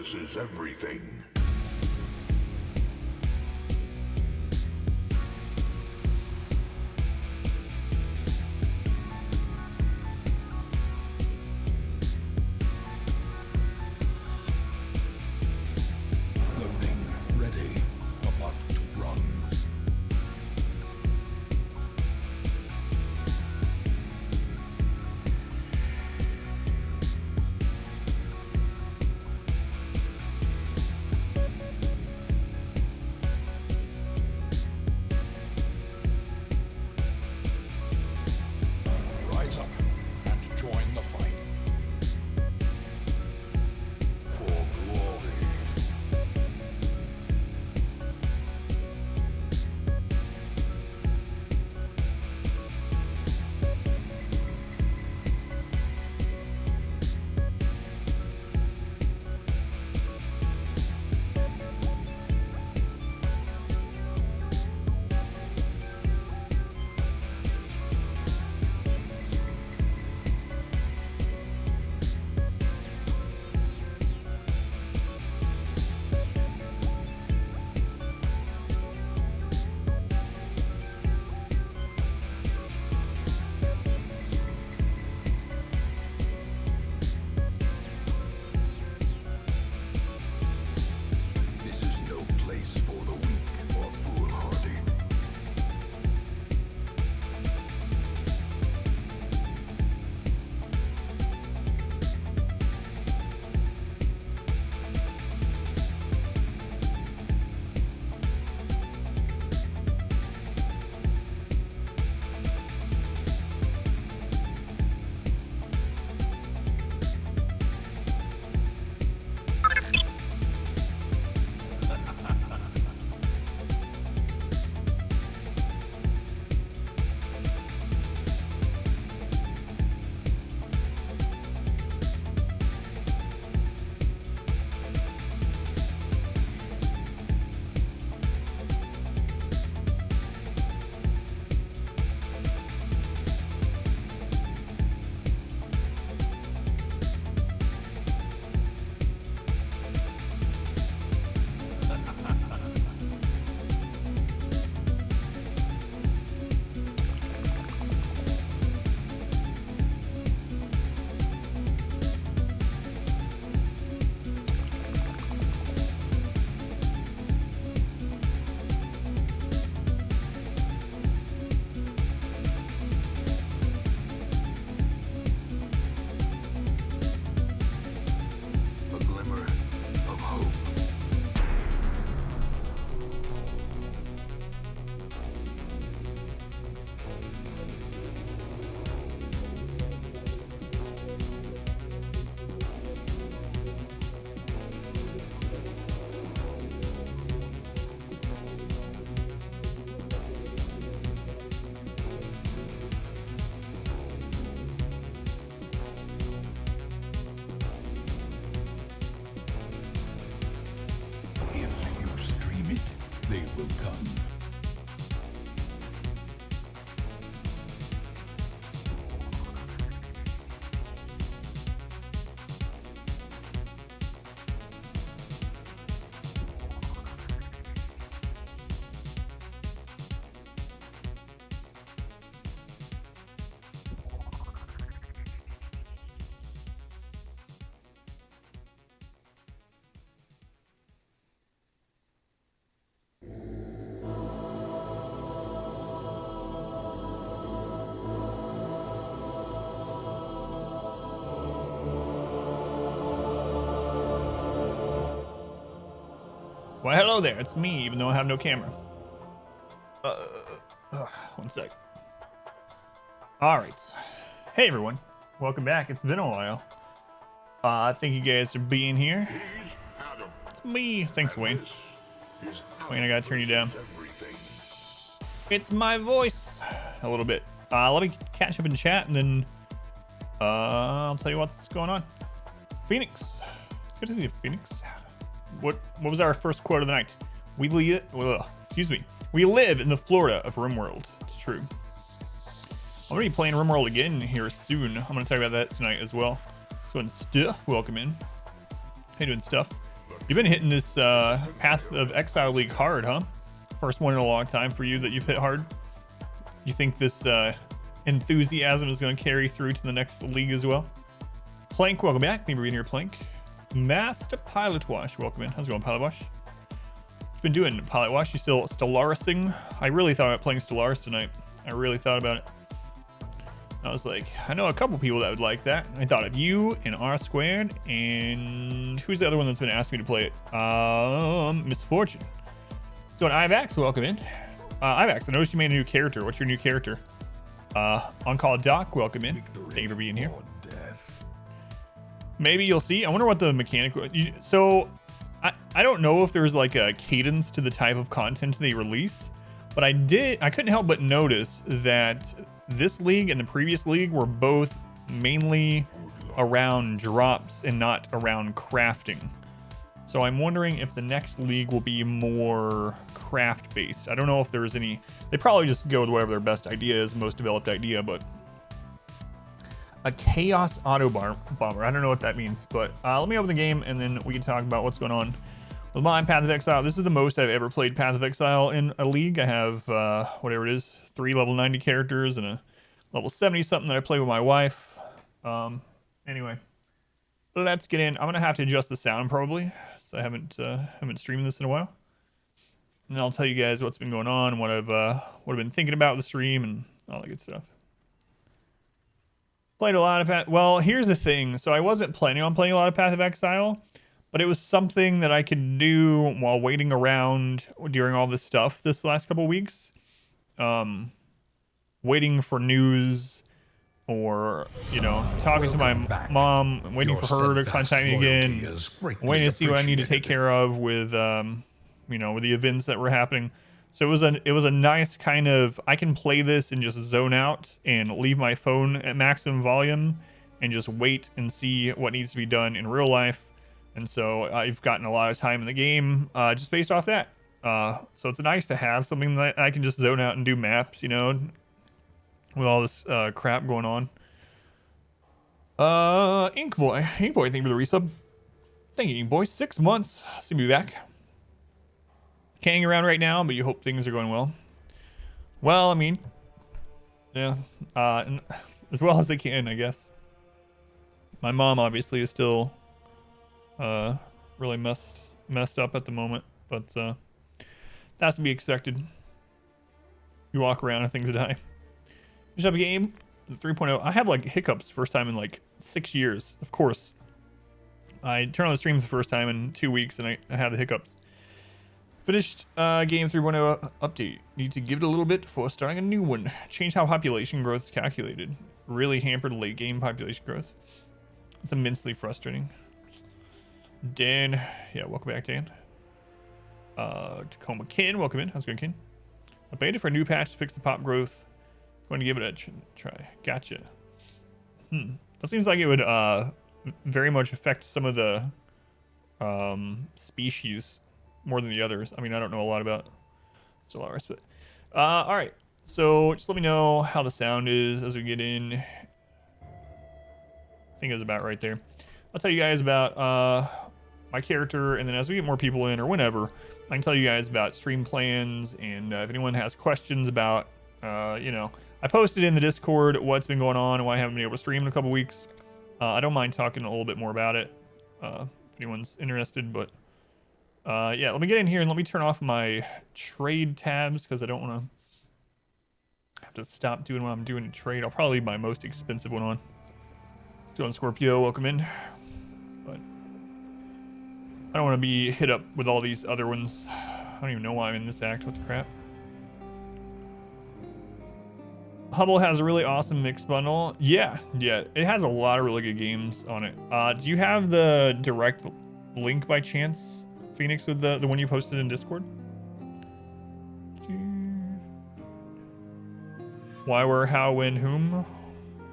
fixes everything. Loading ready. About to run. Rise up and join the fight. For glory. This is no place for the weak or foolhardy. A glimmer of hope. If you stream it, they will come. Well, hello there. It's me, even though I have no camera. One sec. All right. Hey, everyone. Welcome back. It's been a while. Thank you guys for being here. It's me. Thanks, Wayne. Wayne, I gotta turn you down. It's my voice. A little bit. Let me catch up in chat, and then I'll tell you what's going on. Phoenix. It's good to see you, Phoenix. What was our first quote of the night? We live in the Florida of RimWorld. It's true. I'm gonna be playing RimWorld again here soon. I'm gonna talk about that tonight as well. So, and Stuff, welcome in. How you doing, Stuff? You've been hitting this Path of Exile League hard, huh? First one in a long time for you that you've hit hard. You think this enthusiasm is going to carry through to the next league as well? Plank, welcome back. Thank you for being here, Plank. Master Pilot Wash, welcome in. How's it going, Pilot Wash? What you been doing, Pilot Wash? You still Stellarising? I really thought about playing Stellaris tonight. I really thought about it. I was like, I know a couple people that would like that. I thought of you and R Squared, and who's the other one that's been asking me to play it? Misfortune. So an Ivax, welcome in. Ivax, I noticed you made a new character. What's your new character? On Call Doc, welcome in. Thank you for being here. Maybe you'll see. I wonder what the mechanic. So I don't know if there's like a cadence to the type of content they release, but I couldn't help but notice that this league and the previous league were both mainly around drops and not around crafting. So I'm wondering if the next league will be more craft based. I don't know if there's any. They probably just go with whatever their best idea is, most developed idea, but a chaos auto bomber. I don't know what that means, but let me open the game and then we can talk about what's going on with my Path of Exile. This is the most I've ever played Path of Exile in a league. I have whatever it is, 3 level 90 characters and a level 70 something that I play with my wife. Anyway, let's get in. I'm gonna have to adjust the sound probably, so I haven't streamed this in a while. And I'll tell you guys what's been going on, what I've been thinking about the stream and all that good stuff. Played a lot of Path. Well, here's the thing. So I wasn't planning on playing a lot of Path of Exile, but it was something that I could do while waiting around during all this stuff this last couple weeks. Waiting for news or, you know, talking to my mom, waiting for her to contact me again, waiting to see what I need to take care of with, you know, with the events that were happening. So it was a nice kind of, I can play this and just zone out and leave my phone at maximum volume and just wait and see what needs to be done in real life. And so I've gotten a lot of time in the game just based off that. So it's nice to have something that I can just zone out and do maps, you know, with all this crap going on. Inkboy, thank you for the resub. Thank you, Inkboy. 6 months. See me back. Hanging around right now, but you hope things are going well. Well, I mean, yeah, as well as they can, I guess. My mom obviously is still really messed up at the moment, but that's to be expected. You walk around and things die. Finish up a game 3.0. I had like hiccups first time in like 6 years. Of course, I turned on the stream the first time in 2 weeks, and I had the hiccups. Finished game 3.0 update. Need to give it a little bit before starting a new one. Change how population growth is calculated. Really hampered late game population growth. It's immensely frustrating. Dan, yeah, welcome back, Dan. Tacoma Ken, welcome in. How's it going, Ken? Updated for a new patch to fix the pop growth. Going to give it a try. Gotcha. That seems like it would very much affect some of the species more than the others. I mean, I don't know a lot about Stellaris, but all right. So just let me know how the sound is as we get in. I think it was about right there. I'll tell you guys about my character, and then as we get more people in or whenever, I can tell you guys about stream plans, and if anyone has questions about, you know, I posted in the Discord what's been going on and why I haven't been able to stream in a couple weeks. I don't mind talking a little bit more about it if anyone's interested, but yeah, let me get in here and let me turn off my trade tabs because I don't want to have to stop doing what I'm doing to trade. I'll probably leave my most expensive one on. Going Scorpio, welcome in. But I don't want to be hit up with all these other ones. I don't even know why I'm in this act. What the crap? Hubble has a really awesome mix bundle. Yeah, it has a lot of really good games on it. Do you have the direct link by chance, Phoenix, with the one you posted in Discord? Why, where, how, when, whom?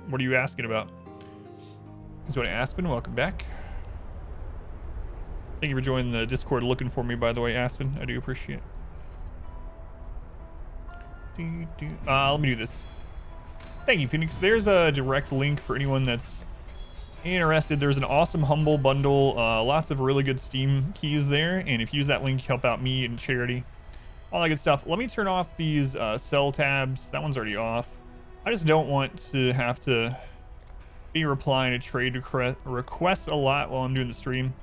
What are you asking about? Is what Aspen, welcome back. Thank you for joining the Discord, looking for me, by the way, Aspen. I do appreciate it. Let me do this. Thank you, Phoenix. There's a direct link for anyone that's interested, there's an awesome Humble bundle. Lots of really good Steam keys there. And if you use that link, help out me and charity. All that good stuff. Let me turn off these sell tabs. That one's already off. I just don't want to have to be replying to trade requests a lot while I'm doing the stream.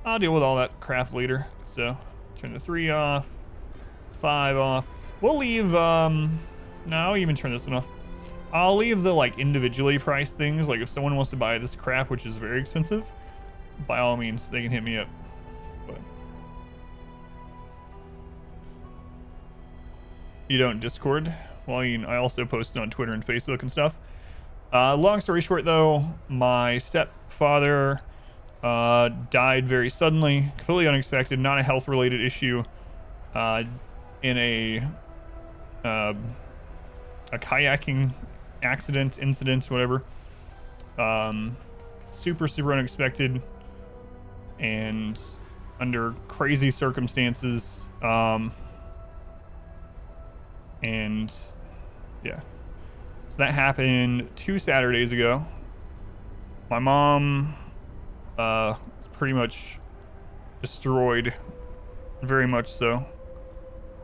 I'll deal with all that crap later. So turn the 3 off, 5 off. We'll leave, no, I'll even turn this one off. I'll leave the like individually priced things. Like if someone wants to buy this crap, which is very expensive, by all means, they can hit me up. But you don't Discord? Well, I also post on Twitter and Facebook and stuff. Long story short, though, my stepfather died very suddenly, completely unexpected, not a health-related issue, in a kayaking incident, whatever. Super unexpected and under crazy circumstances. And yeah, so that happened 2 Saturdays ago. My mom is pretty much destroyed, very much so.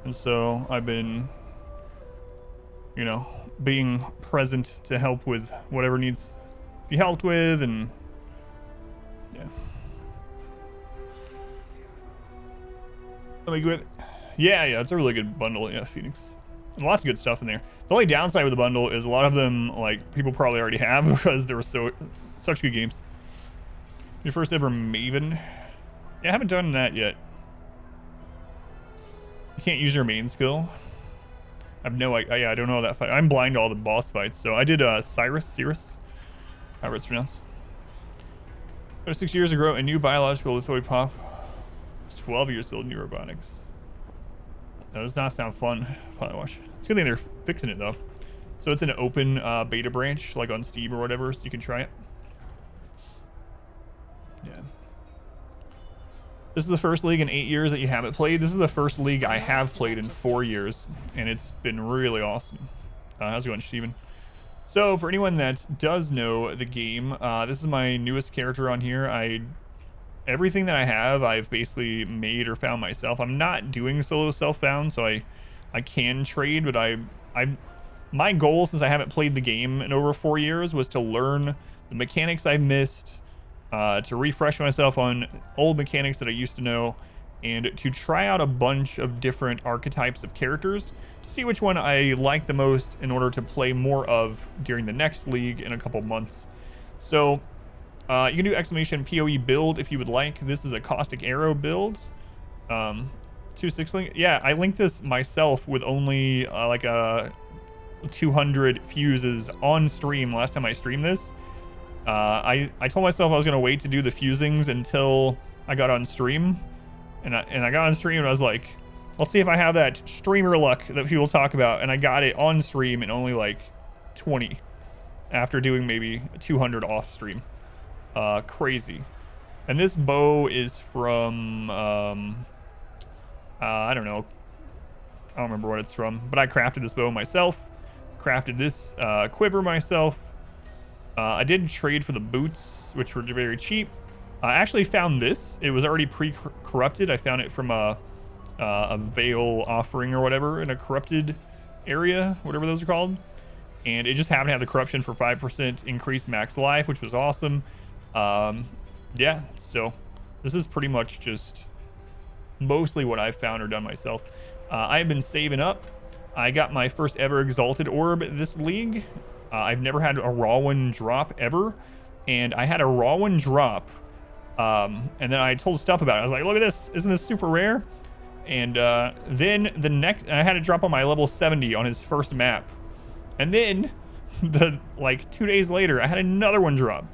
And so I've been, being present to help with whatever needs to be helped with, and yeah. Let me go with, yeah, it's a really good bundle, yeah, Phoenix. And lots of good stuff in there. The only downside with the bundle is a lot of them, like, people probably already have because there were such good games. Your first ever Maven? Yeah, I haven't done that yet. You can't use your main skill. I have no idea. Yeah, I don't know that fight. I'm blind to all the boss fights. So I did Cirrus, however it's pronounced. 6 years ago, a new biological lithoid pop. It's 12 years old, new robotics. That does not sound fun. Probably watch. It's a good thing they're fixing it though. So it's an open beta branch, like on Steam or whatever, so you can try it. Yeah. This is the first league in 8 years that you haven't played. This is the first league I have played in 4 years, and it's been really awesome. How's it going, Steven? So for anyone that does know the game, this is my newest character on here. Everything that I have, I've basically made or found myself. I'm not doing solo self-found, so I can trade, but my goal, since I haven't played the game in over 4 years, was to learn the mechanics I missed, to refresh myself on old mechanics that I used to know, and to try out a bunch of different archetypes of characters to see which one I like the most in order to play more of during the next league in a couple months. So you can do exclamation PoE build if you would like. This is a caustic arrow build. 2.6 link. Yeah, I linked this myself with only like 200 fuses on stream last time I streamed this. I told myself I was gonna wait to do the fusings until I got on stream, and I got on stream and I was like, let's see if I have that streamer luck that people talk about, and I got it on stream in only like 20 after doing maybe 200 off stream. Crazy. And this bow is from I don't know, I don't remember what it's from, but I crafted this bow myself, crafted this quiver myself. I did trade for the boots, which were very cheap. I actually found this. It was already pre-corrupted. I found it from a veil offering or whatever in a corrupted area, whatever those are called. And it just happened to have the corruption for 5% increased max life, which was awesome. Yeah, so this is pretty much just mostly what I've found or done myself. I've been saving up. I got my first ever exalted orb this league. I've never had a raw one drop ever, and I had a raw one drop, and then I told stuff about it. I was like, look at this, isn't this super rare? And then I had it drop on my level 70 on his first map, and then like 2 days later I had another one drop.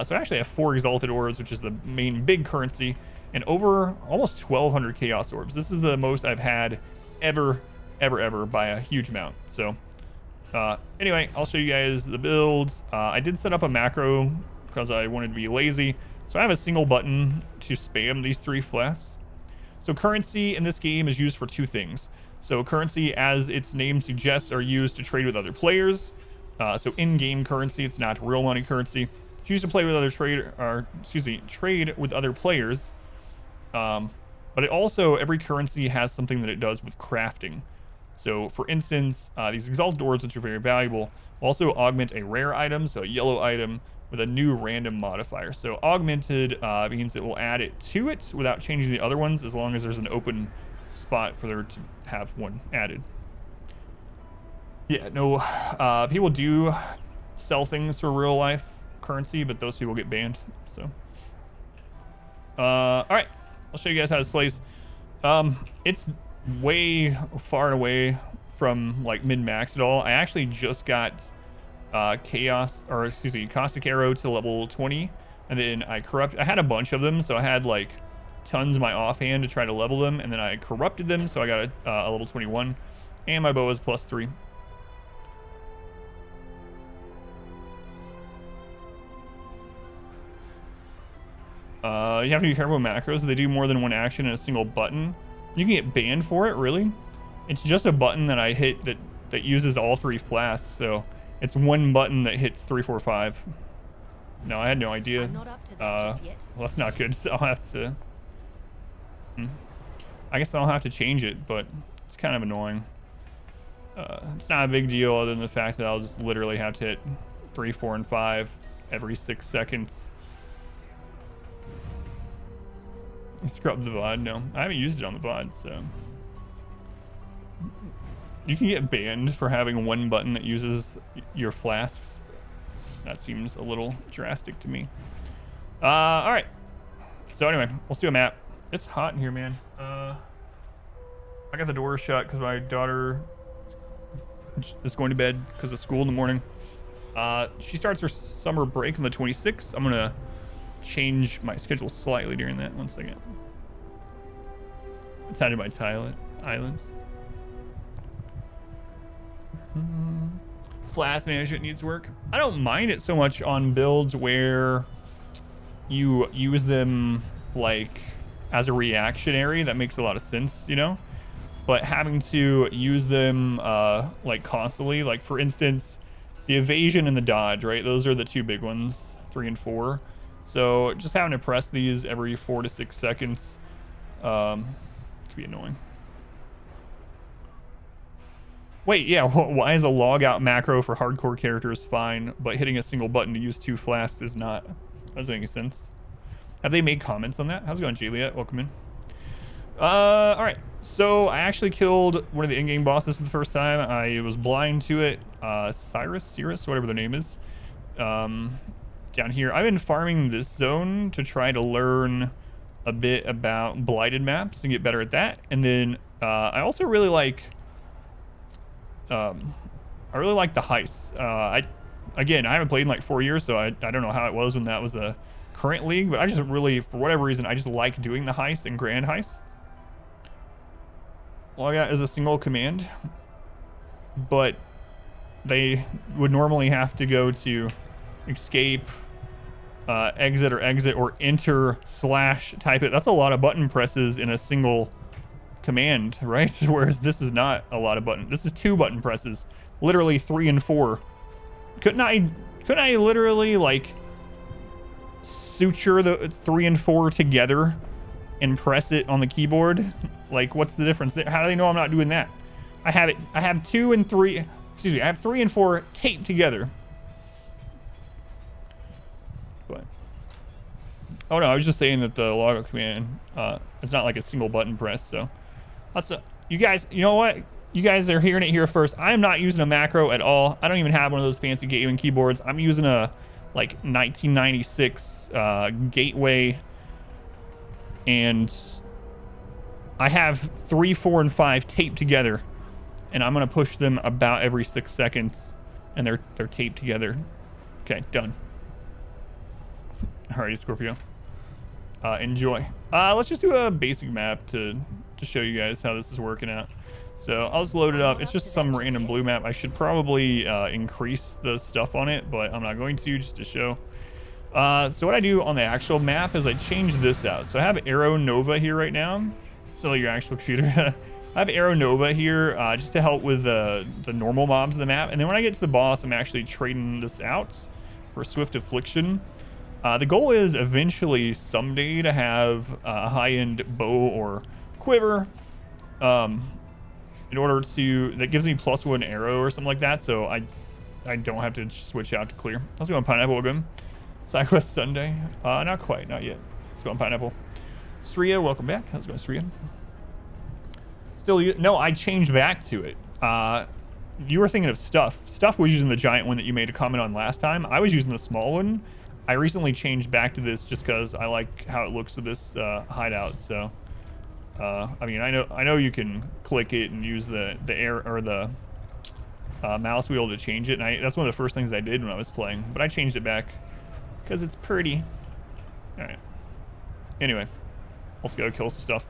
So I actually have 4 exalted orbs, which is the main big currency, and over almost 1,200 chaos orbs. This is the most I've had ever by a huge amount. So anyway, I'll show you guys the builds. I did set up a macro because I wanted to be lazy. So I have a single button to spam these 3 flasks. So currency in this game is used for 2 things. So currency, as its name suggests, are used to trade with other players. So in-game currency, it's not real money currency. Choose to play with other trade with other players. But it also, every currency has something that it does with crafting. So for instance, these exalted ores, which are very valuable, will also augment a rare item, so a yellow item, with a new random modifier. So augmented means it will add it to it without changing the other ones, as long as there's an open spot for there to have one added. Yeah, no, people do sell things for real life currency, but those people get banned. So, all right, I'll show you guys how this plays. It's way far and away from like min-max at all. I actually just got caustic arrow to level 20, and then I had a bunch of them, so I had like tons of my offhand to try to level them, and then I corrupted them, so I got a level 21, and my bow is +3. You have to be careful with macros. They do more than one action in a single button. You can get banned for it, really. It's just a button that I hit that uses all 3 flasks, so it's one button that hits 3, 4, 5. No, I had no idea. I'm not up to that just yet. Well, that's not good. So I'll have to. I guess I'll have to change it, but it's kind of annoying. It's not a big deal other than the fact that I'll just literally have to hit 3, 4, and 5 every 6 seconds. Scrub the VOD. No, I haven't used it on the VOD, so. You can get banned for having one button that uses your flasks. That seems a little drastic to me. All right. So anyway, let's do a map. It's hot in here, man. I got the door shut because my daughter is going to bed because of school in the morning. She starts her summer break on the 26th. I'm gonna change my schedule slightly during that. 1 second. It's added my islands. Flask management needs work. I don't mind it so much on builds where you use them like as a reactionary. That makes a lot of sense, you know. But having to use them like constantly, like for instance, the evasion and the dodge, right? Those are the 2 big ones, 3 and 4. So just having to press these every 4 to 6 seconds could be annoying. Wait, yeah, why is a logout macro for hardcore characters fine, but hitting a single button to use 2 flasks is not? That doesn't make any sense. Have they made comments on that? How's it going, Juliet? Welcome in. All right, so I actually killed one of the in-game bosses for the first time. I was blind to it. Cirrus, whatever their name is. Down here, I've been farming this zone to try to learn a bit about blighted maps and get better at that. And then I also really like the heists. I haven't played in like 4 years, so I don't know how it was when that was a current league, but I just really, for whatever reason, I just like doing the heists and grand heists. Logout is a single command, but they would normally have to go to escape, exit or enter / type it. That's a lot of button presses in a single command, right? Whereas this is not a lot of button. This is 2 button presses, literally 3 and 4. Couldn't I literally like suture the 3 and 4 together and press it on the keyboard? Like, what's the difference? How do they know I'm not doing that? I have 2 and 3. Excuse me. I have 3 and 4 taped together. But oh no, I was just saying that the logout command is not like a single button press. So that's you guys. You know what? You guys are hearing it here first. I am not using a macro at all. I don't even have one of those fancy gaming keyboards. I'm using a like 1996 Gateway, and I have 3, 4, and 5 taped together, and I'm gonna push them about every 6 seconds, and they're taped together. Okay, done. Alrighty, Scorpio. Enjoy. Let's just do a basic map to show you guys how this is working out. So I'll just load it up. It's just some random blue map. I should probably increase the stuff on it, but I'm not going to, just to show. So what I do on the actual map is I change this out. So I have Arrow Nova here right now. So your actual computer. I have Arrow Nova here just to help with the normal mobs of the map. And then when I get to the boss, I'm actually trading this out for Swift Affliction. The goal is eventually someday to have a high-end bow or quiver, in order to, that gives me +1 arrow or something like that, so I don't have to switch out to clear. Let's go on Pineapple again. SideQuest Sunday. Not quite, not yet. Let's go on Pineapple. Stria, welcome back. How's it going, Stria? Still, no, I changed back to it. You were thinking of Stuff. Stuff was using the giant one that you made a comment on last time. I was using the small one. I recently changed back to this just because I like how it looks with this hideout. So, I mean, I know you can click it and use the air or the mouse wheel to change it, and that's one of the first things I did when I was playing. But I changed it back because it's pretty. All right. Anyway, let's go kill some stuff.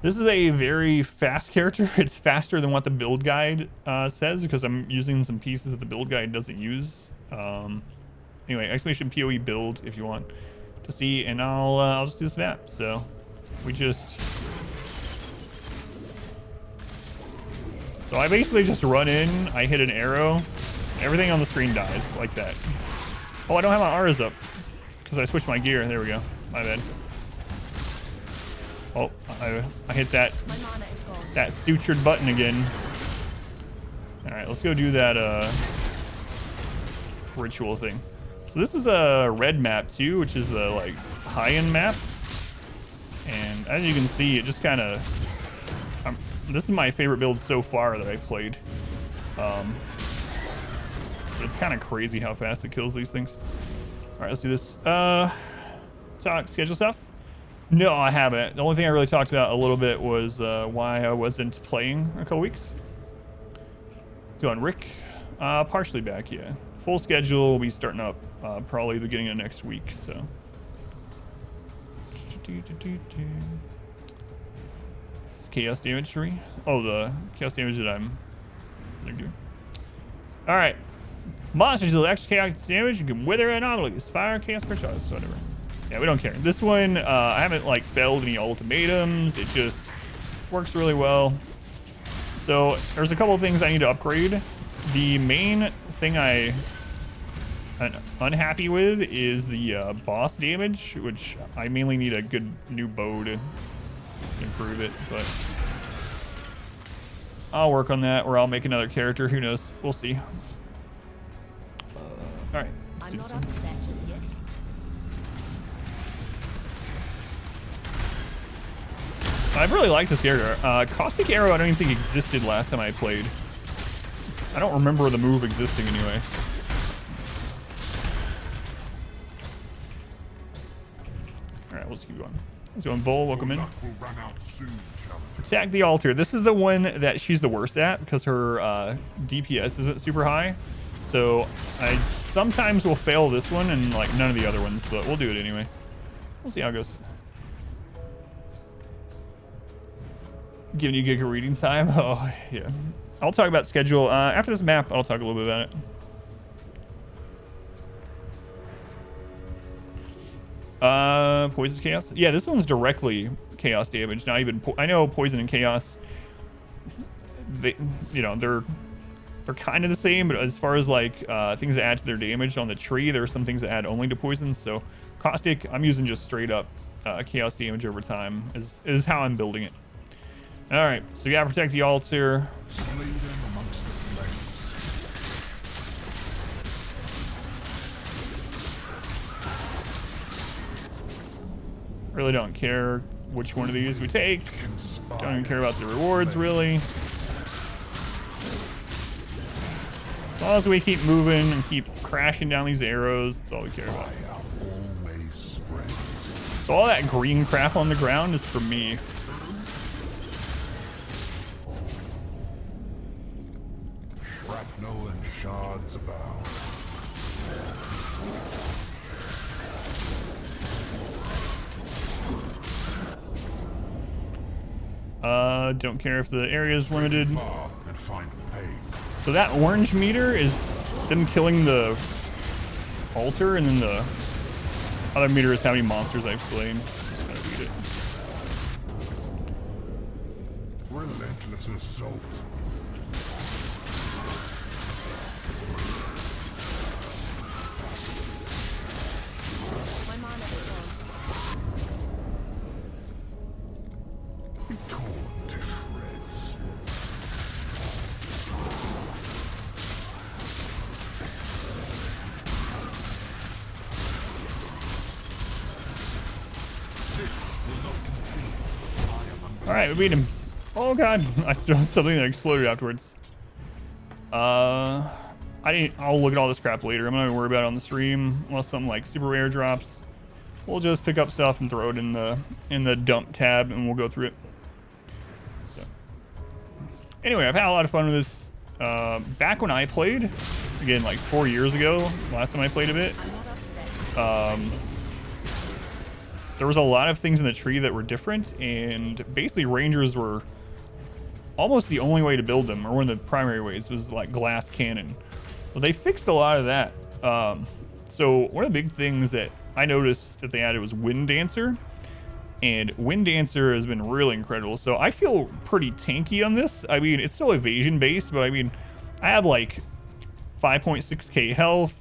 This is a very fast character. It's faster than what the build guide says because I'm using some pieces that the build guide doesn't use. Anyway, exclamation POE build if you want to see, and I'll just do this map. So so I basically just run in, I hit an arrow, everything on the screen dies like that. Oh, I don't have my R's up because I switched my gear. There we go. My bad. Oh, I hit that sutured button again. All right, let's go do that ritual thing. So this is a red map too, which is the like high-end maps. And as you can see, it just kind of, this is my favorite build so far that I've played. It's kind of crazy how fast it kills these things. All right, let's do this. Talk schedule stuff. No, I haven't. The only thing I really talked about a little bit was why I wasn't playing a couple weeks. Let's go on Rick. Partially back, yeah. Full schedule will be starting up probably the beginning of next week, so. It's chaos damage tree. Oh, the chaos damage that I'm doing. All right. Monsters deal extra chaos damage. You can wither anomalies. Fire, chaos, per charge, so whatever. Yeah, we don't care. This one, I haven't like failed any ultimatums. It just works really well. So there's a couple of things I need to upgrade. The main thing I'm unhappy with is the boss damage, which I mainly need a good new bow to improve it, but I'll work on that, or I'll make another character. Who knows? We'll see. All right, let's do this one. I really like this character. Caustic Arrow I don't even think existed last time I played. I don't remember the move existing anyway. Alright, let's keep going. Let's go on Vol, welcome in. Protect the altar. This is the one that she's the worst at because her DPS isn't super high. So I sometimes will fail this one and like none of the other ones, but we'll do it anyway. We'll see how it goes. Giving you good reading time. Oh, yeah. I'll talk about schedule. After this map, I'll talk a little bit about it. Poison's chaos. Yeah, this one's directly chaos damage. Not even. I know poison and chaos. They, they're kind of the same, but as far as like things that add to their damage on the tree, there are some things that add only to poison. So caustic, I'm using just straight up chaos damage over time. Is how I'm building it. All right, so we gotta protect the altar. Slay them amongst the flames. Really don't care which one of these we take. Don't even care about the rewards, really. As long as we keep moving and keep crashing down these arrows, that's all we care about. So all that green crap on the ground is for me. Shrapnel and shards about. Don't care if the area is limited. And find pain. So that orange meter is them killing the altar, and then the other meter is how many monsters I've slain. Just gotta read it. Relentless assault. Alright, we beat him. Oh god, I still have something that exploded afterwards. I'll look at all this crap later. I'm not gonna worry about it on the stream unless something like super rare drops. We'll just pick up stuff and throw it in the dump tab and we'll go through it. So anyway, I've had a lot of fun with this. Back when I played, again like 4 years ago, last time I played a bit, there was a lot of things in the tree that were different, and basically rangers were almost the only way to build them, or one of the primary ways was like glass cannon. Well, they fixed a lot of that. So one of the big things that I noticed that they added was Wind Dancer, and Wind Dancer has been really incredible. So I feel pretty tanky on this. I mean, it's still evasion based, but I mean, I have like 5.6k health.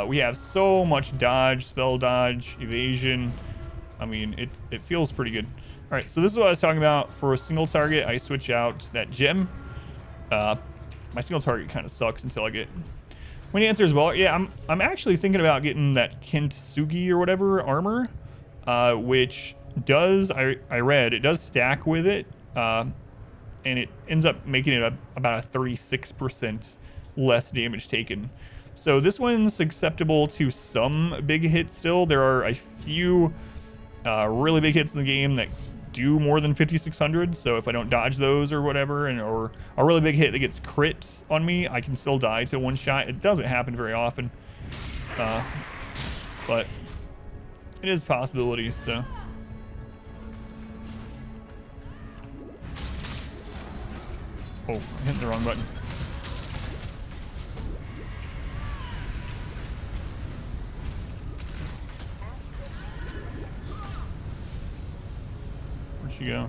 We have so much dodge, spell dodge, evasion. I mean, it feels pretty good. All right, so this is what I was talking about. For a single target, I switch out that gem. My single target kind of sucks until I get Wind Dancer as well. Yeah, I'm actually thinking about getting that Kintsugi or whatever armor, which does, I read, it does stack with it, and it ends up making it about a 36% less damage taken. So this one's acceptable to some big hits still. There are a few really big hits in the game that do more than 5,600. So if I don't dodge those or whatever, or a really big hit that gets crit on me, I can still die to one shot. It doesn't happen very often, but it is a possibility. So oh, I hit the wrong button. Where'd she go?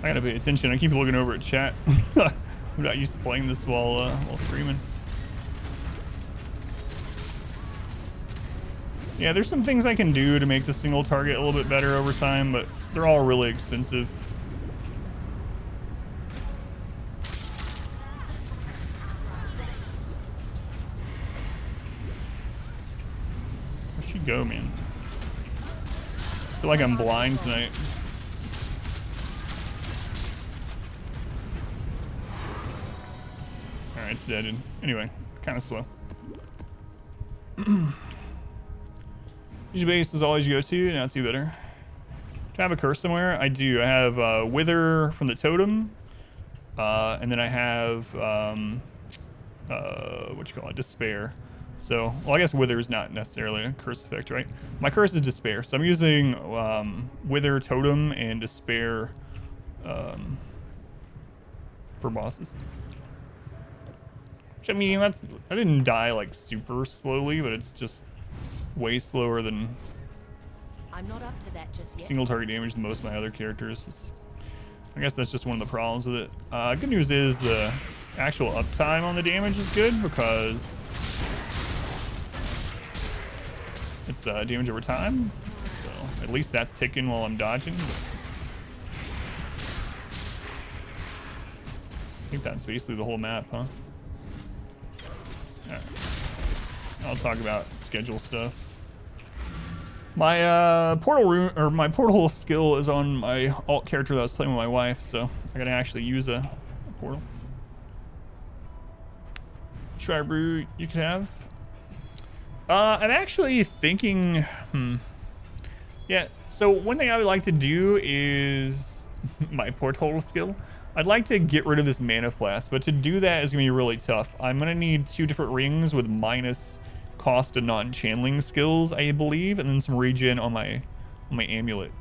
I gotta pay attention. I keep looking over at chat. I'm not used to playing this while streaming. Yeah, there's some things I can do to make the single target a little bit better over time, but they're all really expensive. Where'd she go, man? I feel like I'm blind tonight. Alright, it's dead. Anyway, kind of slow. Use base is always you go to, now it's you better. Do I have a curse somewhere? I do. I have Wither from the totem. And then I have, what you call it? Despair. So, well, I guess Wither is not necessarily a curse effect, right? My curse is Despair. So I'm using Wither, Totem, and Despair for bosses. Which, I mean, I didn't die like super slowly, but it's just way slower than I'm not up to that just yet. Single target damage than most of my other characters. I guess that's just one of the problems with it. Good news is the actual uptime on the damage is good because it's damage over time. So at least that's ticking while I'm dodging. But I think that's basically the whole map, huh? Alright. I'll talk about schedule stuff. My my portal skill is on my alt character that I was playing with my wife, so I gotta actually use a portal. Try brew you could have. I'm actually thinking, yeah. So one thing I would like to do is my portal skill. I'd like to get rid of this mana flask, but to do that is gonna be really tough. I'm gonna need 2 different rings with minus cost and non-channeling skills, I believe, and then some regen on my amulet.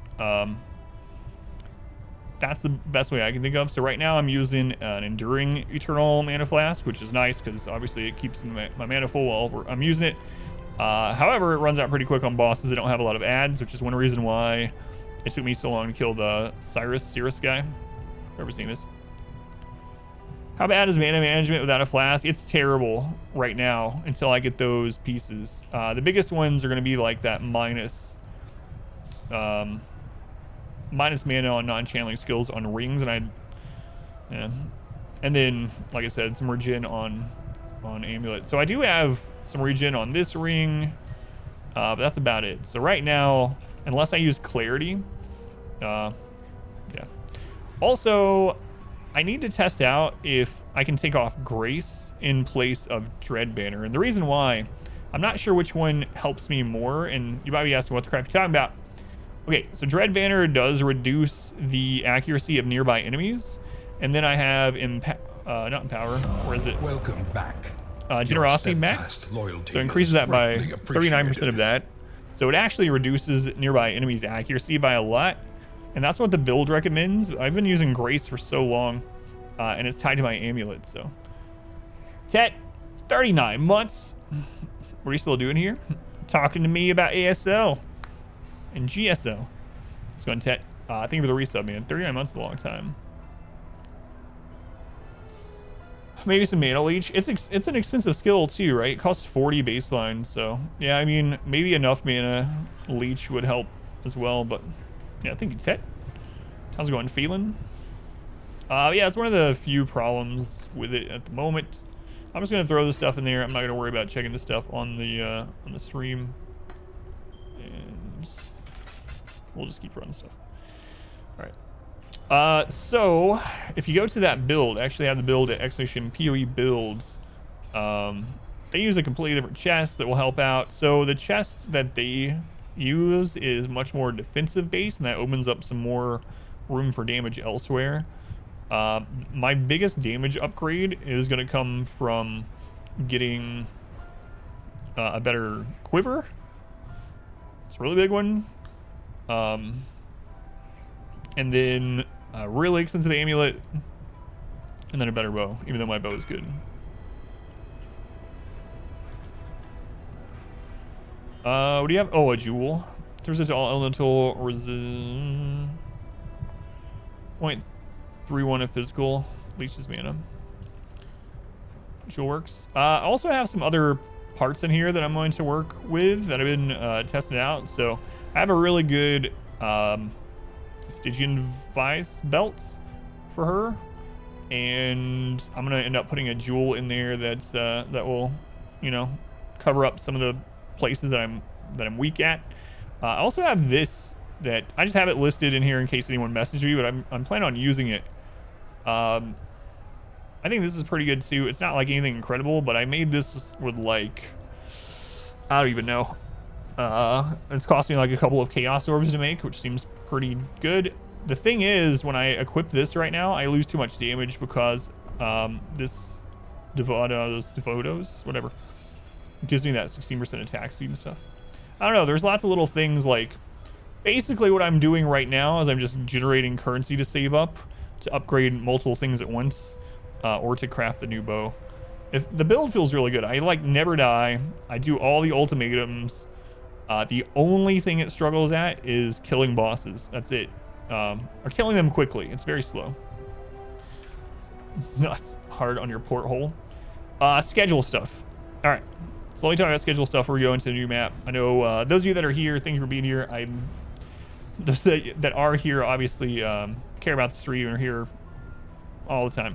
That's the best way I can think of. So right now I'm using an enduring eternal mana flask, which is nice because obviously it keeps my mana full while I'm using it. However, it runs out pretty quick on bosses that don't have a lot of ads, which is one reason why it took me so long to kill the Cirrus guy, whoever his name is. How bad is mana management without a flask? It's terrible right now until I get those pieces. The biggest ones are going to be like that minus mana on non-channeling skills on rings, and Yeah. And then, like I said, some regen on amulet. So I do have some regen on this ring, but that's about it. So right now, unless I use clarity, yeah. Also, I need to test out if I can take off Grace in place of Dread Banner. And the reason why, I'm not sure which one helps me more. And you might be asking what the crap you're talking about. Okay, so Dread Banner does reduce the accuracy of nearby enemies. And then I have not Empower, where is it? Welcome back. Generosity Max. So it increases that by 39% of that. So it actually reduces nearby enemies' accuracy by a lot. And that's what the build recommends. I've been using Grace for so long, and it's tied to my amulet, so. Tet, 39 months. What are you still doing here? Talking to me about ASL and GSL. Let's go on, Tet. Thank you for the resub, man. 39 months is a long time. Maybe some mana leech. It's an expensive skill too, right? It costs 40 baseline, so yeah, I mean, maybe enough mana leech would help as well, but yeah, thank you, Tet. How's it going, feeling? Yeah, it's one of the few problems with it at the moment. I'm just gonna throw the stuff in there. I'm not gonna worry about checking the stuff on the stream, and we'll just keep running stuff. All right. So if you go to that build, actually have the build at !POE builds. They use a completely different chest that will help out. So the chest that they use is much more defensive based, and that opens up some more room for damage elsewhere. My biggest damage upgrade is going to come from getting a better quiver. It's a really big one. And then a really expensive amulet, and then a better bow, even though my bow is good. What do you have? Oh, a jewel. There's this all elemental resist 0.31 of physical, leeches mana. Jewel works. I also have some other parts in here that I'm going to work with that I've been testing out. So I have a really good Stygian Vice belt for her, and I'm gonna end up putting a jewel in there that's that will, you know, cover up some of the places that I'm weak at. I also have this that I just have it listed in here in case anyone messages me, but I'm planning on using it. I think this is pretty good too. It's not like anything incredible, but I made this with like, I don't even know. It's cost me like a couple of chaos orbs to make, which seems pretty good. The thing is, when I equip this right now, I lose too much damage because this Devotos, whatever, gives me that 16% attack speed and stuff. I don't know, there's lots of little things like, basically what I'm doing right now is I'm just generating currency to save up to upgrade multiple things at once, or to craft the new bow. If the build feels really good, I like never die. I do all the ultimatums. The only thing it struggles at is killing bosses. That's it. Or killing them quickly. It's very slow. That's hard on your porthole. Schedule stuff. All right. So let me talk about schedule stuff. We're going to the new map. I know those of you that are here, thank you for being here. Those that are here obviously care about the stream and are here all the time.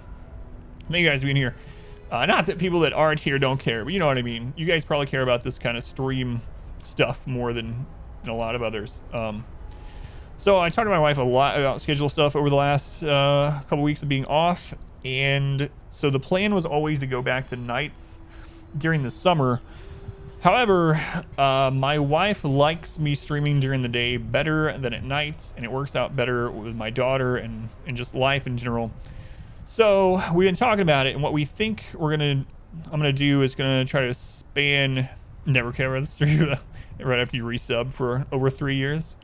Thank you guys for being here. Not that people that aren't here don't care, but you know what I mean. You guys probably care about this kind of stream stuff more than a lot of others. So I talked to my wife a lot about schedule stuff over the last couple weeks of being off, and so the plan was always to go back to nights during the summer. However, my wife likes me streaming during the day better than at night, and it works out better with my daughter and just life in general. So we've been talking about it, and what we think I'm gonna do is gonna try to span, never care about the stream right after you resub for over 3 years.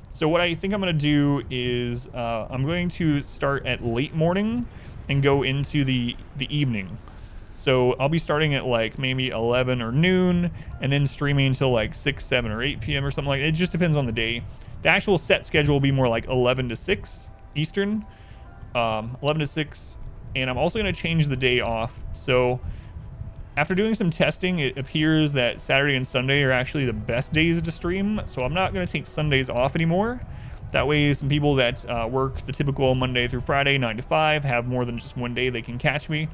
So what I think I'm gonna do is I'm going to start at late morning and go into the evening. So I'll be starting at like maybe 11 or noon and then streaming until like 6, 7, or 8 p.m. or something like that. It just depends on the day. The actual set schedule will be more like 11 to 6 Eastern, 11 to 6. And I'm also going to change the day off. So after doing some testing, it appears that Saturday and Sunday are actually the best days to stream. So I'm not going to take Sundays off anymore. That way, some people that work the typical Monday through Friday, 9 to 5, have more than just one day they can catch me.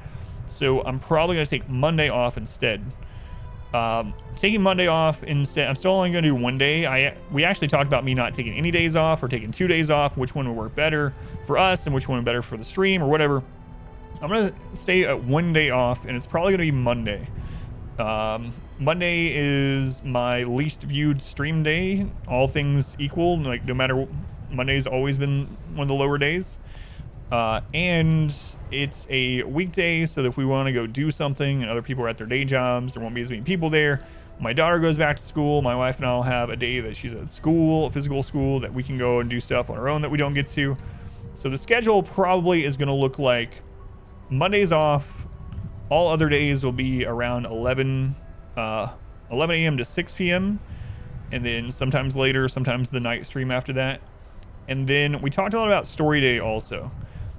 So I'm probably going to take Monday off instead. Taking Monday off instead, I'm still only going to do one day. We actually talked about me not taking any days off or taking 2 days off, which one would work better for us and which one would be better for the stream or whatever. I'm going to stay at 1 day off, and it's probably going to be Monday. Monday is my least viewed stream day, all things equal. Like, no matter what, Monday's always been one of the lower days. And it's a weekday, so that if we want to go do something and other people are at their day jobs, there won't be as many people there. My daughter goes back to school. My wife and I will have a day that she's at school, physical school, that we can go and do stuff on our own that we don't get to. So the schedule probably is going to look like Monday's off. All other days will be around 11 a.m. to 6 p.m. And then sometimes later, sometimes the night stream after that. And then we talked a lot about story day also.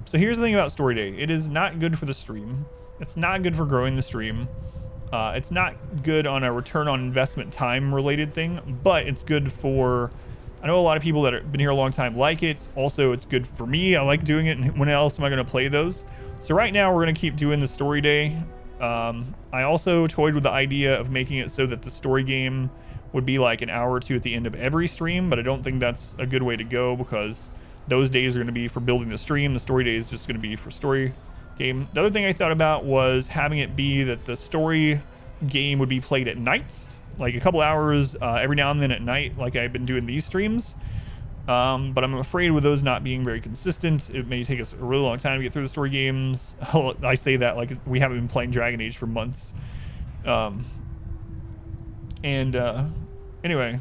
So here's the thing about story day. It is not good for the stream. It's not good for growing the stream. It's not good on a return on investment time related thing, but it's good for, I know a lot of people that have been here a long time like it. Also, it's good for me. I like doing it. And when else am I going to play those? So right now we're going to keep doing the story day. I also toyed with the idea of making it so that the story game would be like an hour or two at the end of every stream, but I don't think that's a good way to go, because those days are going to be for building the stream. The story day is just going to be for story game. The other thing I thought about was having it be that the story game would be played at nights, like a couple hours every now and then at night, like I've been doing these streams. But I'm afraid with those not being very consistent, it may take us a really long time to get through the story games. I say that like we haven't been playing Dragon Age for months. Anyway,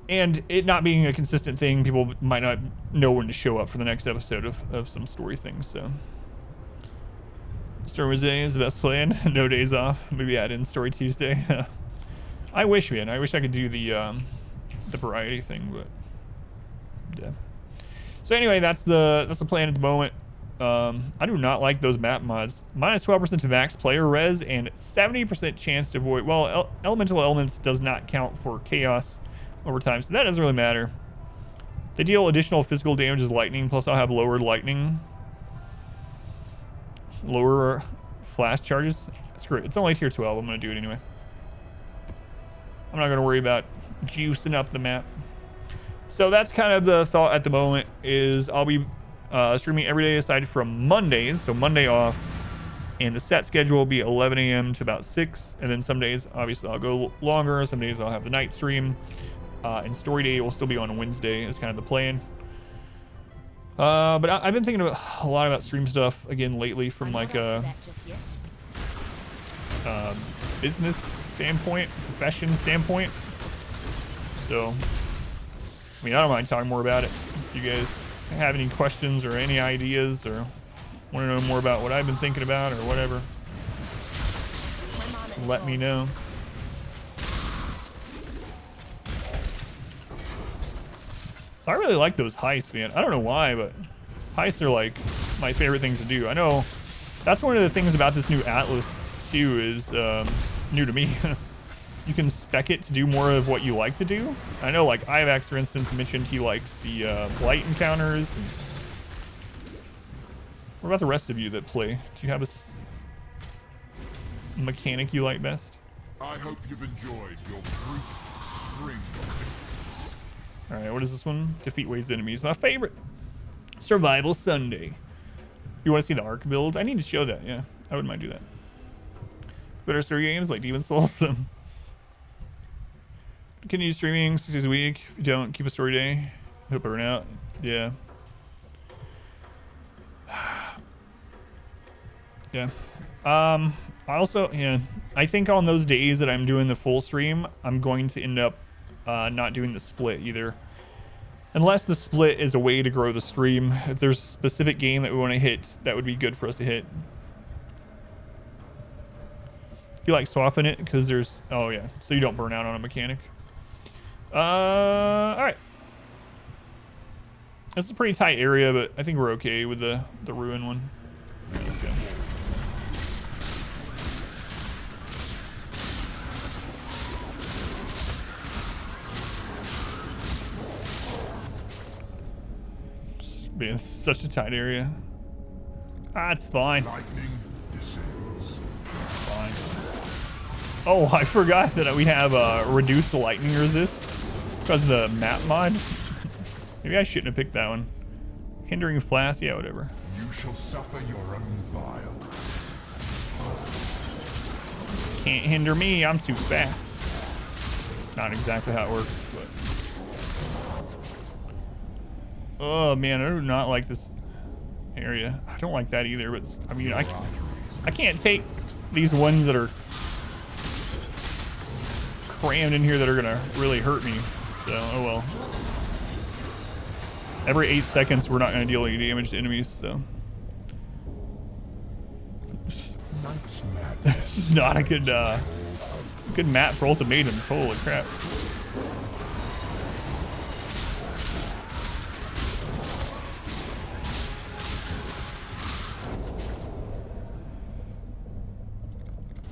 and it not being a consistent thing, people might not know when to show up for the next episode of some story things. So Story Wednesday is the best plan. No days off. Maybe add in Story Tuesday. I wish, man. I wish I could do the variety thing, but yeah. So anyway, that's the plan at the moment. I do not like those map mods. Minus 12% to max player res and 70% chance to avoid. Well, elemental elements does not count for chaos over time, so that doesn't really matter. They deal additional physical damage as lightning, plus I'll have lowered lightning. Lower flash charges. Screw it. It's only tier 12. I'm going to do it anyway. I'm not going to worry about juicing up the map. So that's kind of the thought at the moment, is I'll be streaming every day aside from Mondays. So Monday off. And the set schedule will be 11 a.m. to about 6. And then some days, obviously, I'll go longer. Some days I'll have the night stream. And story day will still be on Wednesday is kind of the plan. But I've been thinking a lot about stream stuff again lately from like a business standpoint, profession standpoint. So, I mean, I don't mind talking more about it. If you guys have any questions or any ideas or want to know more about what I've been thinking about or whatever, just let me know. So I really like those heists, man. I don't know why, but heists are like my favorite things to do. I know that's one of the things about this new Atlas too, is new to me. You can spec it to do more of what you like to do. I know, like Ivax, for instance, mentioned he likes the light encounters. And what about the rest of you that play? Do you have a mechanic you like best? I hope you've enjoyed your brief string. All right, what is this one? Defeat waves enemies. My favorite. Survival Sunday. You want to see the arc build? I need to show that. Yeah, I wouldn't mind do that. Better story games like Demon Souls. Continue streaming 6 days a week. If you don't, keep a story day. Hope I run out. Yeah. Yeah. I also, yeah, I think on those days that I'm doing the full stream, I'm going to end up not doing the split either. Unless the split is a way to grow the stream. If there's a specific game that we want to hit, that would be good for us to hit. You like swapping it? Because there's, oh yeah, so you don't burn out on a mechanic. Alright. It's a pretty tight area, but I think we're okay with the ruin one. Right, let's go. Man, it's such a tight area. Ah, it's fine. Lightning descends. It's fine. Oh, I forgot that we have reduced lightning resist because of the map mod. Maybe I shouldn't have picked that one. Hindering flash, yeah, whatever. You shall suffer your own bile. Can't hinder me, I'm too fast. It's not exactly how it works, but... Oh man, I do not like this area. I don't like that either, but I mean, I can't take these ones that are crammed in here that are gonna really hurt me. So, oh well. Every 8 seconds, we're not gonna deal any damage to enemies, so. This is not a good map for ultimatums. Holy crap.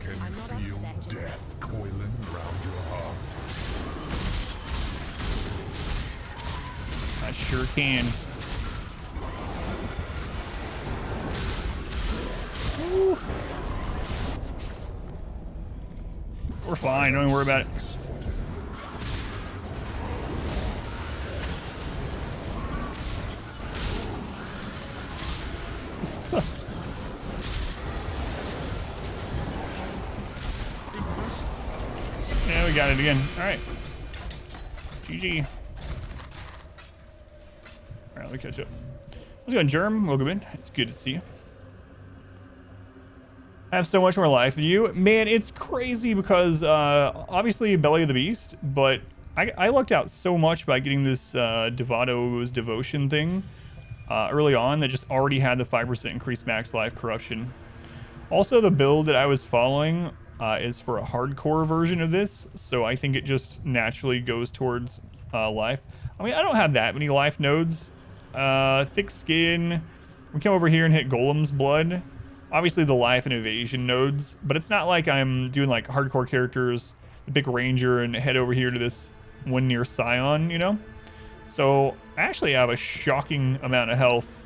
Can feel death coiling around your heart. I sure can. Woo. We're fine, don't even worry about it. Yeah, we got it again. All right. GG. All right, let me catch up. How's it going, Germ? Welcome in. It's good to see you. I have so much more life than you. Man, it's crazy because obviously Belly of the Beast, but I lucked out so much by getting this Devato's Devotion thing early on that just already had the 5% increased max life corruption. Also, the build that I was following is for a hardcore version of this, so I think it just naturally goes towards life. I mean, I don't have that many life nodes. Thick skin. We come over here and hit Golem's blood. Obviously the life and evasion nodes, but it's not like I'm doing like hardcore characters, the big ranger, and head over here to this one near Scion, you know? So I actually have a shocking amount of health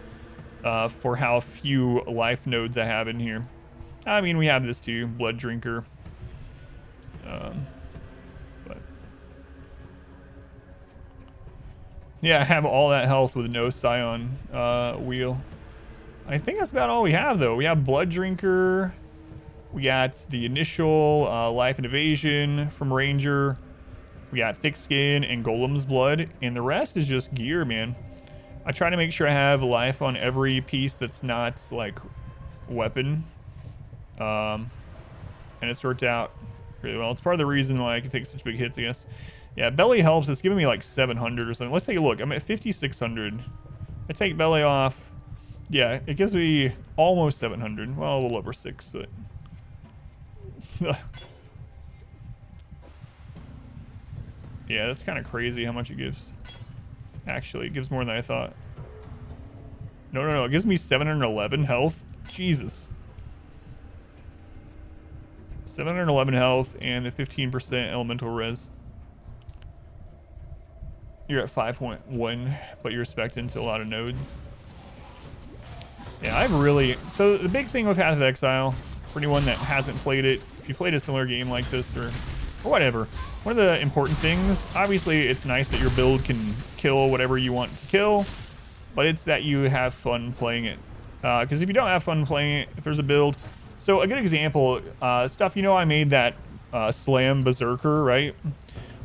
for how few life nodes I have in here. I mean, we have this too, Blood Drinker. But yeah, I have all that health with no Scion wheel. I think that's about all we have, though. We have Blood Drinker. We got the initial Life and Evasion from Ranger. We got Thick Skin and Golem's Blood. And the rest is just gear, man. I try to make sure I have life on every piece that's not, like, weapon. And it's worked out really well. It's part of the reason why I can take such big hits, I guess. Yeah, Belly helps. It's giving me, like, 700 or something. Let's take a look. I'm at 5,600. I take Belly off. Yeah, it gives me almost 700. Well, a little over 6, but... yeah, that's kind of crazy how much it gives. Actually, it gives more than I thought. No. It gives me 711 health. Jesus. 711 health and the 15% elemental res. You're at 5.1, but you're spec'd into a lot of nodes. Yeah, I've really... So the big thing with Path of Exile, for anyone that hasn't played it, if you played a similar game like this or whatever, one of the important things, obviously it's nice that your build can kill whatever you want to kill, but it's that you have fun playing it. Because if you don't have fun playing it, if there's a build... So a good example, stuff, you know, I made that Slam Berserker, right?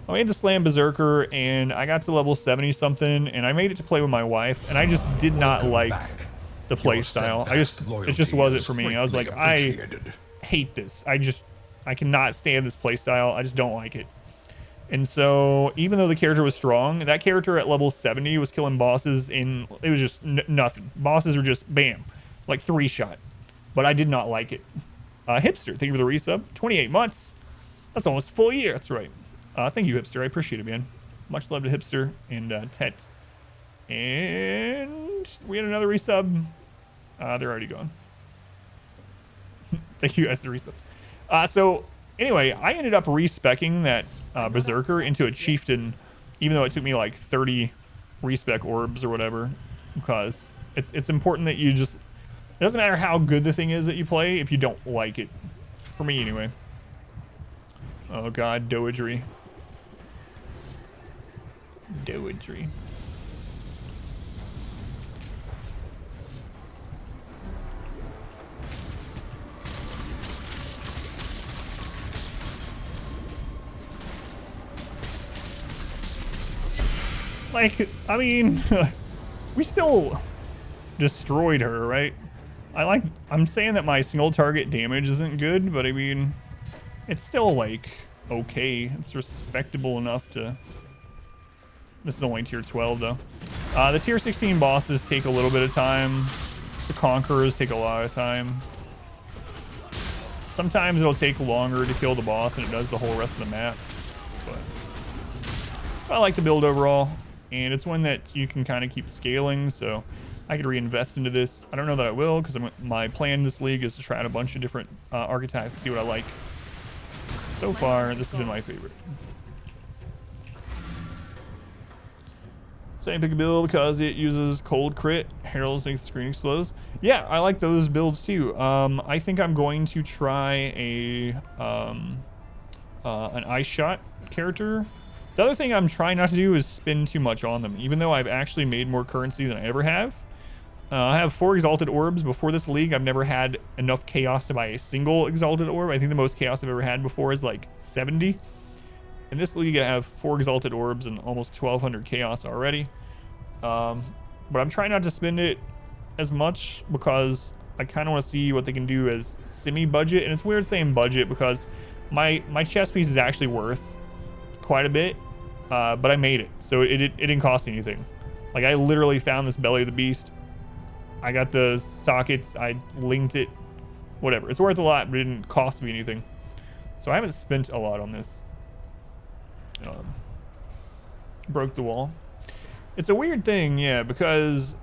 I made the Slam Berserker and I got to level 70 something and I made it to play with my wife and I just did not like the play style. It just wasn't for me. I was like, I hate this. I cannot stand this play style. I just don't like it. And so even though the character was strong, that character at level 70 was killing bosses in, it was just nothing. Bosses were just bam, like 3-shot. But I did not like it. Hipster, thank you for the resub. 28 months. That's almost a full year. That's right. Thank you, Hipster. I appreciate it, man. Much love to Hipster and Tet. And we had another resub. They're already gone. Thank you guys for the resubs. So anyway, I ended up respecking that Berserker into a Chieftain, even though it took me like 30 respec orbs or whatever. because it's important that you just, it doesn't matter how good the thing is that you play if you don't like it. For me, anyway. Oh god, dowagery. Dowagery. Like, I mean, we still destroyed her, right? I'm saying that my single target damage isn't good, but I mean, it's still like okay. It's respectable enough to. This is only tier 12 though. The tier 16 bosses take a little bit of time. The conquerors take a lot of time. Sometimes it'll take longer to kill the boss than it does the whole rest of the map. But I like the build overall, and it's one that you can kind of keep scaling, so I could reinvest into this. I don't know that I will, because my plan in this league is to try out a bunch of different archetypes to see what I like. So far, this has been my favorite. Same pick a build because it uses cold crit. Heralds make the screen explodes. Yeah, I like those builds too. I think I'm going to try an ice shot character. The other thing I'm trying not to do is spend too much on them, even though I've actually made more currency than I ever have. I have 4 exalted orbs. Before this league, I've never had enough chaos to buy a single exalted orb. I think the most chaos I've ever had before is like 70. In this league, I have 4 exalted orbs and almost 1,200 chaos already. But I'm trying not to spend it as much because I kind of want to see what they can do as semi-budget. And it's weird saying budget because my chess piece is actually worth quite a bit, but I made it, so it didn't cost me anything. Like, I literally found this belly of the beast. I got the sockets, I linked it, whatever. It's worth a lot, but it didn't cost me anything. So I haven't spent a lot on this. Broke the wall. It's a weird thing, yeah, because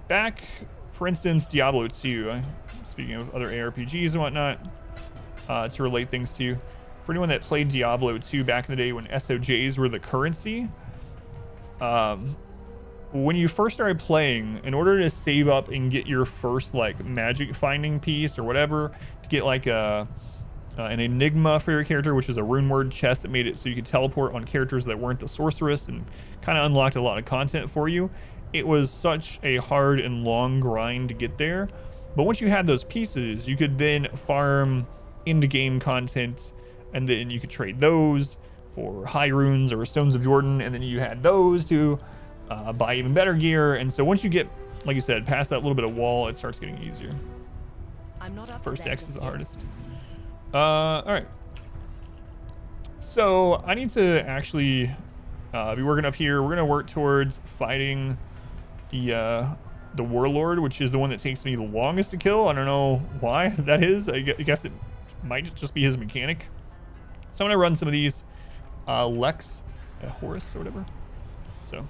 back, for instance, Diablo 2, speaking of other ARPGs and whatnot, to relate things to, for anyone that played Diablo 2 back in the day when SOJs were the currency, when you first started playing, in order to save up and get your first like magic finding piece or whatever, to get like an enigma for your character, which is a rune word chest that made it so you could teleport on characters that weren't the sorceress and kind of unlocked a lot of content for you. It was such a hard and long grind to get there, but once you had those pieces, you could then farm into game content, and then you could trade those for high runes or stones of Jordan, and then you had those to buy even better gear. And so once you get, like you said, past that little bit of wall, it starts getting easier. I'm not up First to that X is the yet. hardest. All right. So I need to actually be working up here. We're gonna work towards fighting the warlord, which is the one that takes me the longest to kill. I don't know why that is. I guess it might just be his mechanic. So I'm gonna run some of these Lex, Horus or whatever. So.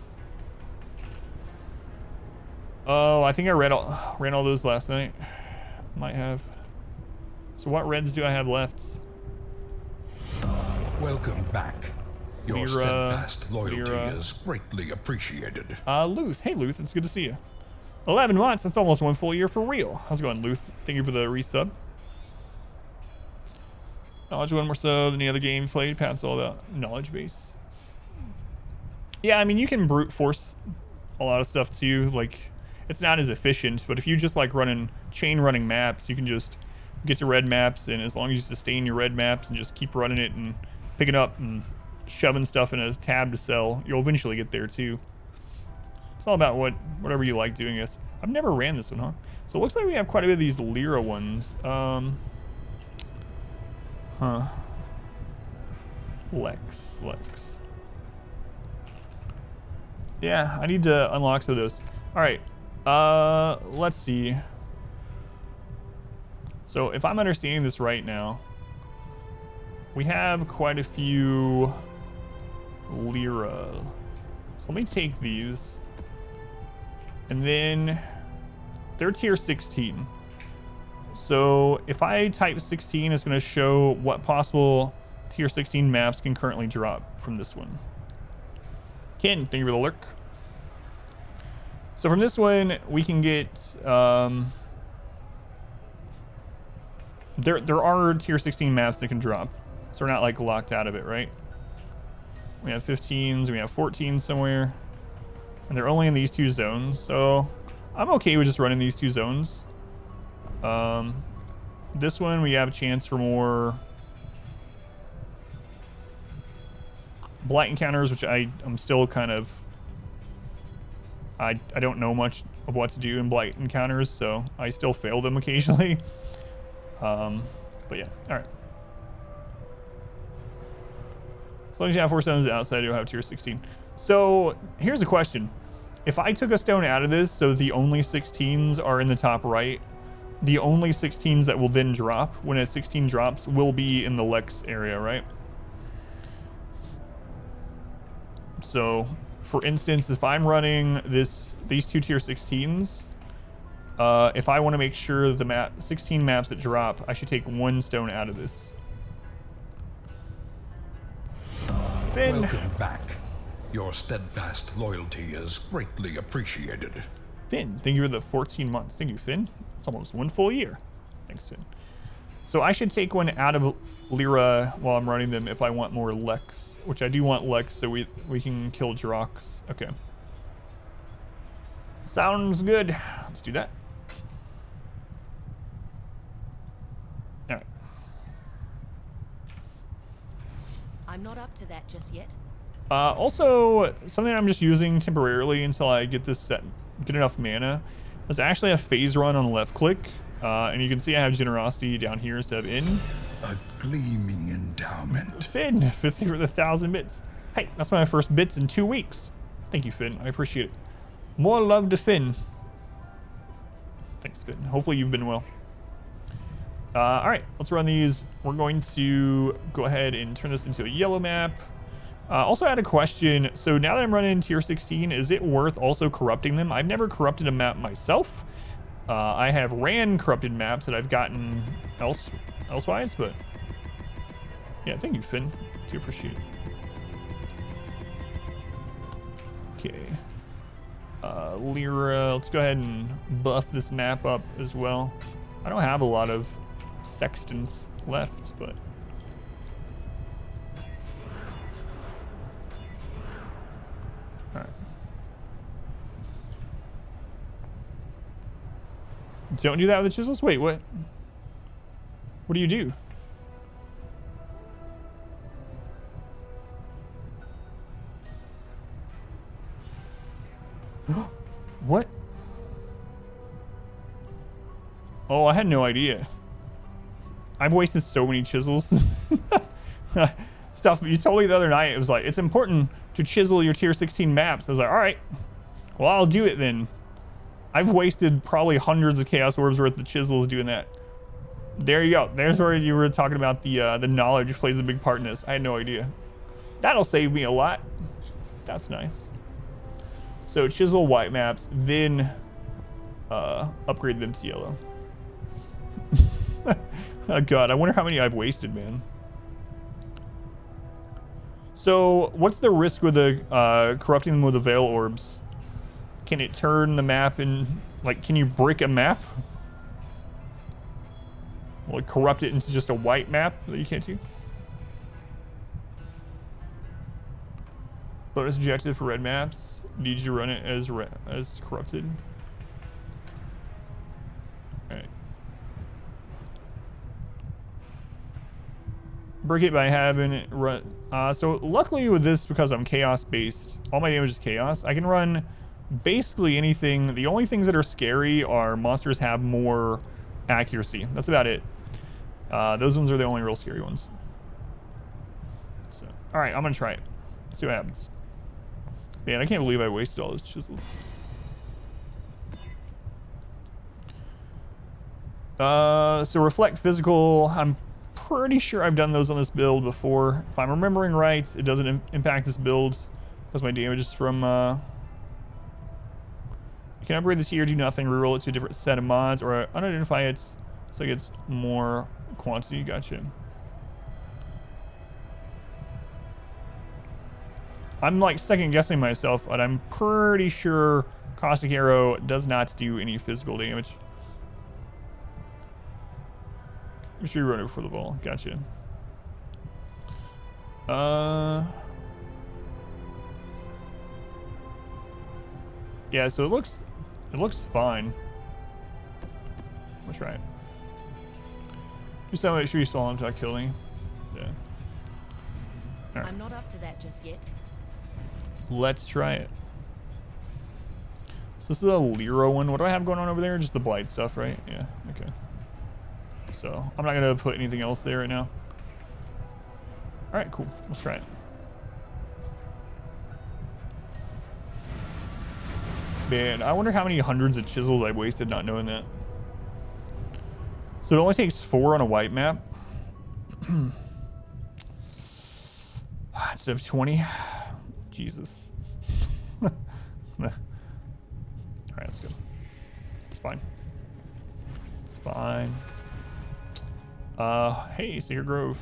Oh, I think I ran all those last night. Might have. So what reds do I have left? Welcome back. Your Lyra, steadfast loyalty Lyra. is greatly appreciated. Luth. Hey, Luth. It's good to see you. 11 months. That's almost 1 full year for real. How's it going, Luth? Thank you for the resub. Knowledge 1 more so than the other game you played. Pat's all about knowledge base. Yeah, I mean, you can brute force a lot of stuff too. Like, it's not as efficient, but if you just like chain running maps, you can just get to red maps, and as long as you sustain your red maps and just keep running it and picking up and shoving stuff in a tab to sell, you'll eventually get there too. It's all about whatever you like doing. This. I've never ran this one, huh? So it looks like we have quite a bit of these Lyra ones. Lex. Yeah, I need to unlock some of those. All right, let's see. So if I'm understanding this right now, we have quite a few Lyra. So let me take these. And then they're tier 16. So if I type 16, it's going to show what possible tier 16 maps can currently drop from this one. Ken, thank you for the lurk. So from this one, we can get, there are tier 16 maps that can drop. So we're not like locked out of it, right? We have 15s, we have 14 somewhere. And they're only in these two zones, so I'm okay with just running these two zones. This one we have a chance for more blight encounters, which I'm still kind of, I don't know much of what to do in blight encounters, so I still fail them occasionally. But yeah, all right. As long as you have 4 stones outside, you'll have tier 16. So here's a question. If I took a stone out of this, so the only 16s are in the top right, the only 16s that will then drop, when a 16 drops, will be in the Lex area, right? So, for instance, if I'm running these two tier 16s, if I want to make sure the 16 maps that drop, I should take 1 stone out of this. Then, welcome back. Your steadfast loyalty is greatly appreciated. Finn, thank you for the 14 months. Thank you, Finn. It's almost 1 full year. Thanks, Finn. So I should take 1 out of Lyra while I'm running them if I want more Lex, which I do want Lex so we can kill Drox. Okay. Sounds good. Let's do that. All right. I'm not up to that just yet. Also, something I'm just using temporarily until I get this set, get enough mana, is actually a phase run on left click. And you can see I have generosity down here instead of in. A gleaming endowment. Finn, 50 for the 1,000 bits. Hey, that's my first bits in 2 weeks. Thank you, Finn. I appreciate it. More love to Finn. Thanks, Finn. Hopefully you've been well. All right, let's run these. We're going to go ahead and turn this into a yellow map. Also, I had a question. So now that I'm running tier 16, is it worth also corrupting them? I've never corrupted a map myself. I have ran corrupted maps that I've gotten elsewise, but yeah, thank you, Finn. Do appreciate it. Okay. Lyra, let's go ahead and buff this map up as well. I don't have a lot of sextants left, but all right. Don't do that with the chisels? Wait, what? What do you do? What? Oh, I had no idea. I've wasted so many chisels. Stuff you told me the other night, it was like, it's important to chisel your tier 16 maps. I was like, all right, well, I'll do it then. I've wasted probably hundreds of chaos orbs worth of chisels doing that. There you go. There's where you were talking about the knowledge plays a big part in this. I had no idea. That'll save me a lot. That's nice. So chisel white maps, then upgrade them to yellow. Oh god, I wonder how many I've wasted, man. So what's the risk with the corrupting them with the veil orbs? Can it turn the map in, like, can you brick a map? Will it corrupt it into just a white map that you can't do? Bonus objective for red maps. Need you to run it as corrupted. Alright. Brick it by having it run. So luckily with this, because I'm chaos based, all my damage is chaos, I can run basically anything. The only things that are scary are monsters have more accuracy. That's about it. Those ones are the only real scary ones. So, all right, I'm gonna try it. See what happens. Man, I can't believe I wasted all those chisels. So reflect physical. I'm pretty sure I've done those on this build before. If I'm remembering right, it doesn't impact this build because my damage is from. You can upgrade this here, do nothing, reroll it to a different set of mods, or unidentify it so it gets more quantity. Gotcha. I'm like second guessing myself, but I'm pretty sure Caustic arrow does not do any physical damage. I'm sure you're running for the ball. Gotcha. Yeah, so it looks fine. Let's try it. You sound like it should be small until I kill me. Yeah. All right. I'm not up to that just yet. Let's try it. So this is a Lero one. What do I have going on over there? Just the blight stuff, right? Yeah, okay. So I'm not gonna put anything else there right now. All right, cool. Let's try it. Man, I wonder how many hundreds of chisels I wasted not knowing that. So it only takes 4 on a white map. Instead of 20. Jesus. All right, let's go. It's fine. It's fine. Hey, Sacred Grove.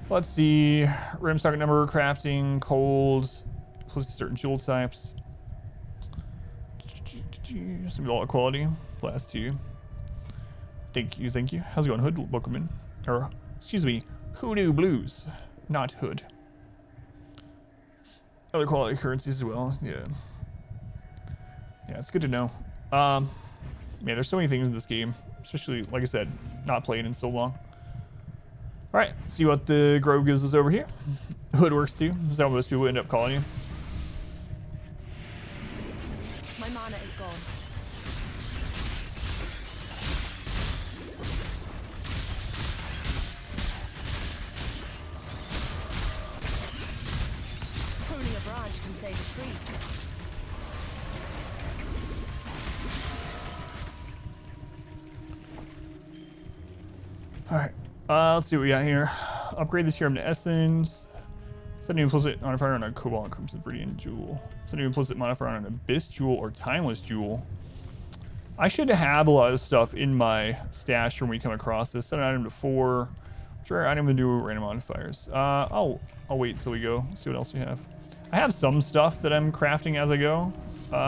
Let's see. Random stock number, crafting, colds, plus certain jewel types. Some all quality. Last 2. Thank you, thank you. How's it going, Hood? Welcome in. Or, excuse me, Hoodoo Blues, not Hood. Other quality currencies as well. Yeah. Yeah, it's good to know. Man, there's so many things in this game, especially, like I said, not playing in so long. All right, see what the Grove gives us over here. Hood works too. Is that what most people end up calling you? My mana is gone. Pruning a branch can save a tree. All right. Let's see what we got here. Upgrade this serum to Essence. Set new implicit modifier on a Cobalt and Crimson Viridian Jewel. Set new implicit modifier on an Abyss Jewel or Timeless Jewel. I should have a lot of stuff in my stash when we come across this. Set an item to 4. Sure, item to do random modifiers. I'll wait till we go. See what else we have. I have some stuff that I'm crafting as I go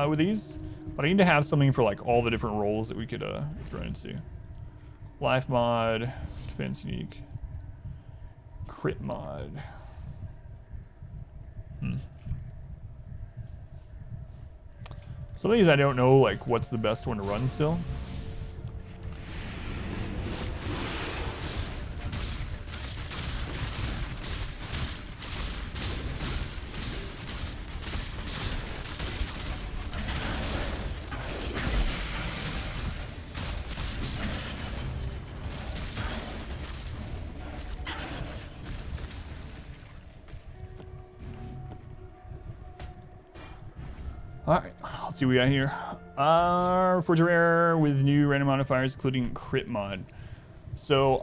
with these, but I need to have something for like all the different roles that we could run into. Life mod, defense unique, crit mod. Some of these I don't know like what's the best one to run still. Alright, let's see what we got here. Refrigerator with new random modifiers, including crit mod. So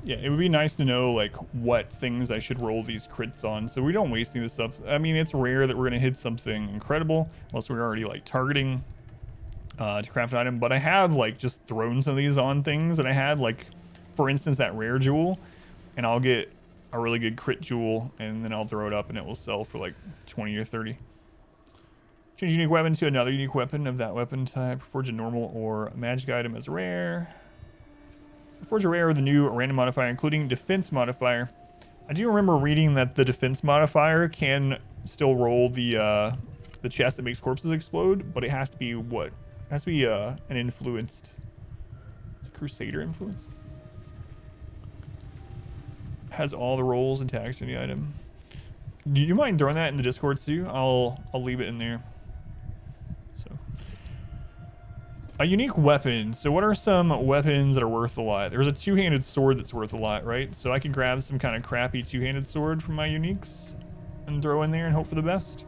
yeah, it would be nice to know like what things I should roll these crits on so we don't waste any of this stuff. I mean, it's rare that we're gonna hit something incredible unless we're already like targeting to craft an item. But I have like just thrown some of these on things, and I had like, for instance, that rare jewel, and I'll get a really good crit jewel, and then I'll throw it up, and it will sell for like 20 or 30. Change unique weapon to another unique weapon of that weapon type. Forge a normal or a magic item as rare. Forge a rare with a new random modifier, including defense modifier. I do remember reading that the defense modifier can still roll the chest that makes corpses explode, but it has to be what? It has to be an influenced. It's a Crusader influence. Has all the rolls and tags in the item. Do you mind throwing that in the Discord too? I'll leave it in there. So, a unique weapon. So what are some weapons that are worth a lot? There's a two-handed sword that's worth a lot, right? So I can grab some kind of crappy two-handed sword from my uniques and throw in there and hope for the best.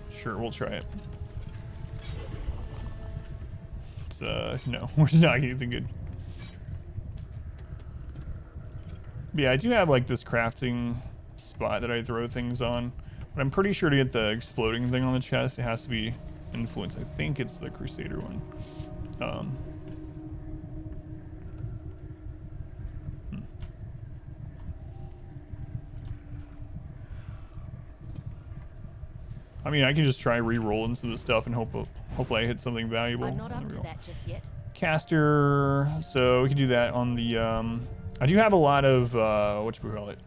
Sure, we'll try it. No, we're just not getting anything good. But yeah, I do have like this crafting spot that I throw things on, but I'm pretty sure to get the exploding thing on the chest, it has to be influence. I think it's the Crusader one. I mean, I can just try re-rolling some of the stuff and hopefully I hit something valuable. I'm not up to Reroll. that just yet. Caster, so we can do that on the, I do have a lot of, whatchamacallit,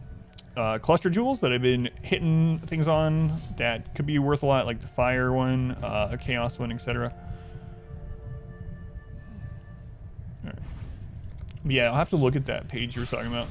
cluster jewels that I've been hitting things on that could be worth a lot, like the fire one, a chaos one, etc. Alright. Yeah, I'll have to look at that page you were talking about.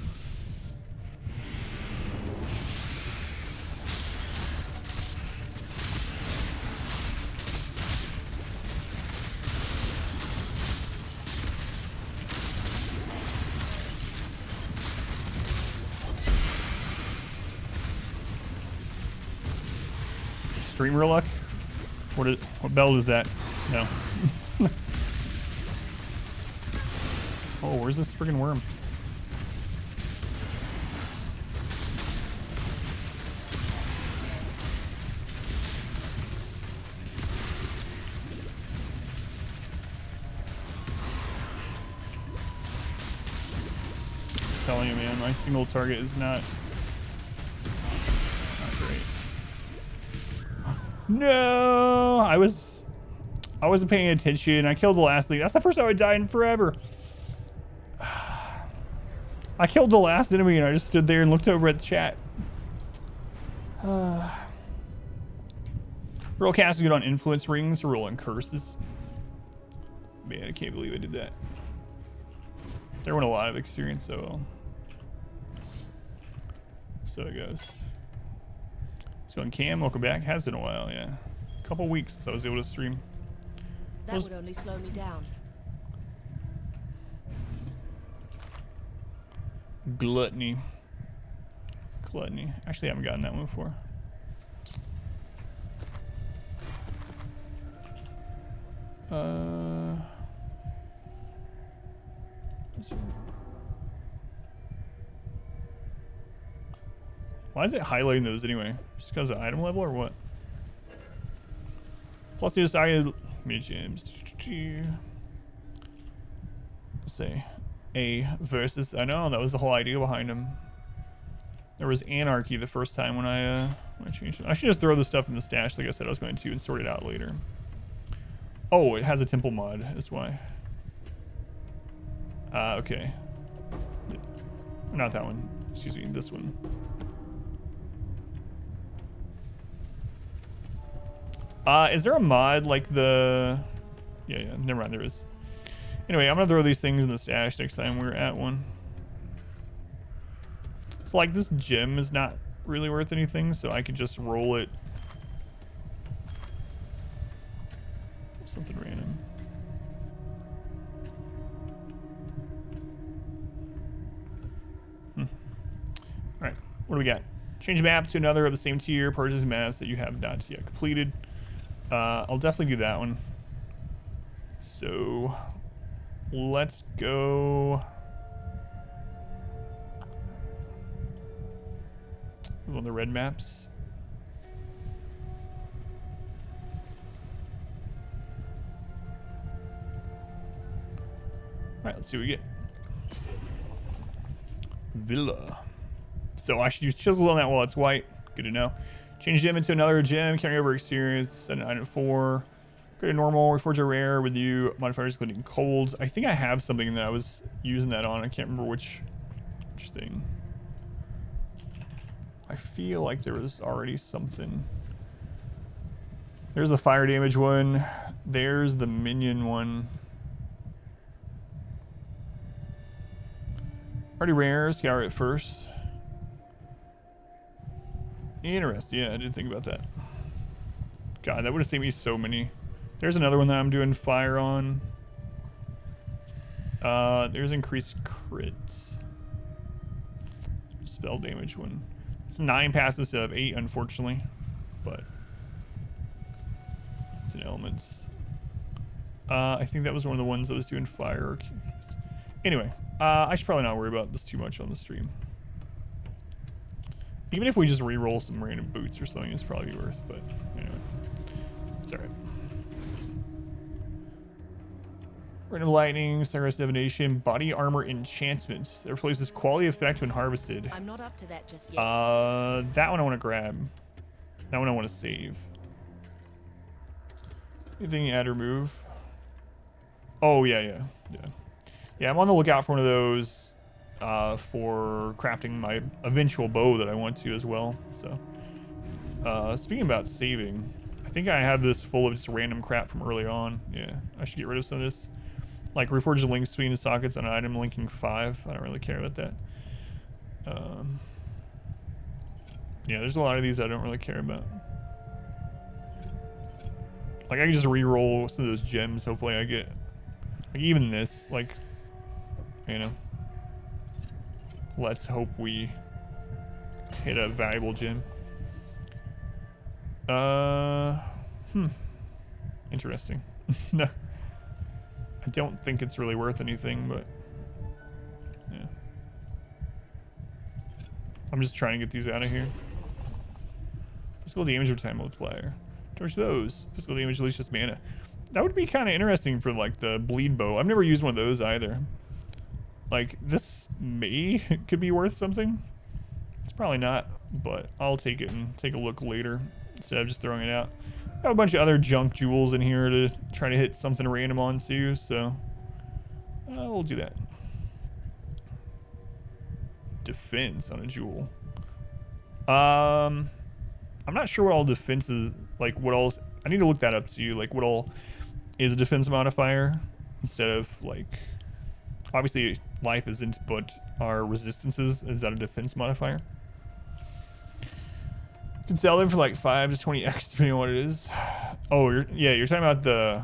Streamer luck? What bell is that? No. Oh, where's this friggin' worm? I'm telling you, man, my single target is not great. No, I wasn't paying attention. I killed the last thing. That's the first time I died in forever. I killed the last enemy and I just stood there and looked over at the chat. Roll cast is good on influence rings, rolling curses. Man, I can't believe I did that. There went a lot of experience, so it goes. Let's go on Cam, welcome back. Has been a while, yeah. A couple weeks since I was able to stream. That would only slow me down. Gluttony. Actually, I haven't gotten that one before. Why is it highlighting those anyway? Just because of item level or what? Plus, you decided mid gems. Say A versus. I know that was the whole idea behind them. There was anarchy the first time when I changed it. I should just throw the stuff in the stash like I said I was going to and sort it out later. Oh, it has a temple mod. That's why. Okay. Not that one. Excuse me. This one. Is there a mod like the... Yeah, never mind, there is. Anyway, I'm gonna throw these things in the stash next time we're at one. So like this gem is not really worth anything, so I could just roll it. Something random. Alright, what do we got? Change map to another of the same tier, purchase maps that you have not yet completed. I'll definitely do that one. So let's go one of the red maps. All right, let's see what we get. Villa. So I should use chisels on that while it's white. Good to know. Change gem into another gem, carry over experience, set an item 4. Go to normal, reforge a rare with you, modifiers including colds. I think I have something that I was using that on. I can't remember which thing. I feel like there was already something. There's the fire damage one. There's the minion one. Already rare, scour it first. Interesting, yeah, I didn't think about that. God, that would have saved me so many. There's another one that I'm doing fire on. There's increased crits. Spell damage one. It's 9 passives instead of 8, unfortunately. But it's an elements. I think that was one of the ones that was doing fire. Anyway, I should probably not worry about this too much on the stream. Even if we just re-roll some random boots or something, it's probably worth, but anyway. It's alright. Random lightning, sunrise divination, body armor enchantments. That replaces quality effect when harvested. I'm not up to that just yet. That one I want to grab. That one I want to save. Anything add or move? Oh, yeah. Yeah, I'm on the lookout for one of those for crafting my eventual bow that I want to as well. So, speaking about saving, I think I have this full of just random crap from early on. Yeah, I should get rid of some of this. Like, reforge the links between the sockets on an item linking 5. I don't really care about that. Yeah, there's a lot of these I don't really care about. Like, I can just re-roll some of those gems. Hopefully I get... Like, even this, like... You know. Let's hope we hit a valuable gem. Interesting. No. I don't think it's really worth anything, but... Yeah. I'm just trying to get these out of here. Physical damage or time multiplier. Torch those. Physical damage at least just mana. That would be kind of interesting for like the bleed bow. I've never used one of those either. Like this could be worth something. It's probably not, but I'll take it and take a look later instead of just throwing it out. I have a bunch of other junk jewels in here to try to hit something random onto, so we'll do that. Defense on a jewel. I'm not sure what all defense is, like what all, I need to look that up to you, like what all is a defense modifier instead of like, obviously life isn't, but our resistances, is that a defense modifier? You can sell them for like 5 to 20x depending on what it is. Oh, you're talking about the,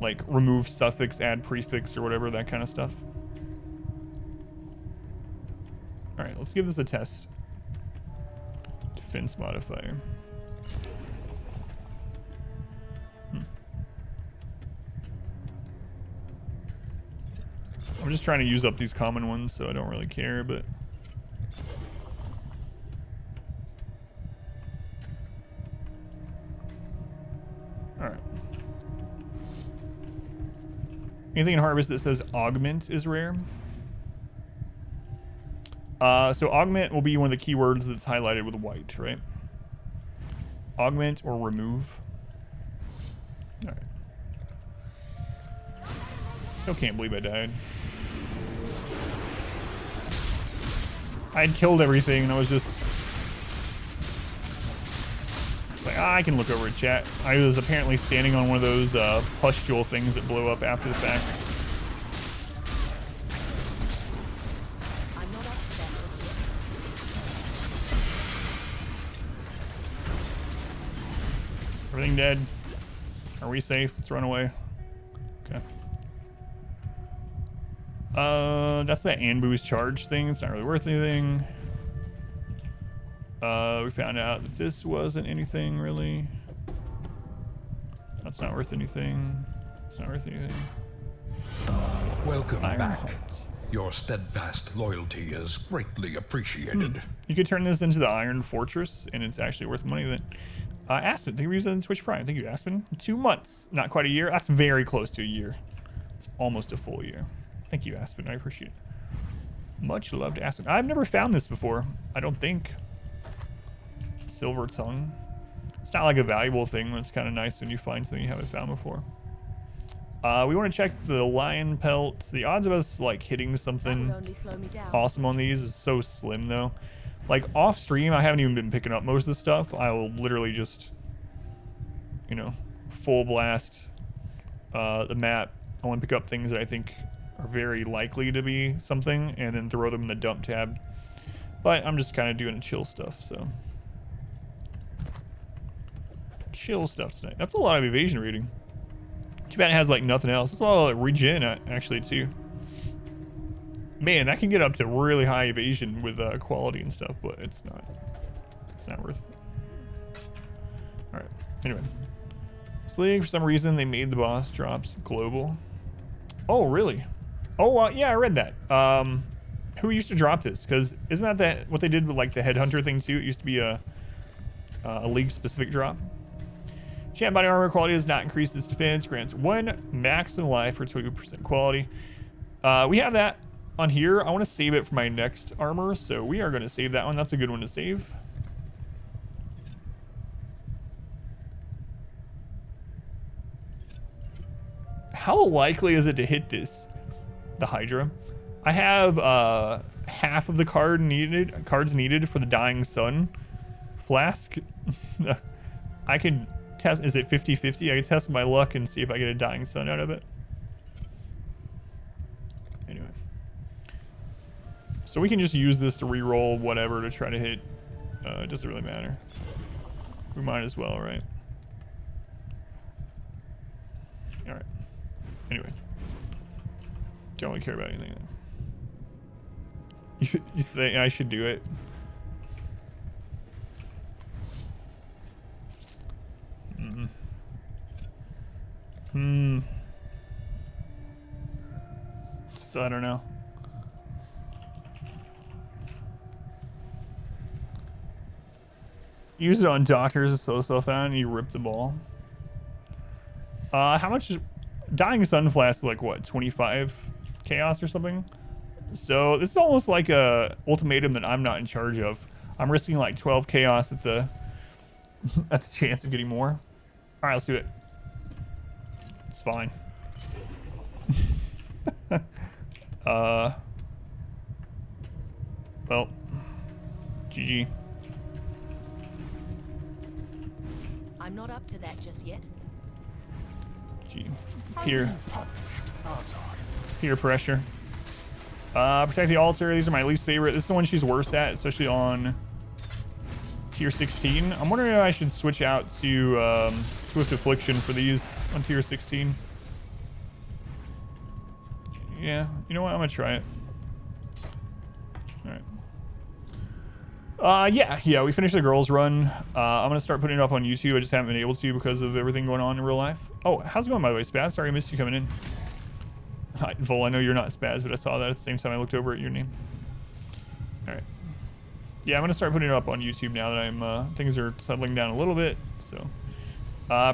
like remove suffix, add prefix or whatever, that kind of stuff. All right, let's give this a test. Defense modifier. I'm just trying to use up these common ones, so I don't really care, but... Alright. Anything in Harvest that says augment is rare? So augment will be one of the keywords that's highlighted with white, right? Augment or remove. Alright. Still can't believe I died. I had killed everything and I was just... like, I can look over at chat. I was apparently standing on one of those pustule things that blow up after the fact. Everything dead. Are we safe? Let's run away. Okay. That's that Anbu's charge thing. It's not really worth anything. We found out that this wasn't anything really. That's not worth anything. It's not worth anything. Welcome Iron back. Heart. Your steadfast loyalty is greatly appreciated. You could turn this into the Iron Fortress, and it's actually worth money then. Aspen, thank you for using Twitch Prime. Thank you, Aspen. 2 months, not quite a year. That's very close to a year. It's almost a full year. Thank you, Aspen. I appreciate it. Much love to Aspen. I've never found this before. I don't think. Silver tongue. It's not like a valuable thing, but it's kind of nice when you find something you haven't found before. We want to check the lion pelt. The odds of us like hitting something awesome on these is so slim though. Like off stream, I haven't even been picking up most of the stuff. I will literally just, you know, full blast the map. I want to pick up things that I think are very likely to be something and then throw them in the dump tab. But I'm just kind of doing chill stuff, so. Chill stuff tonight. That's a lot of evasion reading. Too bad it has like nothing else. It's a lot of regen actually too. Man, that can get up to really high evasion with quality and stuff, but it's not worth it. All right. Anyway, Sleek, for some reason they made the boss drops global. Oh really? Oh yeah, I read that. Who used to drop this? Because isn't that what they did with like the headhunter thing too? It used to be a league specific drop. Champ body armor quality does not increase its defense. Grants 1 maximum life for 2% quality. We have that on here. I want to save it for my next armor, so we are going to save that one. That's a good one to save. how likely is it to hit this? The Hydra. I have half of the cards needed for the Dying Sun flask. I could test. Is it 50-50? I could test my luck and see if I get a Dying Sun out of it. Anyway. So we can just use this to re-roll whatever to try to hit. It doesn't really matter. We might as well, right? Alright. Anyway. Don't really care about anything. You think I should do it? So I don't know. Use it on doctors, so found, and you rip the ball. How much is Dying Sun Flask? Like what, 25 chaos or something? So this is almost like a ultimatum that I'm not in charge of. I'm risking like 12 chaos at the chance of getting more. All right, let's do it. It's fine. Well, GG. I'm not up to that just yet. G. Peer pressure. Protect the altar. These are my least favorite. This is the one she's worst at, especially on tier 16. I'm wondering if I should switch out to Swift Affliction for these on tier 16. Yeah, you know what? I'm gonna try it. All right. Yeah. We finished the girls run. I'm gonna start putting it up on YouTube. I just haven't been able to because of everything going on in real life. Oh, how's it going, by the way, Spaz? Sorry, I missed you coming in. Hi, Vol, I know you're not Spaz, but I saw that at the same time I looked over at your name. All right. Yeah, I'm gonna start putting it up on YouTube now that I'm things are settling down a little bit. So,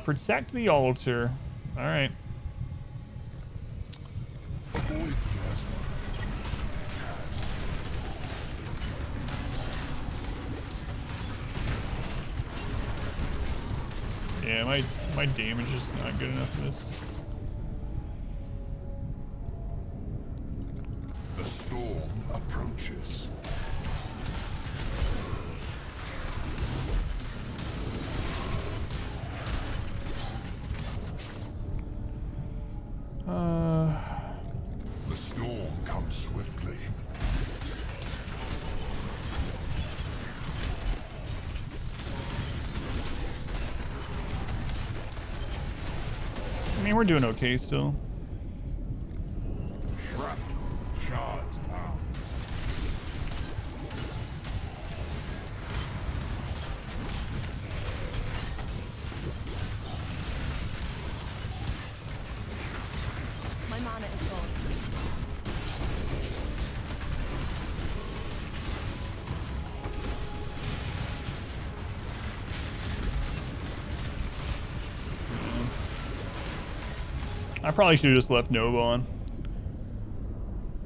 protect the altar. All right. Yeah, my damage is not good enough for this. The storm approaches. The storm comes swiftly. I mean, we're doing okay still. Shrapnel shards out. My mana is gone. I probably should have just left Nova on.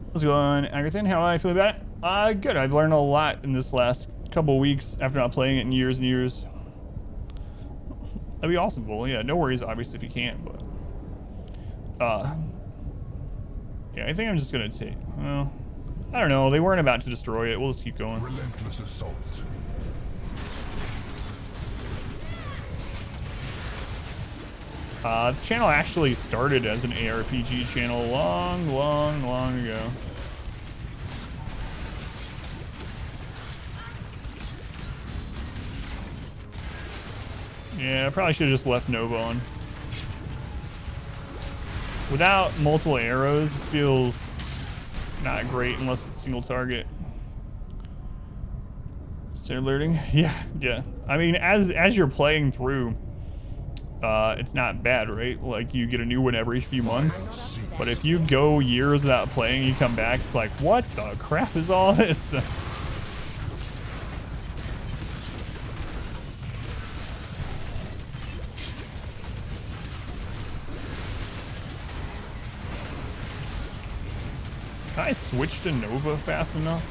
Let's go on. Agathan, how I feel about it? Good. I've learned a lot in this last couple weeks after not playing it in years and years. That'd be awesome, Vol. Yeah, no worries, obviously, if you can't, but... yeah, I think I'm just gonna take... Well, I don't know. They weren't about to destroy it. We'll just keep going. Relentless assault. This channel actually started as an ARPG channel long ago. Yeah, I probably should have just left Nova on. Without multiple arrows, this feels not great unless it's single target. Start alerting? Yeah. I mean, as you're playing through, it's not bad, right? Like, you get a new one every few months. But if you go years without playing, you come back, it's like, what the crap is all this? Can I switch to Nova fast enough?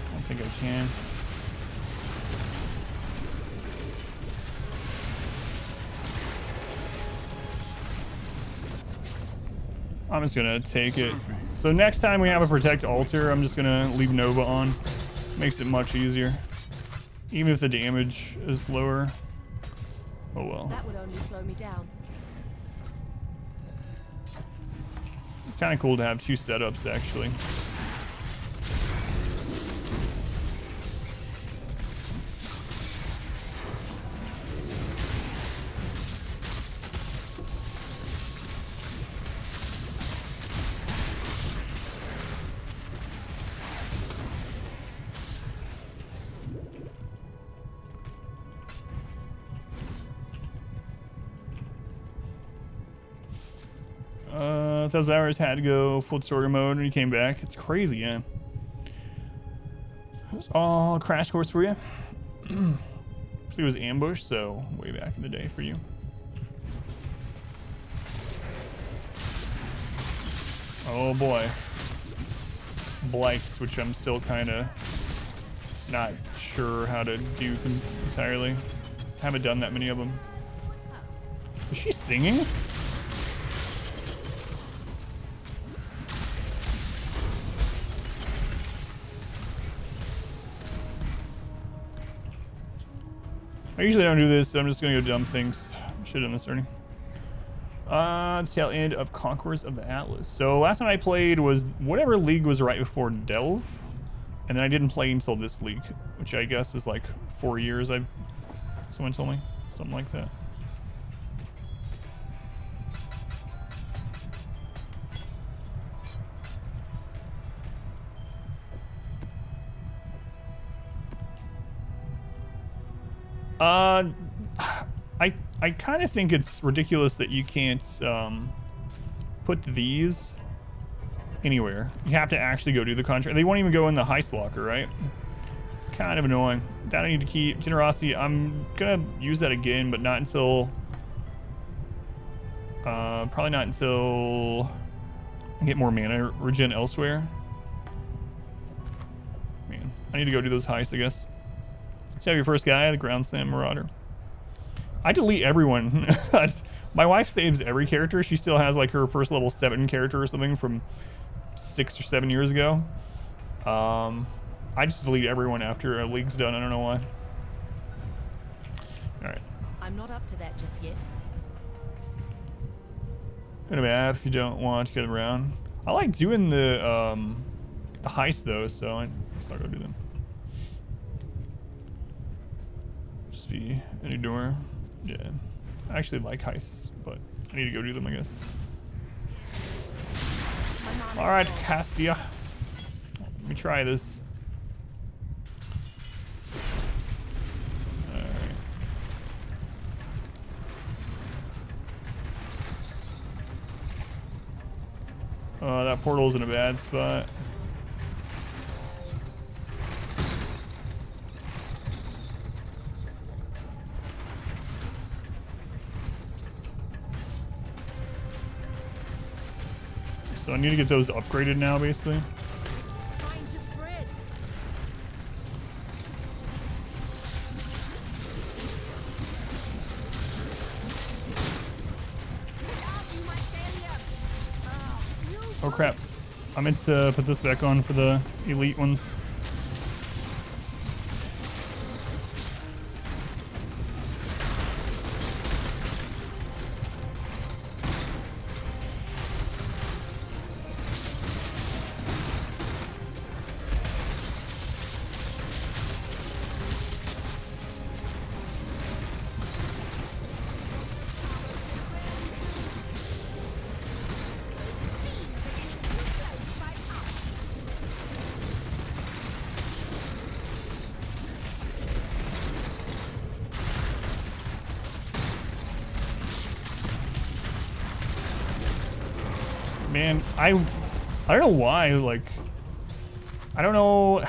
I don't think I can. I'm just gonna take it. So next time we have a protect altar, I'm just gonna leave Nova on. Makes it much easier. Even if the damage is lower. Oh well. That would only slow me down. Kind of cool to have two setups, actually. Those hours had to go full tutorial mode when he came back. It's crazy, yeah. It was all crash course for you. So it was ambush, so way back in the day for you. Oh boy. Blights, which I'm still kind of not sure how to do entirely. Haven't done that many of them. Is she singing? I usually don't do this, so I'm just gonna go dump things. Should have done this already. Tail end of Conquerors of the Atlas. So last time I played was whatever league was right before Delve, and then I didn't play until this league, which I guess is like 4 years. Someone told me something like that. I kind of think it's ridiculous that you can't put these anywhere. You have to actually go do the contract. They won't even go in the heist locker, right? It's kind of annoying. That I need to keep. Generosity, I'm gonna use that again, but not until probably not until I get more mana regen elsewhere. Man, I need to go do those heists, I guess. So you have your first guy, the Ground Slam Marauder. I delete everyone. My wife saves every character. She still has like her first level 7 character or something from 6 or 7 years ago. I just delete everyone after a league's done. I don't know why. All right. I'm not up to that just yet. Gonna be bad if you don't want to get around. I like doing the heist though, so I'm just not gonna do them. Just be a new door. Yeah, I actually like heists, but I need to go do them, I guess. All right, Cassia. Let me try this. All right. That portal's in a bad spot. So I need to get those upgraded now, basically. Oh crap. I meant to put this back on for the elite ones. Man, I don't know why, like, I don't know,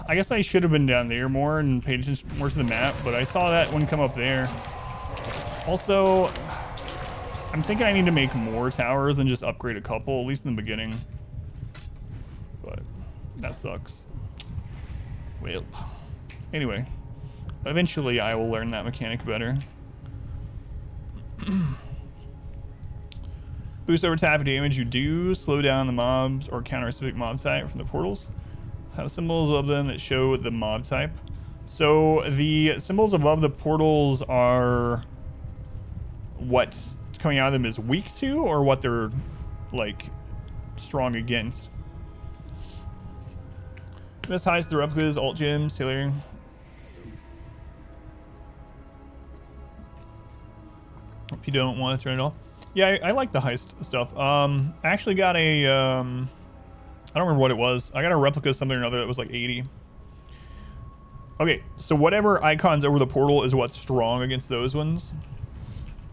I guess I should have been down there more and paid attention more to the map, but I saw that one come up there. Also, I'm thinking I need to make more towers than just upgrade a couple, at least in the beginning. But that sucks. Well, anyway, eventually I will learn that mechanic better. Boost over tap damage you do. Slow down the mobs or counter a specific mob type from the portals. Have symbols above them that show the mob type. So the symbols above the portals are what coming out of them is weak to, or what they're like strong against. Miss highs the replicas, alt gems, tailoring. If you don't want to turn it off. Yeah, I like the heist stuff. I actually got a, I don't remember what it was. I got a replica of something or another that was like 80. Okay, so whatever icons over the portal is what's strong against those ones.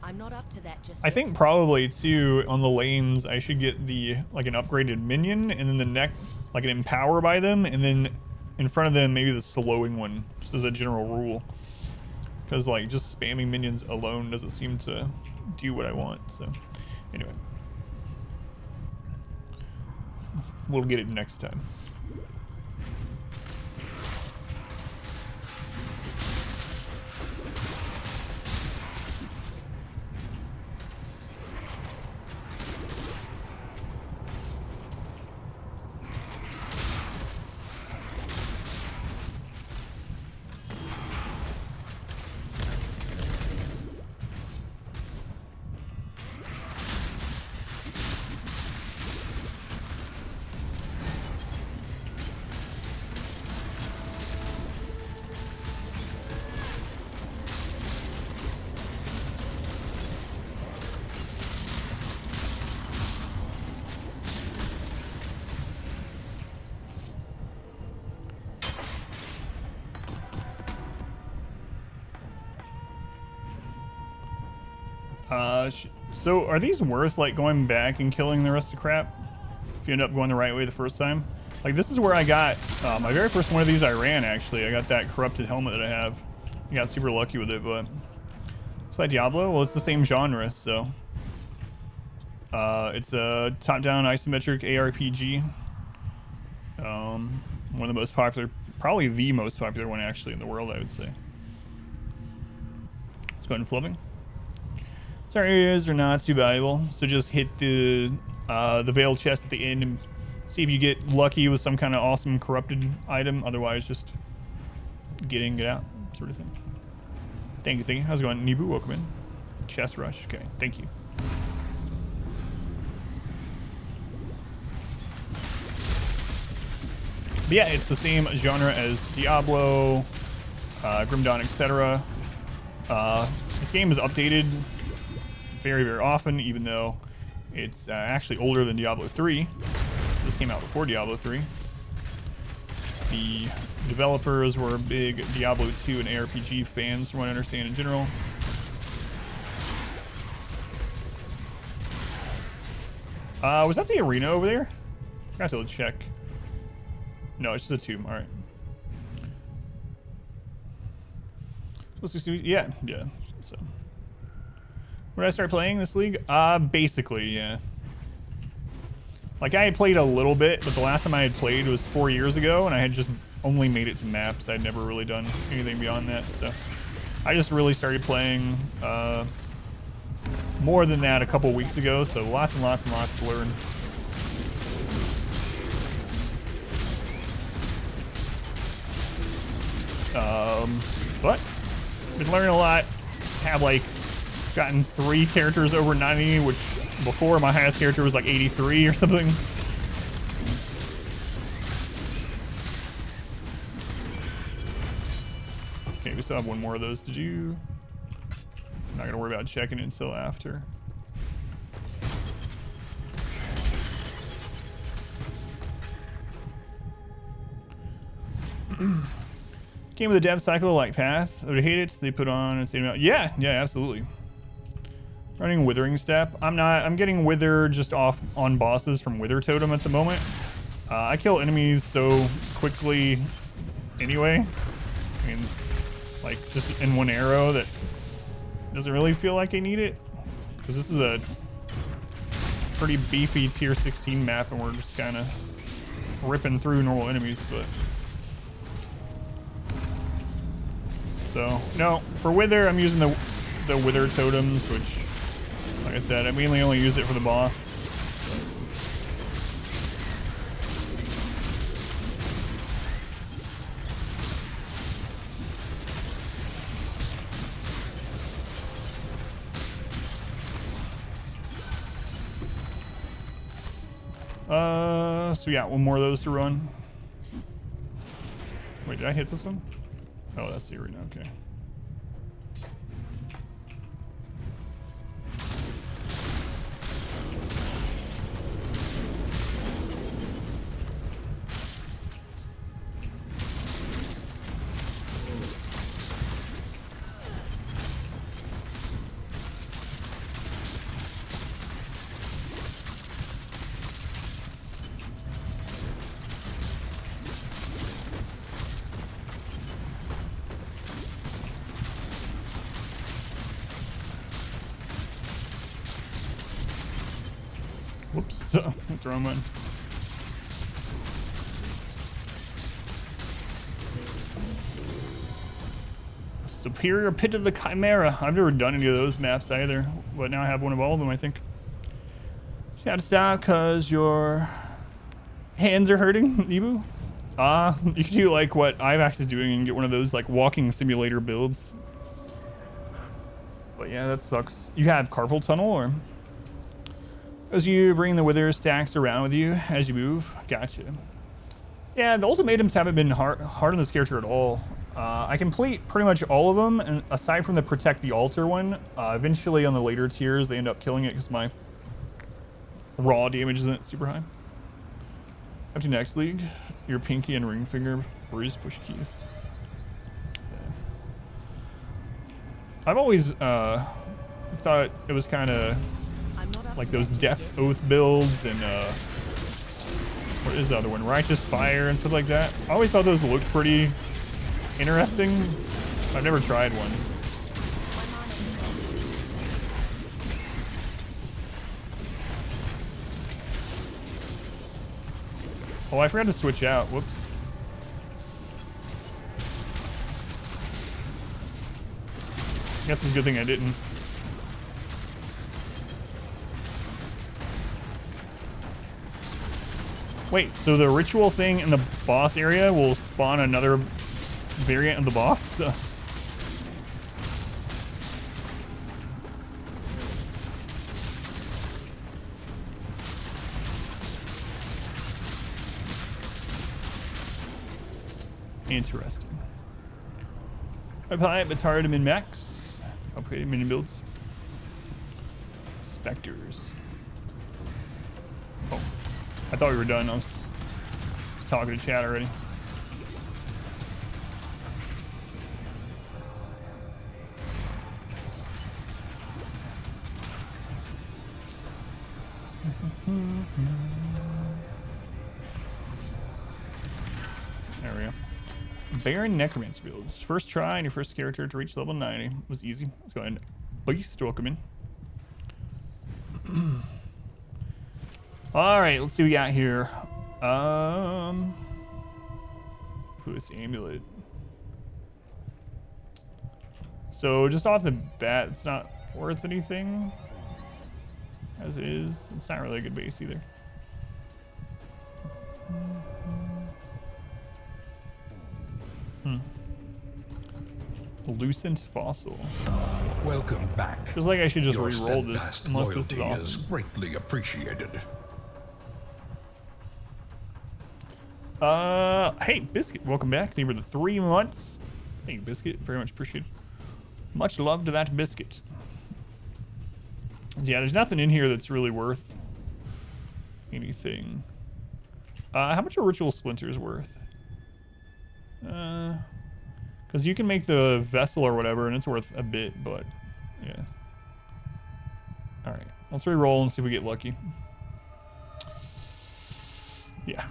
I'm not up to that just I yet. think probably too on the lanes I should get the like an upgraded minion, and then the neck like an empower by them, and then in front of them maybe the slowing one, just as a general rule. Because like just spamming minions alone doesn't seem to do what I want. So anyway, we'll get it next time. So are these worth like going back and killing the rest of the crap if you end up going the right way the first time? Like this is where I got my very first one of these I ran actually. I got that corrupted helmet that I have. I got super lucky with it, but it's like Diablo. Well, it's the same genre, so it's a top-down isometric ARPG. One of the most popular, probably the most popular one actually in the world, I would say. Let's go ahead and flipping. So areas are not too valuable, so just hit the veil chest at the end and see if you get lucky with some kind of awesome corrupted item. Otherwise, just get in, get out, sort of thing. Thank you. How's it going, Nibu? Welcome in. Chest rush. Okay, thank you. But yeah, it's the same genre as Diablo, Grim Dawn, etc. This game is updated very, very often, even though it's actually older than Diablo 3. This came out before Diablo 3. The developers were big Diablo 2 and ARPG fans, from what I understand in general. Was that the arena over there? Forgot to check. No, it's just a tomb. All right. Supposed to see, yeah. So, when did I start playing this league? Basically, yeah. Like I had played a little bit, but the last time I had played was 4 years ago, and I had just only made it to maps. I'd never really done anything beyond that. So, I just really started playing more than that a couple weeks ago. So lots and lots and lots to learn. But been learning a lot. Have like gotten 3 characters over 90, which before my highest character was like 83 or something. Okay, we still have one more of those to do. I'm not gonna worry about checking it until after. Game with the dev cycle like Path. I would hate it. They put on a same amount. Yeah, absolutely. Running Withering Step. I'm getting Wither just off on bosses from Wither Totem at the moment. I kill enemies so quickly anyway. I mean, like just in one arrow that doesn't really feel like I need it. Because this is a pretty beefy tier 16 map and we're just kind of ripping through normal enemies, but... So, no, for Wither, I'm using the Wither Totems, which Like I said, I mainly only use it for the boss. So we got one more of those to run. Wait, did I hit this one? Oh, that's the arena, okay. Whoops, throw him in. Superior Pit of the Chimera. I've never done any of those maps either, but now I have one of all of them, I think. Just gotta stop because your hands are hurting, Ibu. You can do like what IVAX is doing and get one of those like walking simulator builds. But yeah, that sucks. You have carpal tunnel, or as you bring the wither stacks around with you as you move? Gotcha. Yeah, the ultimatums haven't been hard on this character at all. I complete pretty much all of them, and aside from the protect the altar one, eventually on the later tiers they end up killing it because my raw damage isn't super high. Up to next league, your pinky and ring finger bruise push keys. Okay. I've always thought it was kind of like those Death's Oath builds and what is the other one? Righteous Fire and stuff like that. I always thought those looked pretty interesting. I've never tried one. Oh, I forgot to switch out. Whoops. Guess it's a good thing I didn't. Wait, so the ritual thing in the boss area will spawn another variant of the boss? Interesting. Pipe, it's hard to min-max. Upgraded mini builds. Specters. Oh, I thought we were done. I was talking to chat already. There we go. Baron Necromancer build. First try and your first character to reach level 90. It was easy. Let's go ahead and Beast welcome in. Alright, let's see what we got here. Fluid Amulet. So just off the bat, it's not worth anything. As is. It's not really a good base either. Lucent Fossil. Welcome back. Feels like I should just Your re-roll this, steadfast unless this is loyalty awesome. greatly appreciated. Hey, Biscuit, welcome back. Thank you for the 3 months. Thank you, Biscuit. Very much appreciated. Much love to that Biscuit. Yeah, there's nothing in here that's really worth anything. How much are Ritual Splinters worth? Because you can make the vessel or whatever, and it's worth a bit, but yeah. All right, let's re-roll and see if we get lucky. Yeah.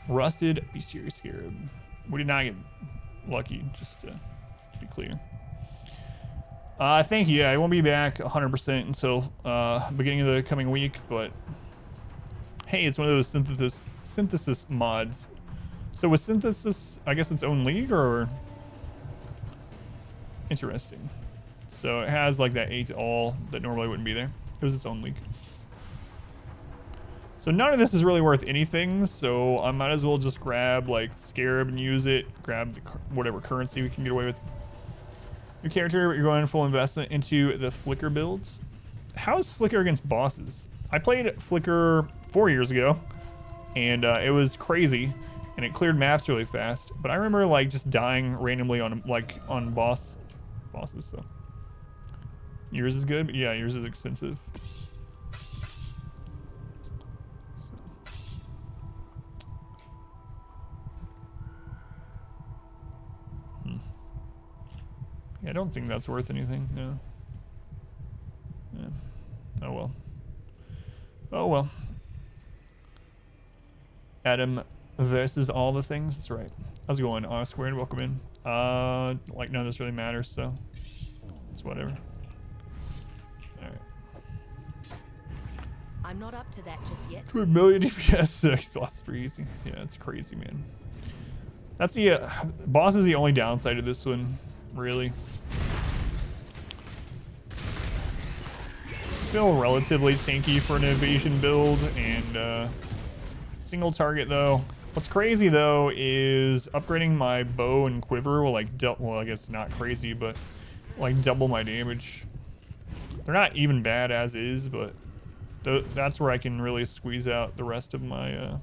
Rusted Bestiary Scarab. We did not get lucky, just to be clear. I think, yeah, I won't be back 100% until beginning of the coming week, but hey, it's one of those synthesis mods. So was synthesis, I guess, its own league, or Interesting. So it has like that 8 to all that normally wouldn't be there. It was its own leak. So none of this is really worth anything, so I might as well just grab like Scarab and use it, grab the, whatever currency we can get away with. Your character, you're going full investment into the Flicker builds. How's Flicker against bosses? I played Flicker 4 years ago, and it was crazy, and it cleared maps really fast, but I remember like just dying randomly on bosses, so. Yours is good, but yeah, yours is expensive. Yeah, I don't think that's worth anything, no. Yeah. Oh well. Oh well. Adam versus all the things, that's right. How's it going? R squared, welcome in. Like none of this really matters, so it's whatever. Alright. I'm not up to that just yet. 2 million DPS, boss is pretty easy. Yeah, it's crazy, man. That's the boss is the only downside of this one, really. Still relatively tanky for an evasion build, and single target though. What's crazy though is upgrading my bow and quiver will like well, I guess not crazy, but like double my damage. They're not even bad as is, but that's where I can really squeeze out the rest of my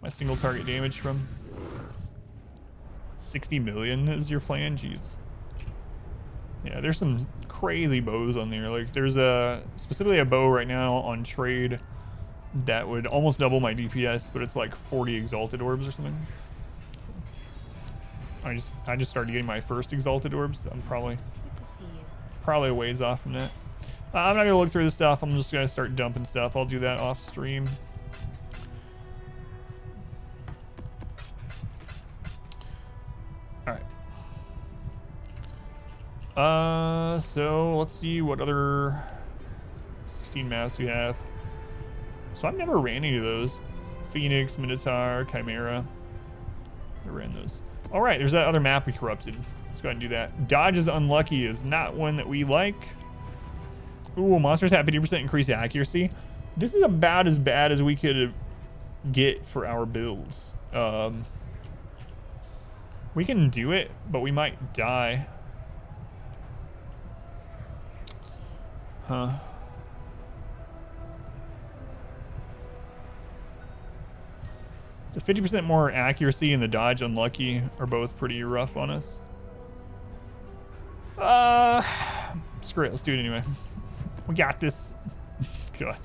my single target damage from. 60 million is your plan? Jeez. Yeah, there's some crazy bows on there. Like there's specifically a bow right now on trade that would almost double my DPS, but it's like 40 exalted orbs or something. So I just started getting my first exalted orbs. So I'm probably a ways off from that. I'm not gonna look through this stuff. I'm just gonna start dumping stuff. I'll do that off stream. So let's see what other 16 maps we have. So I've never ran any of those. Phoenix, Minotaur, Chimera. I ran those. All right, there's that other map we corrupted. Let's go ahead and do that. Dodge is unlucky is not one that we like. Ooh, monsters have 50% increased accuracy. This is about as bad as we could get for our builds. We can do it, but we might die. Huh. The 50% more accuracy and the dodge unlucky are both pretty rough on us. Screw it, let's do it anyway. We got this. God.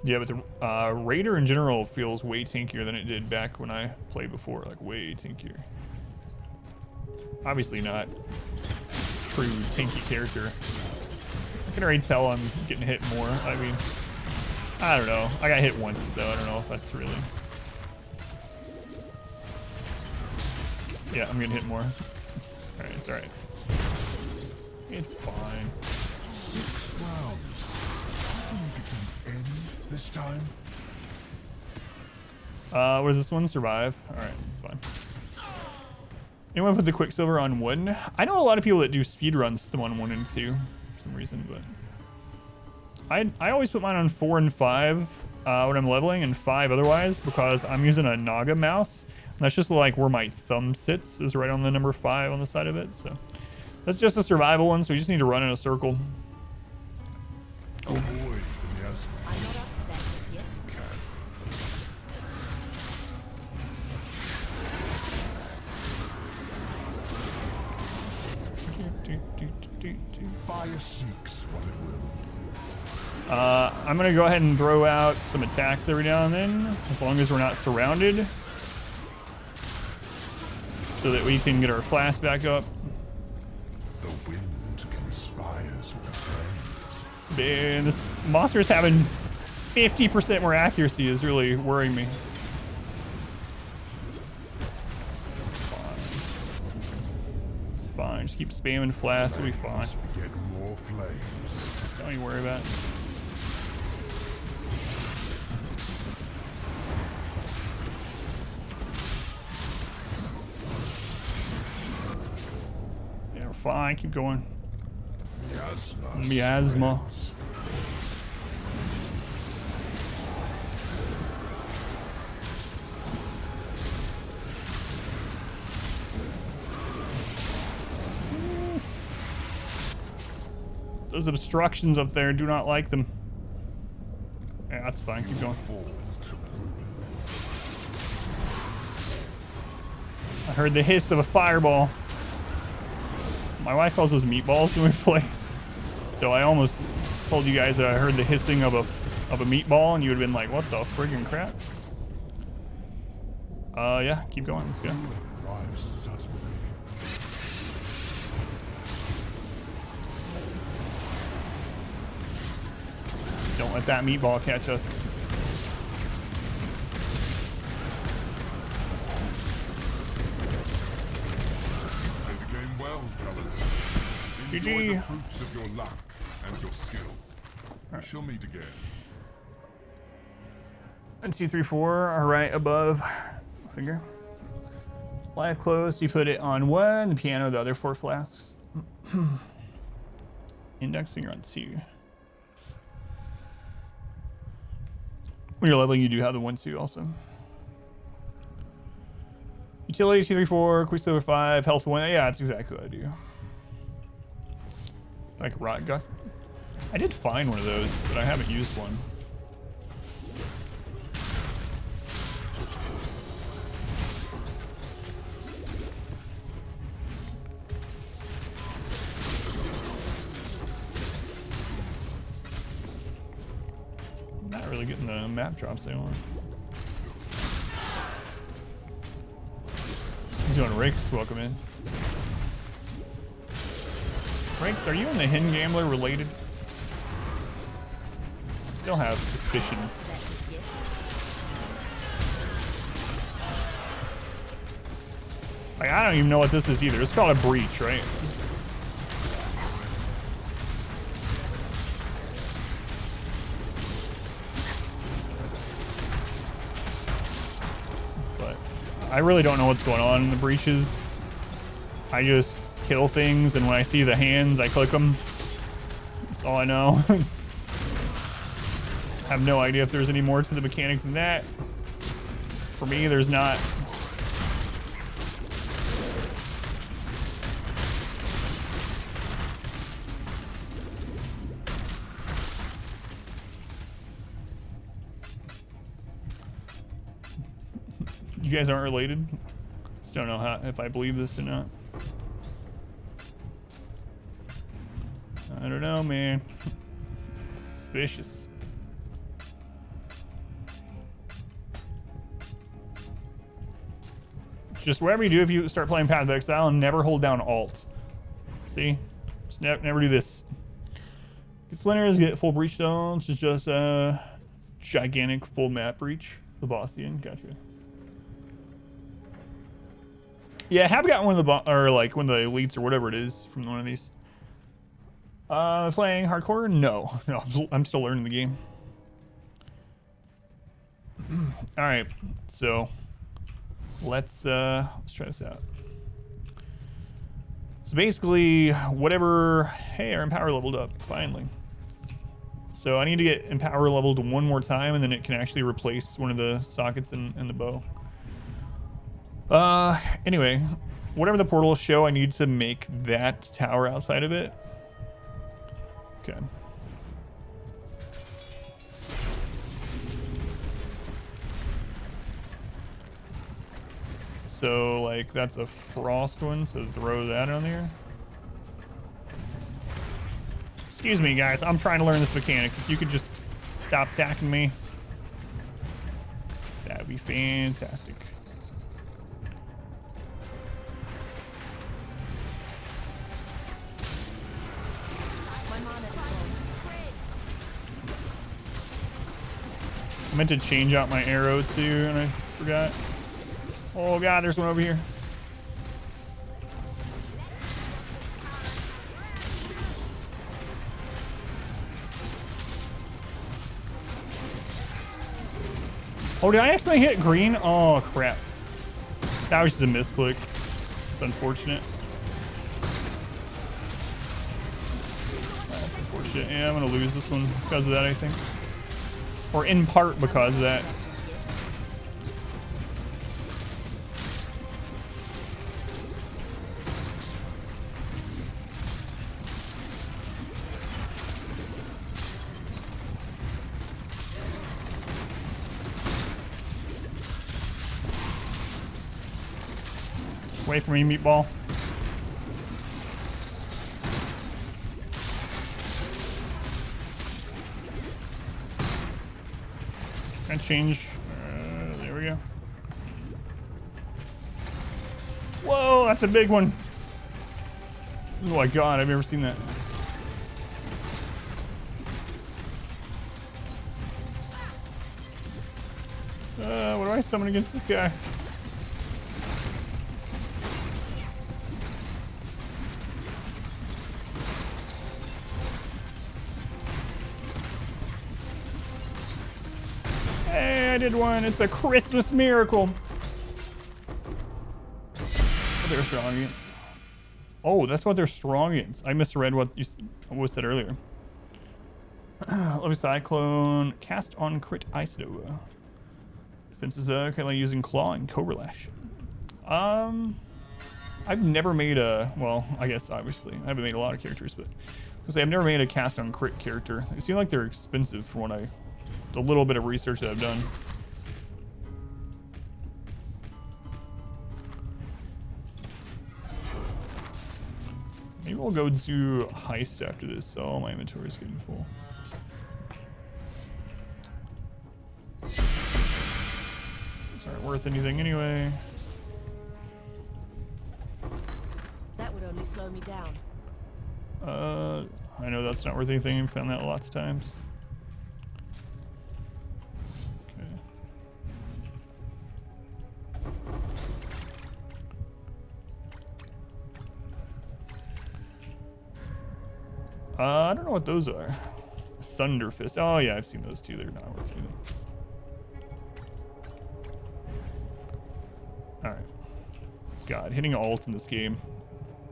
Yeah, but the Raider in general feels way tankier than it did back when I played before. Like, way tankier. Obviously not true tanky character. I can already tell I'm getting hit more. I mean, I don't know. I got hit once, so I don't know if that's really... Yeah, I'm getting hit more. Alright, it's alright. It's fine. 6 rounds. Do you get an end this time? What is this one? Survive. Alright, it's fine. Anyone put the Quicksilver on 1? I know a lot of people that do speed runs with them on 1 and 2 for some reason, but I always put mine on 4 and 5 when I'm leveling, and 5 otherwise, because I'm using a Naga mouse. And that's just like where my thumb sits, is right on the number 5 on the side of it. So that's just a survival one, so you just need to run in a circle. Avoid the miasma. I'm not up to that just yet. Fire seeks what it will. I'm gonna go ahead and throw out some attacks every now and then, as long as we're not surrounded, so that we can get our flask back up. The wind conspires with the flames. Man, this monster's having 50% more accuracy is really worrying me. It's fine. Just keep spamming flask, it'll be fine. We get more flames. Don't you worry about it. fine. Keep going. Miasma. Miasma. spreads. Those obstructions up there, do not like them. Yeah, that's fine. Keep going. Fall to ruin. I heard the hiss of a fireball. My wife calls those meatballs when we play. So I almost told you guys that I heard the hissing of a meatball, and you would have been like, "What the friggin' crap?" Yeah, keep going. Let's go. Arrives suddenly. Don't let that meatball catch us. Play the game well, fellas. Enjoy GG. the fruits of your luck and your skill. We shall meet again. 1, 2, 3, 4 are right above finger. Live closed, you put it on 1, the piano, the other 4 flasks. Index finger on 2. When you're leveling, you do have the 1, 2 also. Utilities 2, 3, 4, Quicksilver 5, health 1. Yeah, that's exactly what I do. Like Rot Gust. I did find one of those, but I haven't used one. Not really getting the map drops anymore. He's doing Rakes, welcome in. Rakes, are you and the Hen Gambler related? Still have suspicions. Like, I don't even know what this is either. It's called a breach, right? But I really don't know what's going on in the breaches. I just kill things, and when I see the hands, I click them. That's all I know. I have no idea if there's any more to the mechanic than that. For me, there's not. You guys aren't related? Just don't know how, if I believe this or not. I don't know, man. Suspicious. Just whatever you do, if you start playing Path of Exile, never hold down Alt. See? Just never do this. Get splinters, get full breach stones, it's just a gigantic full map breach. The boss at the end, gotcha. Yeah, I have gotten one of the or like one of the elites or whatever it is from one of these. Playing hardcore? No, I'm still learning the game. All right, so let's try this out. So basically, whatever. Hey, our empower leveled up finally. So I need to get empower leveled one more time, and then it can actually replace one of the sockets in the bow. Anyway, whatever the portals show, I need to make that tower outside of it. Okay. So, like, that's a frost one, so throw that on there. Excuse me, guys, I'm trying to learn this mechanic. If you could just stop attacking me, that'd be fantastic. I meant to change out my arrow too, and I forgot. Oh god, there's one over here. Oh, did I accidentally hit green? Oh crap. That was just a misclick. It's unfortunate. shit. Yeah, I'm gonna lose this one because of that, I think. Or in part because of that. Away from me, meatball. Can I change? There we go. Whoa, that's a big one. Oh my god, I've never seen that. What do I summon against this guy? Hey, I did one. It's a Christmas miracle. Oh, they're strong against. Oh, that's what they're strong against. I misread what you was said earlier. Let me cyclone. Cast on crit ice nova. Defense is okay, like using claw and cobra lash. I've never made a, well, I guess obviously I haven't made a lot of characters, but I've never made a cast on crit character. They seem like they're expensive for what the little bit of research that I've done. Maybe we'll go do heist after this. So my inventory is getting full. These aren't worth anything anyway. That would only slow me down. I know that's not worth anything. I've found that lots of times. Okay. I don't know what those are. Thunder Fist. Oh yeah, I've seen those too. They're not worth anything. Alright. God, hitting alt in this game.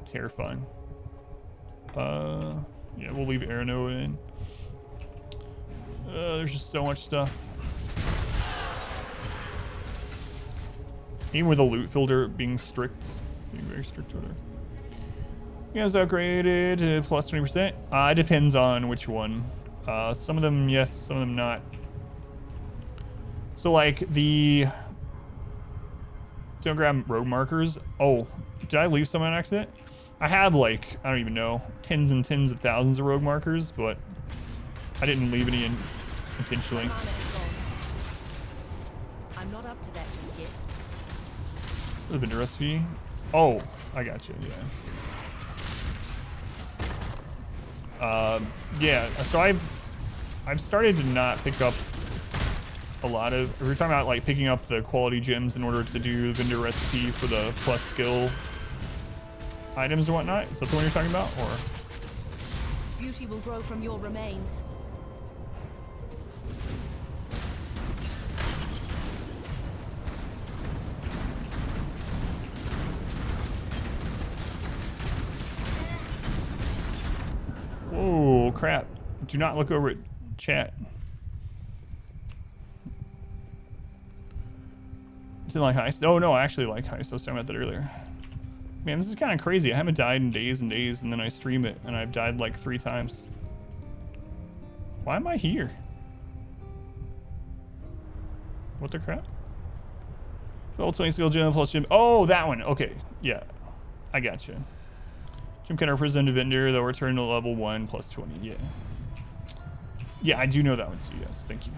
Terrifying. Yeah, we'll leave Arano in. There's just so much stuff. Even with the loot filter being strict. Being very strict with her. Yeah, it's upgraded to plus 20%. It depends on which one. Some of them, yes, some of them not. So, like, don't grab rogue markers. Oh, did I leave some on accident? I have, like, I don't even know, tens and tens of thousands of rogue markers, but I didn't leave any intentionally. I'm not up to that just yet. The vendor recipe. Oh, I got you, yeah. Yeah, so I've started to not pick up a lot of, if you're talking about like picking up the quality gems in order to do the vendor recipe for the plus skill items and whatnot. Is that the one you're talking about, or? Beauty will grow from your remains. Whoa, crap. Do not look over at chat. Didn't like heist. Oh no, I actually like heist. I was talking about that earlier. Man, this is kind of crazy. I haven't died in days and days, and then I stream it, and I've died like 3 times. Why am I here? What the crap? Level 20 skill gem plus gem. Oh, that one. Okay, yeah. I gotcha. Gem can represent a vendor that will return to level 1 plus 20. Yeah. Yeah, I do know that one, so yes. Thank you.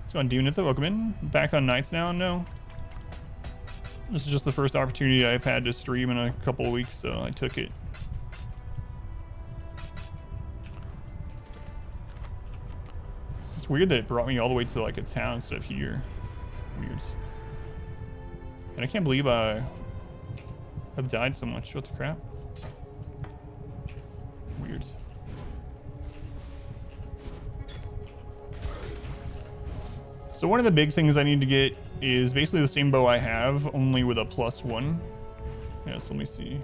Let's go on Demonith. Welcome in. Back on nights now? No. This is just the first opportunity I've had to stream in a couple of weeks, so I took it. It's weird that it brought me all the way to like a town instead of here. Weird. And I can't believe I've died so much. What the crap? Weird. So one of the big things I need to get is basically the same bow I have, only with a +1. Yeah, so let me see.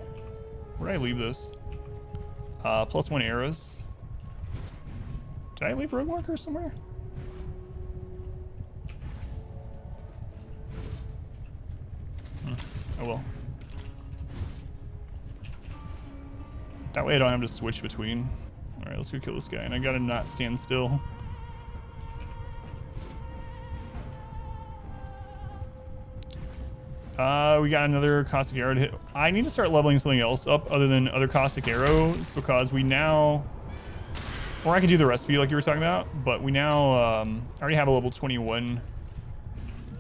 Where did I leave this? +1 arrows. Did I leave rogue markers somewhere? Oh well. That way I don't have to switch between. Alright, let's go kill this guy. And I gotta not stand still. We got another caustic arrow to hit. I need to start leveling something else up other than other caustic arrows, because we now, or I could do the recipe like you were talking about, but we now I already have a level 21.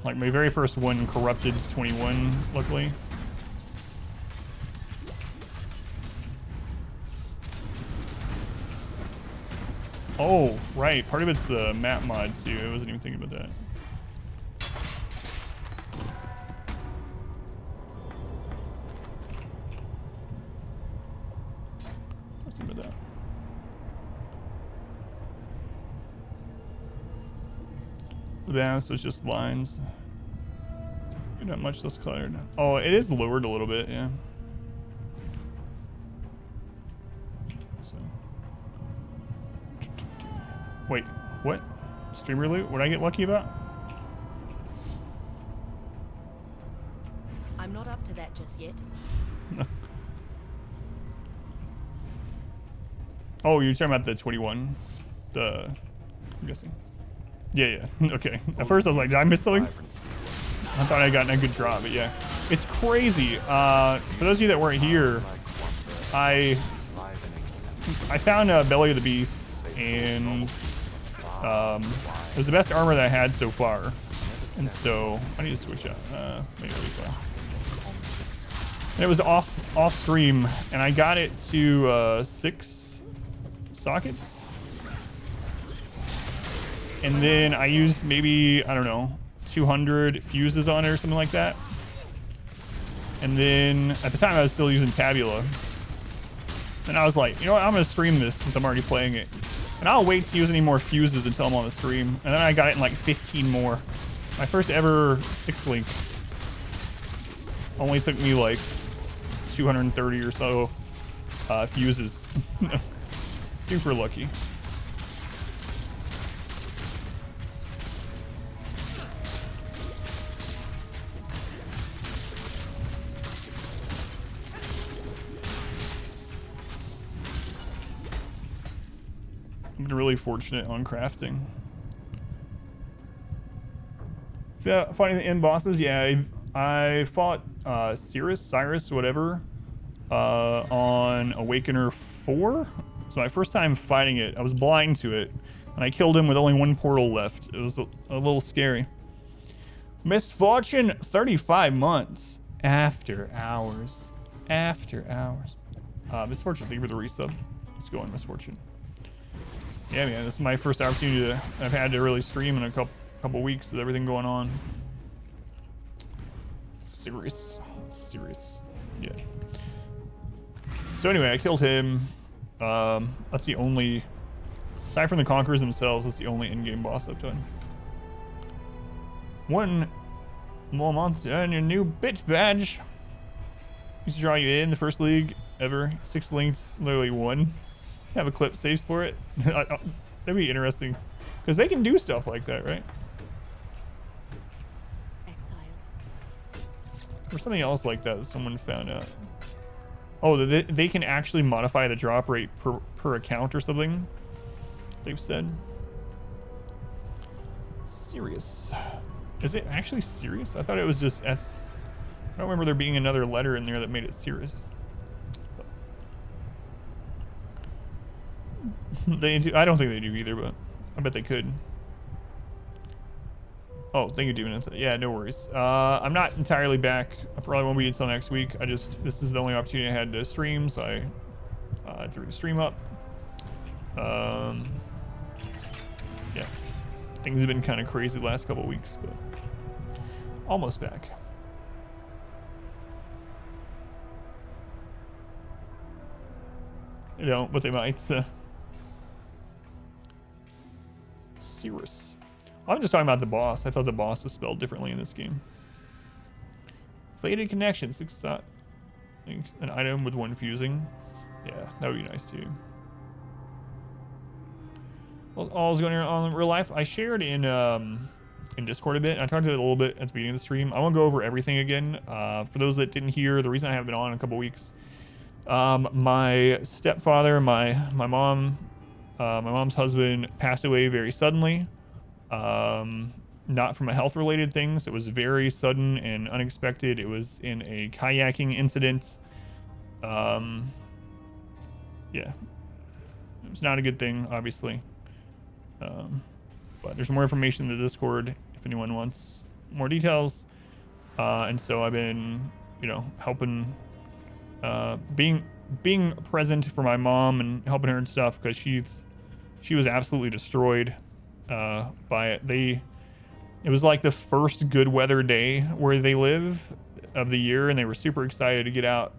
Like my very first one corrupted to 21, luckily. Oh, right. Part of it's the map mod too. I wasn't even thinking about that. Let's think about that. Yeah, so it's just lines. You're not much less cluttered. Oh, it is lowered a little bit, yeah. So. Wait, what? Streamer loot? What did I get lucky about? I'm not up to that just yet. Oh, you're talking about the 21? I'm guessing. Yeah, yeah. Okay. At first I was like, did I miss something? I thought I'd gotten a good draw, but yeah. It's crazy. For those of you that weren't here, I found Belly of the Beast, and it was the best armor that I had so far. And so I need to switch out. Maybe it'll be fine. And it was off stream, and I got it to 6 sockets. And then I used maybe, I don't know, 200 fuses on it or something like that. And then at the time I was still using Tabula. And I was like, you know what, I'm gonna stream this since I'm already playing it. And I'll wait to use any more fuses until I'm on the stream. And then I got it in like 15 more. My first ever 6-link only took me like 230 or so fuses. Super lucky. I've been really fortunate on crafting. Fighting the end bosses, yeah, I fought Cyrus, whatever, on Awakener 4. So my first time fighting it, I was blind to it, and I killed him with only 1 portal left. It was a little scary. Misfortune, 35 months. After hours. After hours. Misfortune, thank you for the resub. Let's go on, Misfortune. Yeah, man, this is my first opportunity I've had to really stream in a couple weeks with everything going on. Serious. Yeah. So anyway, I killed him. That's the only, aside from the Conquerors themselves, that's the only in-game boss I've done. 1 more month and your new bit badge. Used to draw you in the first league ever. 6 links, literally 1. Have a clip saved for it. That'd be interesting, because they can do stuff like that, right? Exile. Or something else like that someone found out. Oh, they can actually modify the drop rate per account or something, they've said. Serious. Is it actually serious? I thought it was just S. I don't remember there being another letter in there that made it serious. They do. I don't think they do either, but I bet they could. Oh, thank you, Demon. Yeah, no worries. I'm not entirely back. I probably won't be until next week. This is the only opportunity I had to stream, so I threw the stream up. Yeah, things have been kind of crazy the last couple weeks, but almost back. You know, but they might. Cirrus. I'm just talking about the boss. I thought the boss was spelled differently in this game. Faded connection. 6 an item with 1 fusing. Yeah, that would be nice too. Well, all's going on in real life. I shared in Discord a bit. I talked about it a little bit at the beginning of the stream. I won't go over everything again. For those that didn't hear, the reason I haven't been on in a couple weeks, my stepfather, my mom's husband passed away very suddenly. Not from a health related thing. So it was very sudden and unexpected. It was in a kayaking incident. Yeah, it was not a good thing, obviously. But there's more information in the Discord if anyone wants more details. And so I've been, you know, helping, being present for my mom and helping her and stuff, because she was absolutely destroyed by it. It was like the first good weather day where they live of the year, and they were super excited to get out.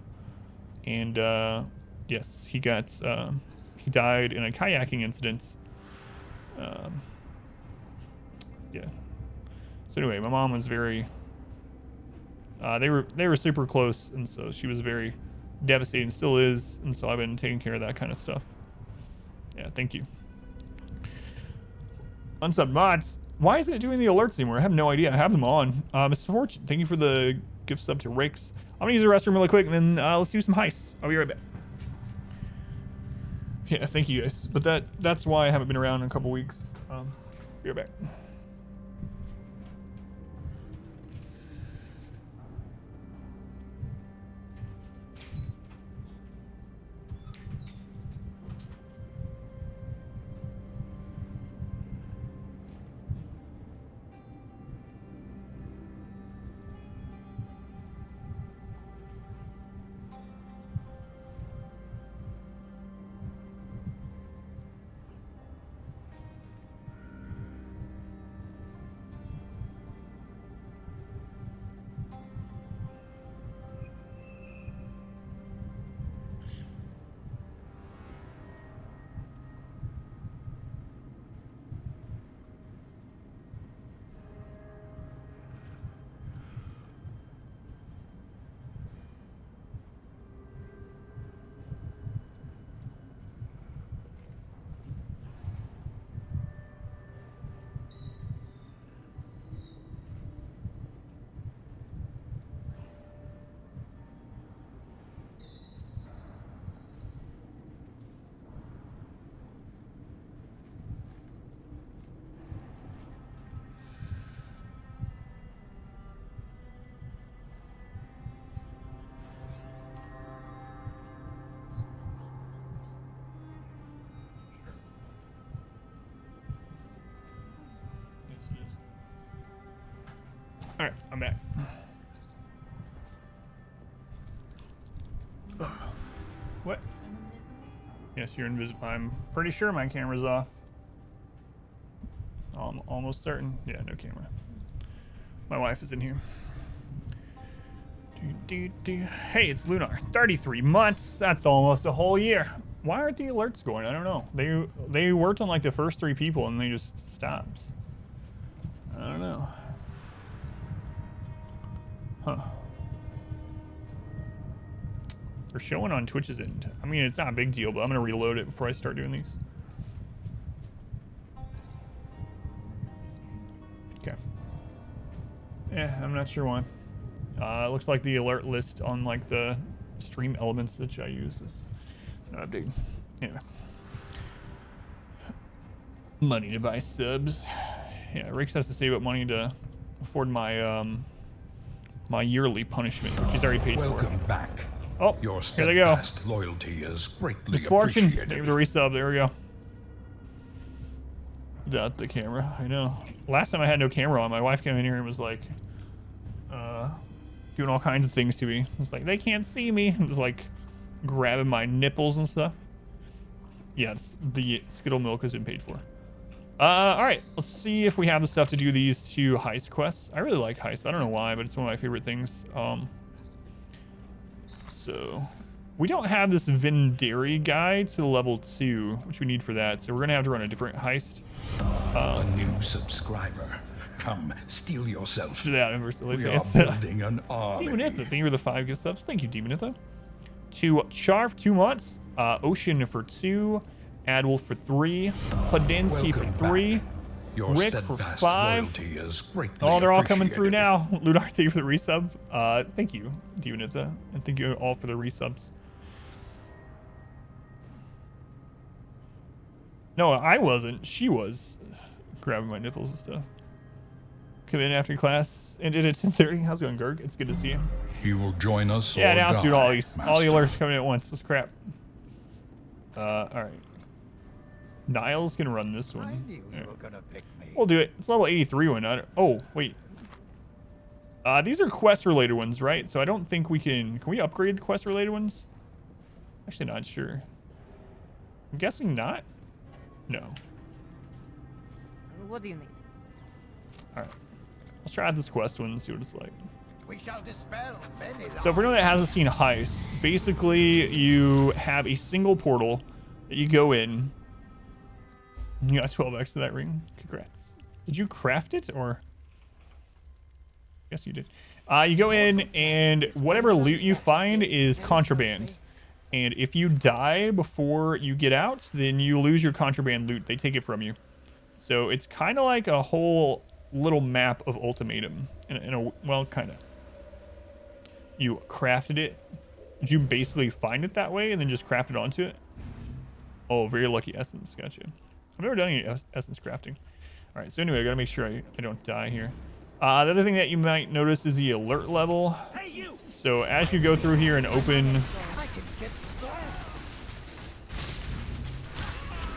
And yes, he died in a kayaking incident. Yeah. So anyway, my mom was very. They were super close, and so she was very devastated, and still is. And so I've been taking care of that kind of stuff. Yeah, thank you. Unsub mods. Why isn't it doing the alerts anymore? I have no idea. I have them on. Mr. Fortune, thank you for the gift sub to Rakes. I'm gonna use the restroom really quick, and then let's do some heists. I'll be right back. Yeah, thank you guys. But that's why I haven't been around in a couple weeks. Be right back. All right, I'm back. What? Yes, you're invisible. I'm pretty sure my camera's off. I'm almost certain. Yeah, no camera. My wife is in here. Hey, it's Lunar. 33 months. That's almost a whole year. Why aren't the alerts going? I don't know. They worked on like the first 3 people and they just stopped. I don't know. Huh. They're showing on Twitch's end. I mean, it's not a big deal, but I'm gonna reload it before I start doing these. Okay. Yeah, I'm not sure why. It looks like the alert list on like the stream elements that I use is not big. Anyway. Money to buy subs. Yeah, Rix has to save up money to afford my my yearly punishment, which he's already paid for. Welcome back. Oh, Your here they go. steadfast loyalty is greatly Misfortune. appreciated. Thank you for the resub. There we go. Without the camera. I know. Last time I had no camera on, my wife came in here and was like, doing all kinds of things to me. It's like, they can't see me. It was like grabbing my nipples and stuff. Yeah, the Skittle milk has been paid for. All right, let's see if we have the stuff to do these 2 heist quests. I really like heists. I don't know why, but it's one of my favorite things. So We don't have this Vendari guy to level 2, which we need for that. So we're going to have to run a different heist. A new subscriber. Come, steal yourself. To that universally We are building an army. Demonitha, thank you for the 5 gift subs. Thank you, Demonitha. To Char for 2 months. Ocean for 2. Adwolf for 3. Podensky for 3. Your Rick for steadfast 5. loyalty is greatly Oh, they're all coming through appreciated. now. Ludar, thank you for the resub. Thank you, Demonitha. And thank you all for the resubs. No, I wasn't. She was grabbing my nipples and stuff. Come in after class. Ended at 10:30. How's it going, Gerg? It's good to see you. You will join us. Yeah, or now let's do all die, these. Master. All the alerts coming at once. What's crap? All right. Niall's gonna run this one. I knew you were gonna pick me. We'll do it. It's level 83 one. Oh, wait. These are quest-related ones, right? So I don't think we can... Can we upgrade the quest-related ones? Actually, not sure. I'm guessing not. No. What do you need? All right. Let's try out this quest one and see what it's like. We shall dispel many So for anyone that hasn't seen Heist, basically you have a single portal that you go in. You got 12x to that ring. Congrats. Did you craft it or? Yes, you did. You go in and whatever loot you find is contraband. And if you die before you get out, then you lose your contraband loot. They take it from you. So it's kind of like a whole little map of Ultimatum. Well, kind of. You crafted it. Did you basically find it that way and then just craft it onto it? Oh, very lucky essence. Gotcha. I've never done any essence crafting. All right, so anyway, I gotta make sure I don't die here. The other thing that you might notice is the alert level. So as you go through here and open I can get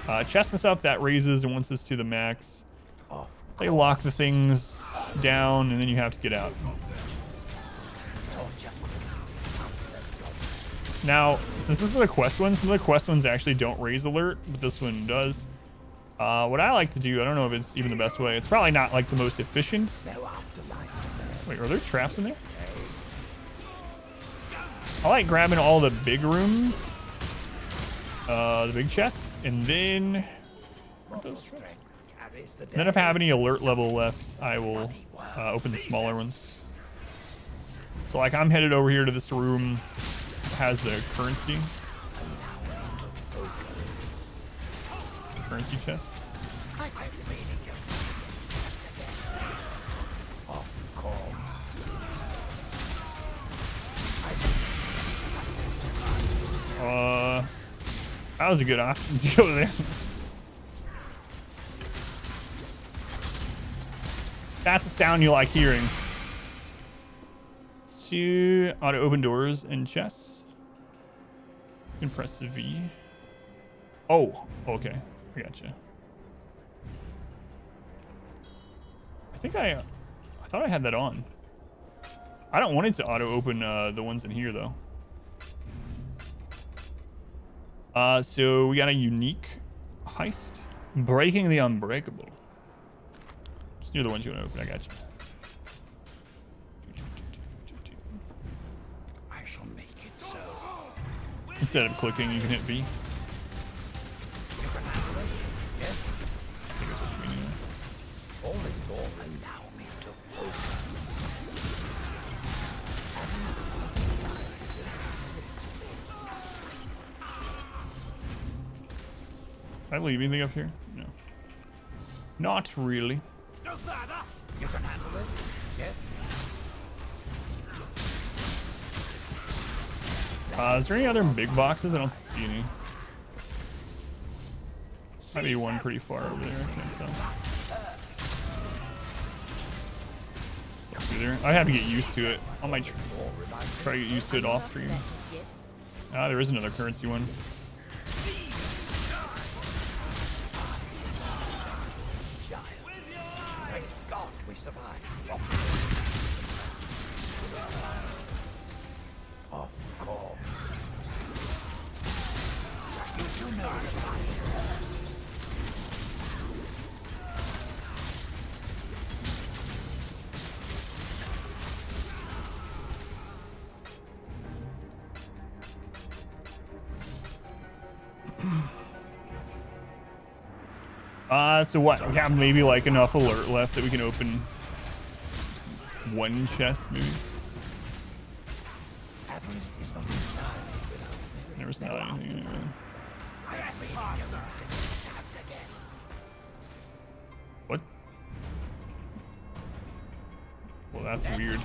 started. chests and stuff, that raises and once it's to the max, Off. they lock the things down and then you have to get out. Now, since this is a quest one, some of the quest ones actually don't raise alert, but this one does. What I like to do, I don't know if it's even the best way. It's probably not like the most efficient. Wait, are there traps in there? I like grabbing all the big rooms, the big chests, and then if I have any alert level left, I will open the smaller ones. So like I'm headed over here to this room. Has the currency chest. That was a good option to go there. That's a sound you like hearing. To auto open doors and chests. You can press V. Oh, okay. I gotcha. I thought I had that on. I don't want it to auto open the ones in here though. So we got a unique heist. Breaking the unbreakable. Just do the ones you want to open. I got you. I shall make it so. Instead of clicking, you can hit V. You can handle it. Yes. I think that's what you mean. All this will allow me to focus. Did I leave anything up here? No. Not really. You can handle it. Yes. Is there any other big boxes? I don't see any. Might be one pretty far over there. I can't tell. Don't be there. I have to get used to it. I might try to get used to it off stream. There is another currency one. Thank God we survived. Of course. You do know about it. So what? We have maybe like enough alert left that we can open one chest, maybe. There was not anything anyway. What? Well, that's weird.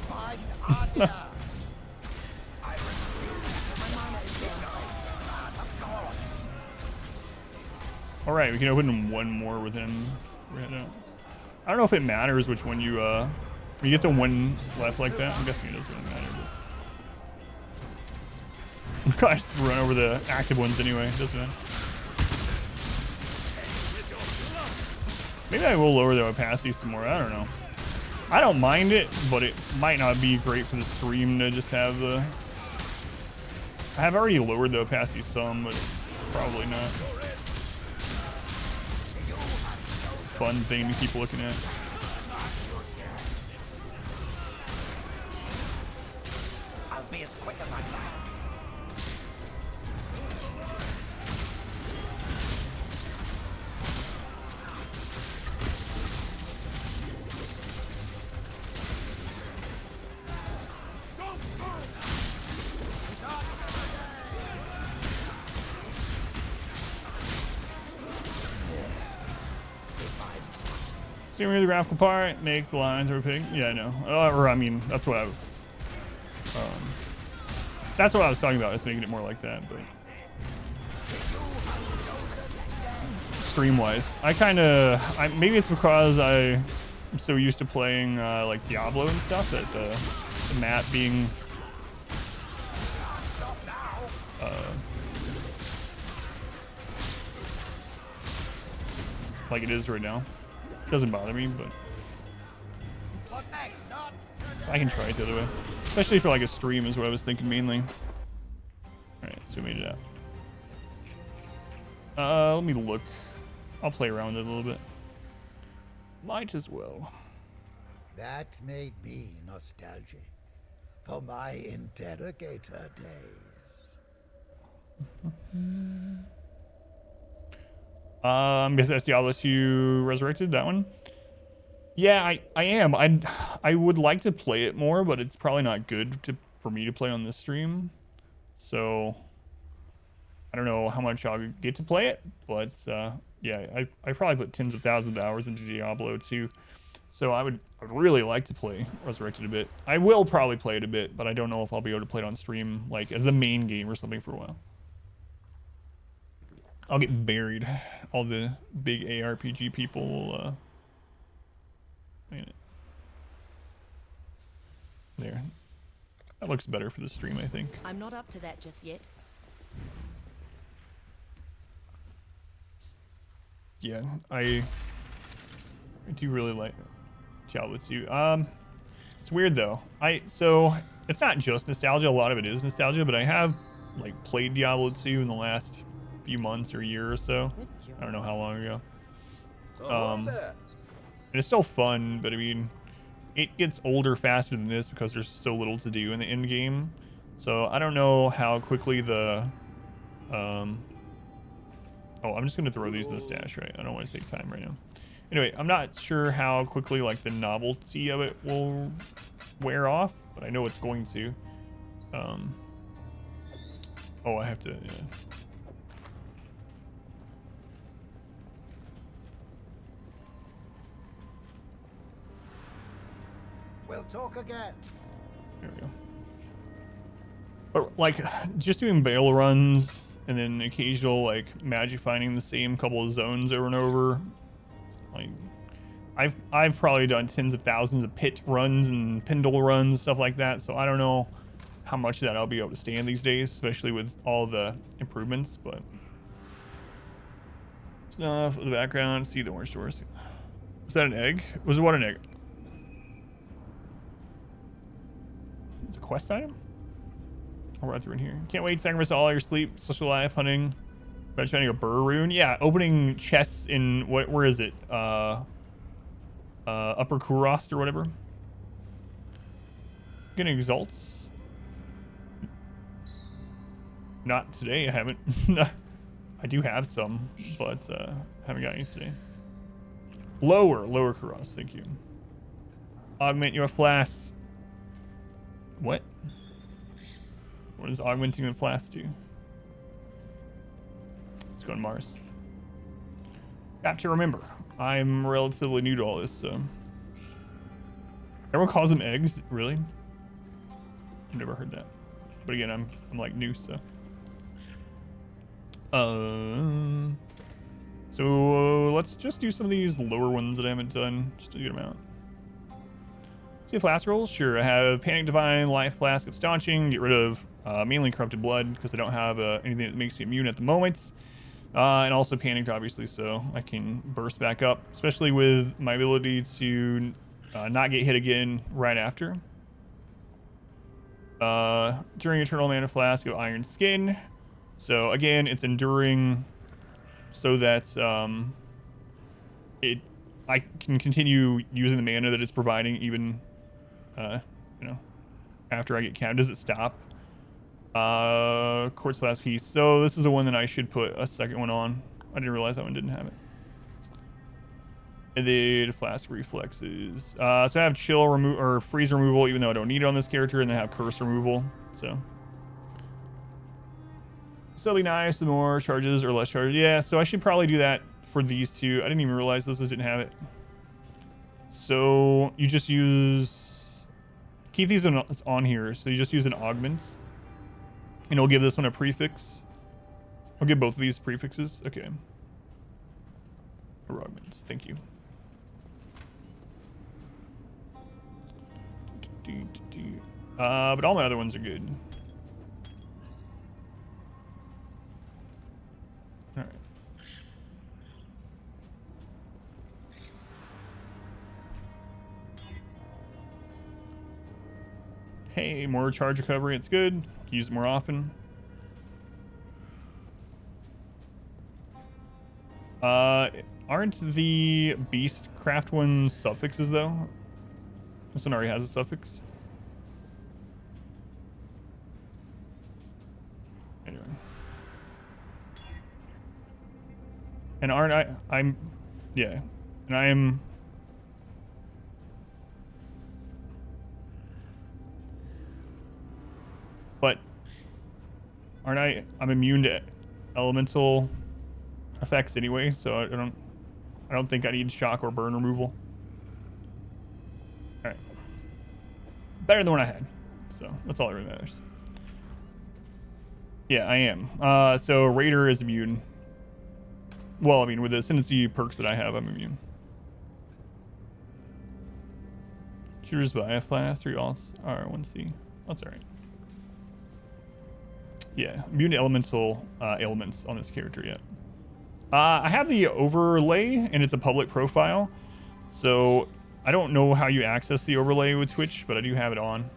All right, we can open one more within right now. I don't know if it matters which one you when you get the one left like that. I'm guessing it doesn't really matter. But I just run over the active ones anyway, doesn't it? Maybe I will lower the opacity some more. I don't know. I don't mind it, but it might not be great for the stream to just have the. I have already lowered the opacity some, but probably not. Fun thing to keep looking at. I'll be as quick as I can. Same with the graphical part, make the lines or pig. Yeah, I know. Or I mean, that's what I was talking about. Is making it more like that, but stream-wise, maybe it's because I'm so used to playing like Diablo and stuff that the map being like it is right now. Doesn't bother me, but I can try it the other way. Especially for like a stream is what I was thinking mainly. Alright, so we made it out. Let me look. I'll play around with it a little bit. Might as well. That made me nostalgic for my interrogator days. I'm guessing that's Diablo 2 Resurrected, that one? Yeah, I am. I would like to play it more, but it's probably not good for me to play on this stream. So I don't know how much I'll get to play it, but yeah, I probably put tens of thousands of hours into Diablo 2. So I would really like to play Resurrected a bit. I will probably play it a bit, but I don't know if I'll be able to play it on stream like as the main game or something for a while. I'll get buried. All the big ARPG people will, there. That looks better for the stream, I think. I'm not up to that just yet. Yeah, I do really like Diablo 2. It's weird though. So it's not just nostalgia. A lot of it is nostalgia, but I have like played Diablo 2 in the last few months or year or so. I don't know how long ago. And it's still fun, but I mean, it gets older faster than this because there's so little to do in the end game. So I don't know how quickly the oh, I'm just gonna throw these in the stash, right? I don't want to take time right now. Anyway, I'm not sure how quickly like the novelty of it will wear off, but I know it's going to. Oh, I have to. Yeah. We'll talk again. There we go. But like, just doing bail runs and then occasional like magic finding the same couple of zones over and over. Like, I've probably done tens of thousands of pit runs and Pendle runs, stuff like that. So I don't know how much of that I'll be able to stand these days, especially with all the improvements. But stuff in the background. See the orange doors. Was that an egg? Was what an egg? It's a quest item? I'll run through in here. Can't wait to sacrifice all your sleep, social life, hunting. About finding a burr rune. Yeah, opening chests in where is it? Upper Kurost or whatever. Getting exalts. Not today, I haven't. I do have some, but haven't got any today. Lower cross. Thank you. Augment your flasks. What? What does augmenting the flask do? Let's go on Mars. Have to remember, I'm relatively new to all this, so. Everyone calls them eggs, really? I've never heard that. But again, I'm like new, so. So let's just do some of these lower ones that I haven't done, just a good amount. See flask rolls? Sure, I have Panic Divine, Life Flask of Staunching, get rid of mainly Corrupted Blood, because I don't have anything that makes me immune at the moment. And also Panicked, obviously, so I can burst back up, especially with my ability to not get hit again right after. During Eternal Mana Flask of Iron Skin. So again, it's enduring so that I can continue using the mana that it's providing even after I get counted. Does it stop? Quartz Flask Piece. So this is the one that I should put a second one on. I didn't realize that one didn't have it. And then Flask Reflexes. So I have Chill or Freeze Removal, even though I don't need it on this character, and then I have Curse Removal. So it'll be nice. The more charges or less charges. Yeah, so I should probably do that for these two. I didn't even realize those didn't have it. So you just keep these on here. So you just use an augment, and it'll give this one a prefix. I'll give both of these prefixes. Okay. Or augments. Thank you. But all my other ones are good. All right. Hey, more charge recovery. It's good. Use it more often. Aren't the Beastcraft ones suffixes though? This one already has a suffix. Anyway. And aren't yeah. And I am. But aren't I'm immune to elemental effects anyway, so I don't think I need shock or burn removal. All right, better than what I had, so that's all that really matters. Yeah, I am. So Raider is immune. Well, I mean, with the Ascendancy perks that I have, I'm immune. Shooters by a flask, 3 alts, R1C. That's all right. Yeah, immune to elemental ailments on this character yet. I have the overlay, and it's a public profile, so I don't know how you access the overlay with Twitch, but I do have it on.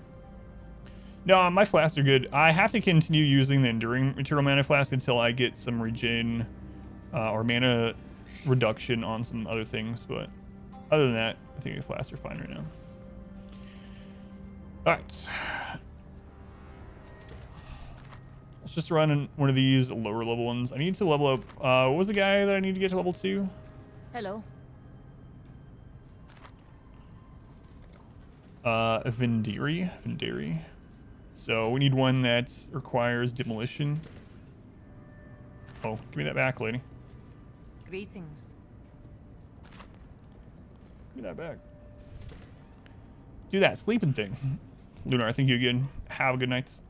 No, my flasks are good. I have to continue using the Enduring Eternal Mana Flask until I get some regen or mana reduction on some other things, but other than that, I think the flasks are fine right now. All right. Let's just run one of these lower level ones. I need to level up. What was the guy that I need to get to level 2? Hello. Vendiri. So we need one that requires demolition. Oh, give me that back, lady. Greetings. Give me that back. Do that sleeping thing. Lunar, I think you again. Have a good night.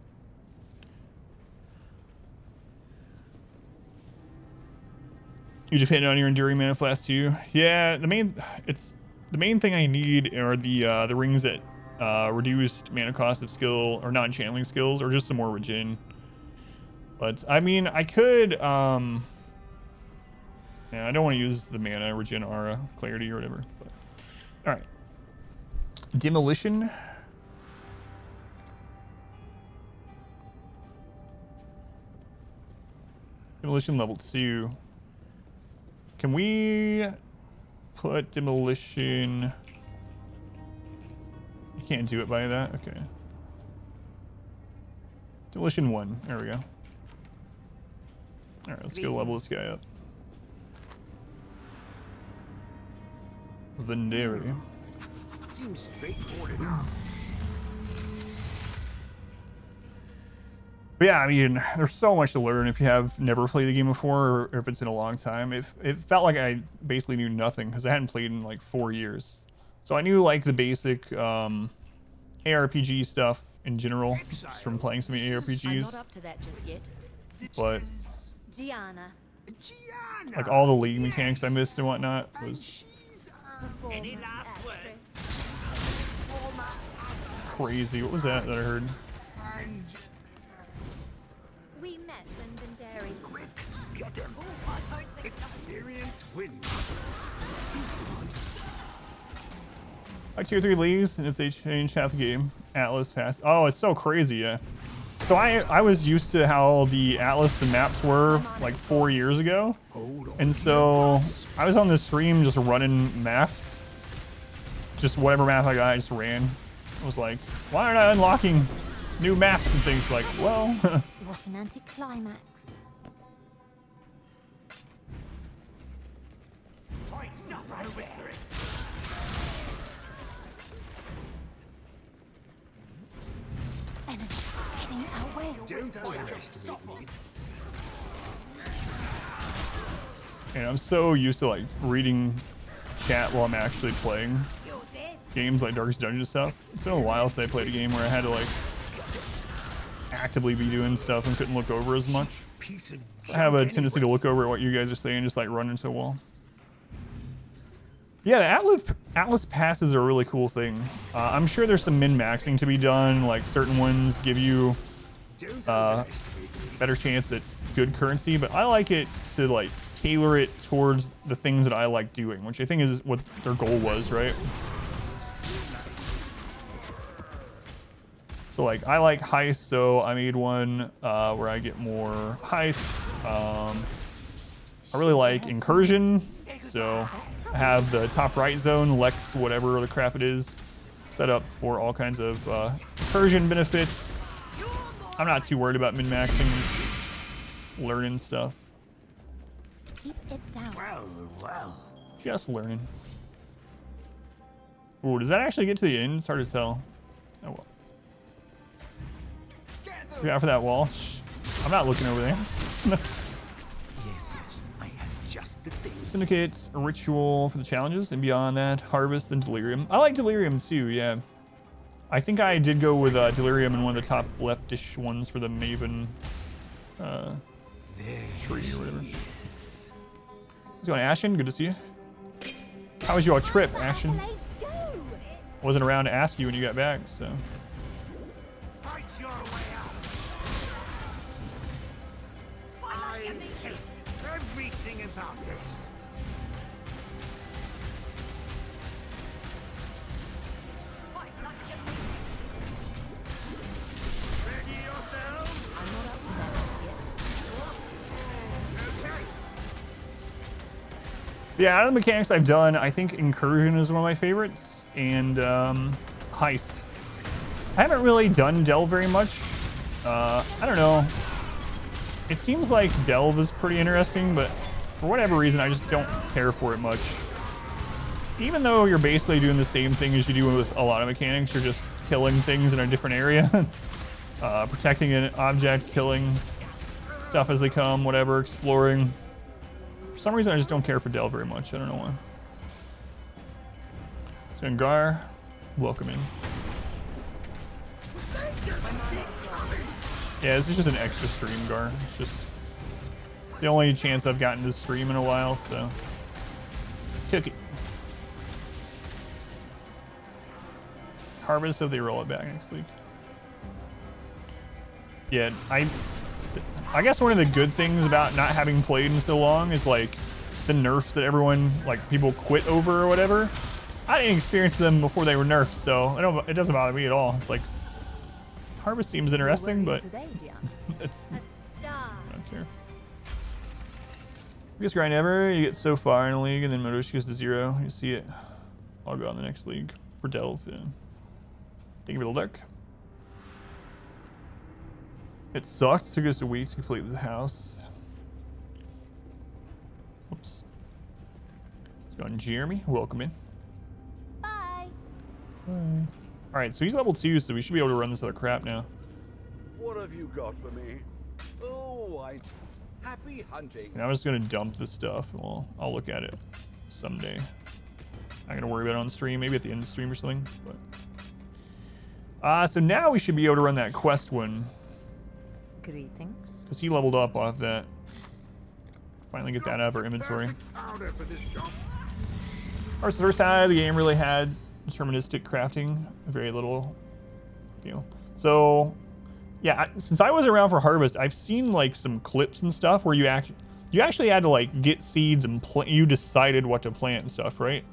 You depend on your Enduring Mana Flask too. Yeah, the main thing I need are the rings that reduced mana cost of skill or non-channeling skills, or just some more regen. But I mean, I could yeah, I don't want to use the mana regen aura clarity or whatever. But all right, demolition. Demolition level 2. Can we put demolition? You can't do it by that? Okay. Demolition 1. There we go. Alright, let's go level this guy up. Venderi. Seems straightforward enough. But yeah, I mean, there's so much to learn if you have never played the game before, or if it's in a long time. It felt like I basically knew nothing because I hadn't played in like 4 years. So I knew like the basic ARPG stuff in general, just from playing so many I'm not ARPGs. up to that just yet. But Gianna. Gianna. like all the league mechanics I missed and whatnot was She's Any last words? crazy. What was that I heard? and We met when Venderi. quick. Get him. Experience wins. Like 2 or 3 leagues, and if they change half the game, Atlas pass. Oh, it's so crazy, yeah. So I was used to how the Atlas and maps were like 4 years ago, and so I was on the stream just running maps, just whatever map I got, I just ran. I was like, why aren't I unlocking new maps and things? Like, well, What an anticlimax. Point, stop right whispering. Enemies heading our way. Don't underestimate me. and I'm so used to like reading chat while I'm actually playing games like Darkest Dungeon and stuff. It's been a while since I played a game where I had to like actively be doing stuff and couldn't look over as much. Piece of I have a junk tendency to anyway. look over at what you guys are saying, just like running so well. Yeah, the Atlas passes are a really cool thing. I'm sure there's some min-maxing to be done. Like certain ones give you Don't underestimate me. better chance at good currency, but I like it to like tailor it towards the things that I like doing, which I think is what their goal was, right? So like I like heists, so I made one where I get more heists. I really like incursion, so I have the top right zone, Lex, whatever the crap it is, set up for all kinds of incursion benefits. I'm not too worried about min-maxing, learning stuff, Keep it down. Well. just learning. Ooh, does that actually get to the end? It's hard to tell. Oh well. Look out for that wall. Shh. I'm not looking over there. Yes, I have just the things. Syndicates, a ritual for the challenges, and beyond that, harvest and delirium. I like delirium too, yeah. I think I did go with delirium in one of the top leftish ones for the Maven tree or whatever. How's it going, Ashen? Good to see you. How was your trip, Ashen? Let's go. Wasn't around to ask you when you got back, so. Fight your way out. I hate everything about this. Ready yourselves? I'm not up to that just yet. Okay. Yeah, out of the mechanics I've done, I think incursion is one of my favorites, and heist. I haven't really done delve very much. I don't know. It seems like delve is pretty interesting, but for whatever reason, I just don't care for it much. Even though you're basically doing the same thing as you do with a lot of mechanics, you're just killing things in a different area. Protecting an object, killing stuff as they come, whatever, exploring. For some reason, I just don't care for delve very much. I don't know why. Zangar, welcome in. Yeah, this is just an extra stream, Gar. It's the only chance I've gotten to stream in a while, so took it. Harvest, so they roll it back next week. Yeah, I guess one of the good things about not having played in so long is like the nerfs that everyone, like people quit over or whatever. I didn't experience them before they were nerfed, so it doesn't bother me at all. It's like Harvest seems interesting, but Today, Gianna. it's, A star. I don't care. Biggest grind ever. You get so far in a league, and then motivation goes to 0. You see it. I'll go on the next league for delve. Yeah. Thank you for the lurk. It sucked. It took us a week to complete the house. Oops. Let's go on Jeremy. Welcome in. All right, so he's level 2, so we should be able to run this other crap now. What have you got for me? Oh, happy hunting. And I'm just gonna dump this stuff. Well, I'll look at it someday. Not gonna worry about it on stream. Maybe at the end of the stream or something. But so now we should be able to run that quest one. Greetings. Because he leveled up off that. Finally get that out of our inventory. Of course, the first time the game really had deterministic crafting. Very little, So, yeah, since I was around for Harvest, I've seen like some clips and stuff where you actually had to like get seeds and you decided what to plant and stuff, right?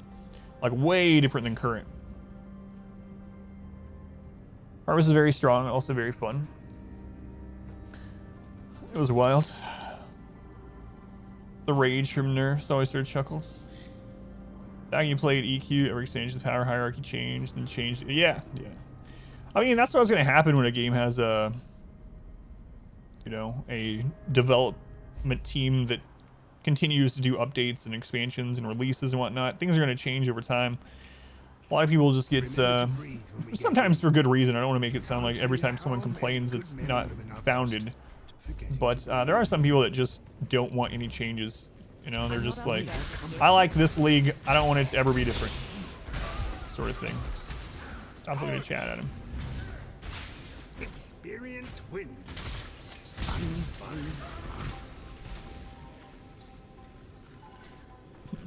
Like way different than current. Harvest is very strong, also very fun. It was wild. The rage from nerfs always sort of chuckled. Back you played EQ, every exchange, the power hierarchy changed and changed. Yeah. I mean, that's what's going to happen when a game has a development team that continues to do updates and expansions and releases and whatnot. Things are going to change over time. A lot of people just get, sometimes for good reason. I don't want to make it sound like every time someone complains it's not founded. But there are some people that just don't want any changes. They're just like, I like this league. I don't want it to ever be different. Sort of thing. Stop looking at chat at him. Experience wins.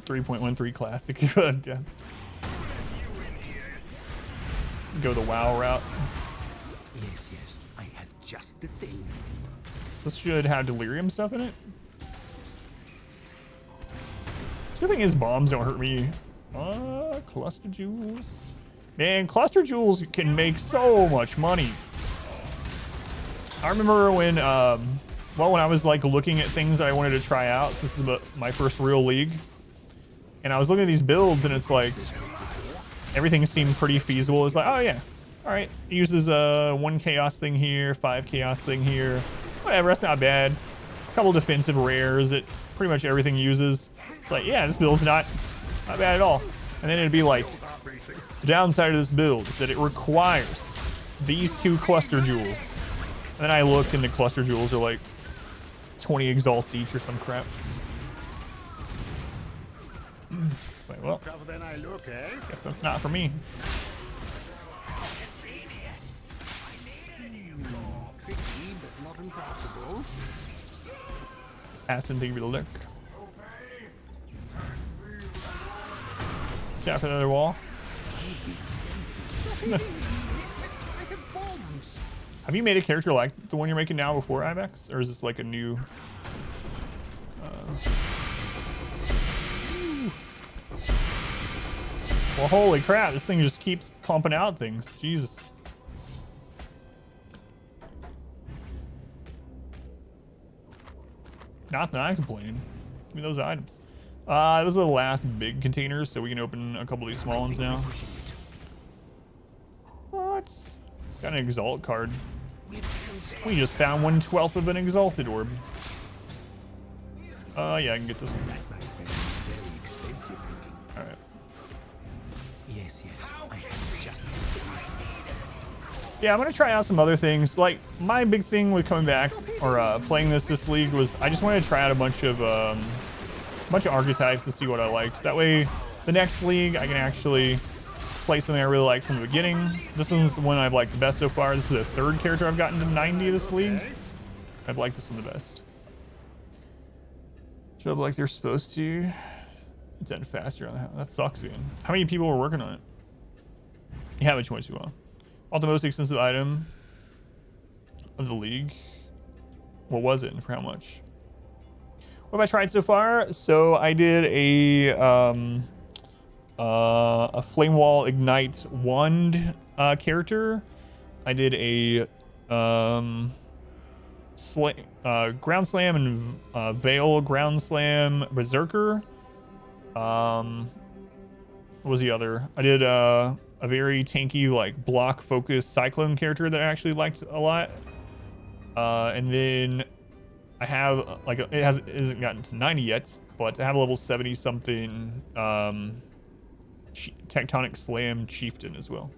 3.13 classic. Yeah. Go the WoW route. Yes, I had just the thing. This should have delirium stuff in it. The good thing is bombs don't hurt me. Cluster jewels. Man, cluster jewels can make so much money. I remember when, when I was like looking at things that I wanted to try out. This is my first real league. And I was looking at these builds and it's like, everything seemed pretty feasible. It's like, oh yeah, all right. It uses a 1 chaos thing here, 5 chaos thing here. Whatever, that's not bad. A couple defensive rares that pretty much everything uses. It's like, yeah, this build's not bad at all. And then it'd be like, the downside of this build is that it requires these 2 cluster jewels. And then I look and the cluster jewels are like 20 exalts each or some crap. It's like, well, guess that's not for me. Aspen, thank you for the look. Tap for another wall. Have you made a character like the one you're making now before IMAX? Or is this like a new... Well, holy crap, this thing just keeps pumping out things. Jesus. Not that I'm complaining. Give me those items. Those are the last big containers, so we can open a couple of these small ones now. What? Got an exalt card. We just found 1/12 of an exalted orb. Yeah, I can get this one. Alright. Yes, I have just. Yeah, I'm gonna try out some other things. Like, my big thing with coming back or playing this league was I just wanted to try out a bunch of archetypes to see what I liked. That way, the next league I can actually play something I really like from the beginning. This one's the one I've liked the best so far. This is the 3rd character I've gotten to 90 of this league. I've liked this one the best. Show up like they're supposed to. It's end faster on the house. That sucks, man. How many people were working on it? You haven't too well. All the most expensive item of the league. What was it and for how much? What have I tried so far? So I did a Flame Wall Ignite Wand character. I did a Ground Slam and Veil Ground Slam Berserker. What was the other? I did a very tanky like block focused Cyclone character that I actually liked a lot. And then I have like it hasn't gotten to 90 yet, but I have a level 70 something Tectonic Slam Chieftain as well.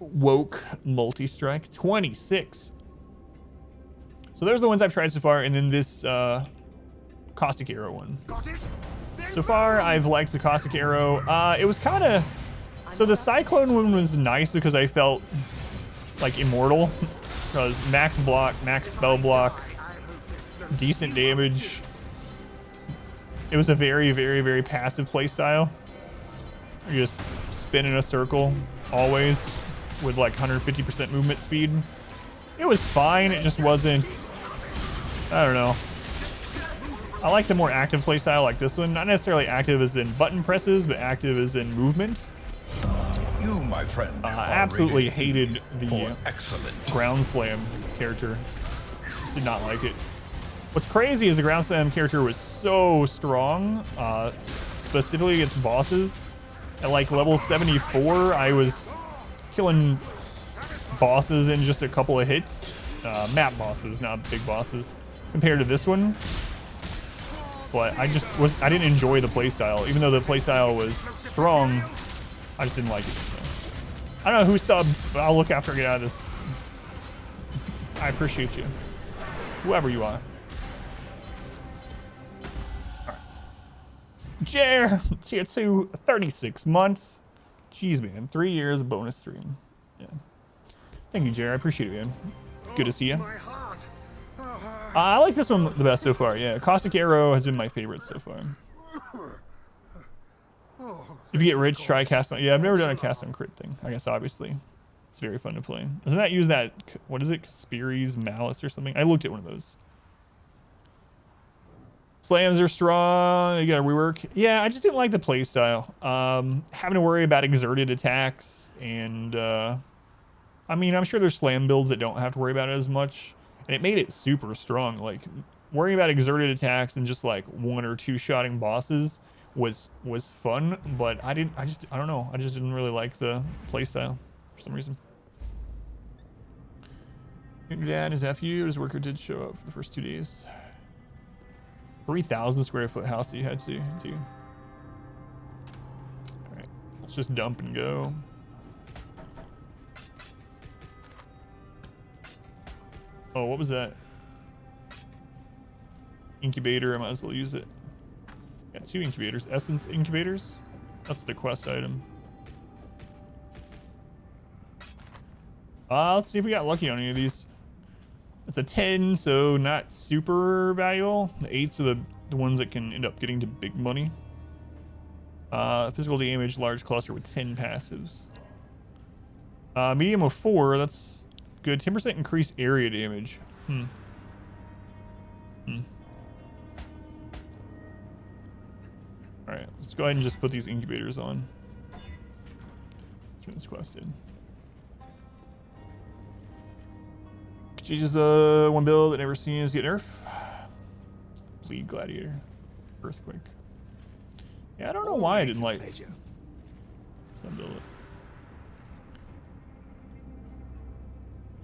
Woke multi-strike 26. So there's the ones I've tried so far, and then this Caustic Arrow one. So far, I've liked the Caustic Arrow. It was kind of... So the Cyclone one was nice because I felt like immortal. Because max block, max spell block, decent damage. It was a very, very, very passive playstyle. You just spin in a circle, always, with like 150% movement speed. It was fine, it just wasn't... I don't know. I like the more active playstyle like this one. Not necessarily active as in button presses, but active as in movement. You, my friend, I absolutely hated the excellent ground slam character. Did not like it. What's crazy is the ground slam character was so strong, specifically against bosses. At like level 74, I was killing bosses in just a couple of hits. Map bosses, not big bosses, compared to this one. But I didn't enjoy the playstyle. Even though the playstyle was strong, I just didn't like it. So. I don't know who subbed, but I'll look after I get out of this. I appreciate you. Whoever you are. Alright. Jer, tier 2, 36 months. Jeez, man. 3 years bonus stream. Yeah. Thank you, Jer. I appreciate it, man. Good to see you. I like this one the best so far. Yeah, Caustic Arrow has been my favorite so far. If you get rich, try cast on. Yeah, I've never done a cast on crit thing. I guess obviously, it's very fun to play. Doesn't that use that? What is it? Kasperi's Malice or something? I looked at one of those. Slams are strong. You gotta rework. Yeah, I just didn't like the play style. Having to worry about exerted attacks and I mean, I'm sure there's slam builds that don't have to worry about it as much. And it made it super strong. Like, worrying about exerted attacks and just like 1 or 2 shotting bosses was fun, but I don't know. I just didn't really like the playstyle for some reason. Your dad, his FU, his worker did show up for the first 2 days. 3,000 square foot house that you had to do. All right, let's just dump and go. Oh, what was that? Incubator, I might as well use it. Got 2 incubators. Essence incubators? That's the quest item. Let's see if we got lucky on any of these. It's a 10, so not super valuable. The 8s are the ones that can end up getting to big money. Physical damage, large cluster with 10 passives. Medium of 4, that's good. 10% increased area damage. Alright, let's go ahead and just put these incubators on. Turn this quest in. Changes one build that never seen is get nerf. Bleed Gladiator. Earthquake. Yeah, I don't know why I didn't like some build it.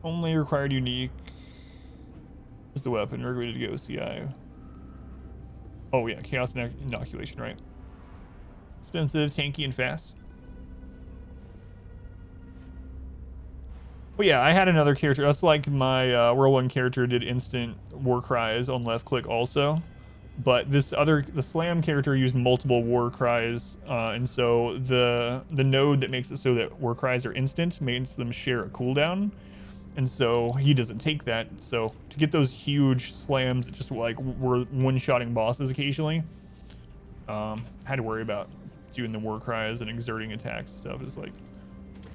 Only required unique is the weapon. We're ready to go CI. Oh yeah, chaos inoculation, right? Expensive, tanky, and fast. But yeah, I had another character. That's like my whirlwind character did instant war cries on left click also. But the slam character used multiple war cries, and so the node that makes it so that war cries are instant makes them share a cooldown. And so he doesn't take that. So to get those huge slams that just like were one-shotting bosses occasionally, had to worry about doing the war cries and exerting attacks and stuff. It's like,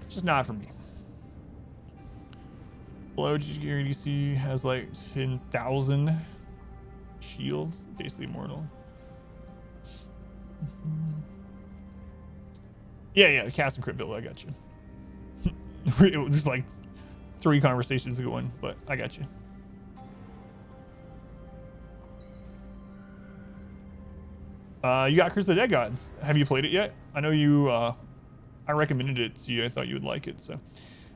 it's just not for me. Below gear DC has like 10,000 shields, basically immortal. Yeah, the cast and crit build, I got you. It was just like 3 conversations going, but I got you. You got Curse of the Dead Gods. Have you played it yet? I know you, I recommended it to you. I thought you would like it, so.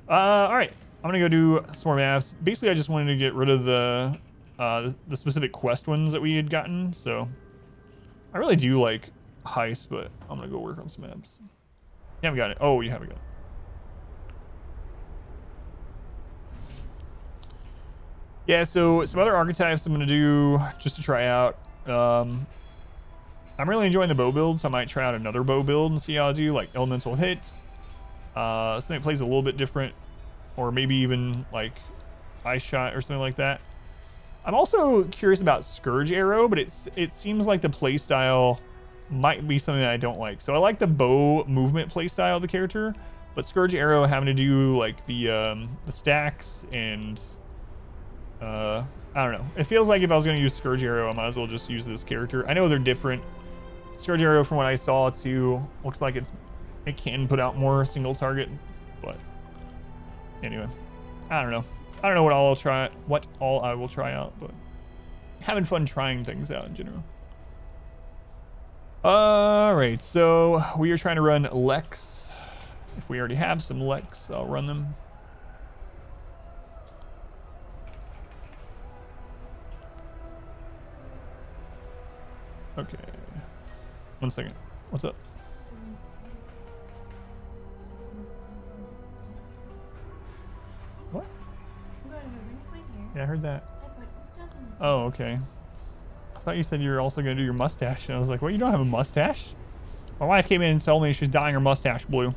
All right, I'm gonna go do some more maps. Basically, I just wanted to get rid of the specific quest ones that we had gotten, so I really do like heist, but I'm gonna go work on some maps. You haven't got it. Oh, you haven't got it. Yeah, so some other archetypes I'm gonna do just to try out. I'm really enjoying the bow build, so I might try out another bow build and see how I do, like elemental hits. Something that plays a little bit different, or maybe even like ice shot or something like that. I'm also curious about Scourge Arrow, but it seems like the playstyle might be something that I don't like. So I like the bow movement playstyle of the character, but Scourge Arrow having to do like the stacks and I don't know. It feels like if I was going to use Scourge Arrow, I might as well just use this character. I know they're different. Scourge Arrow, from what I saw too, looks like it can put out more single target, but anyway, I don't know. I don't know what all I will try out, but having fun trying things out in general. All right, so we are trying to run Lex. If we already have some Lex, I'll run them. Okay. 1 second. What's up? What? Yeah, I heard that. Oh, okay. I thought you said you were also going to do your mustache, and I was like, what, you don't have a mustache? My wife came in and told me she's dyeing her mustache blue.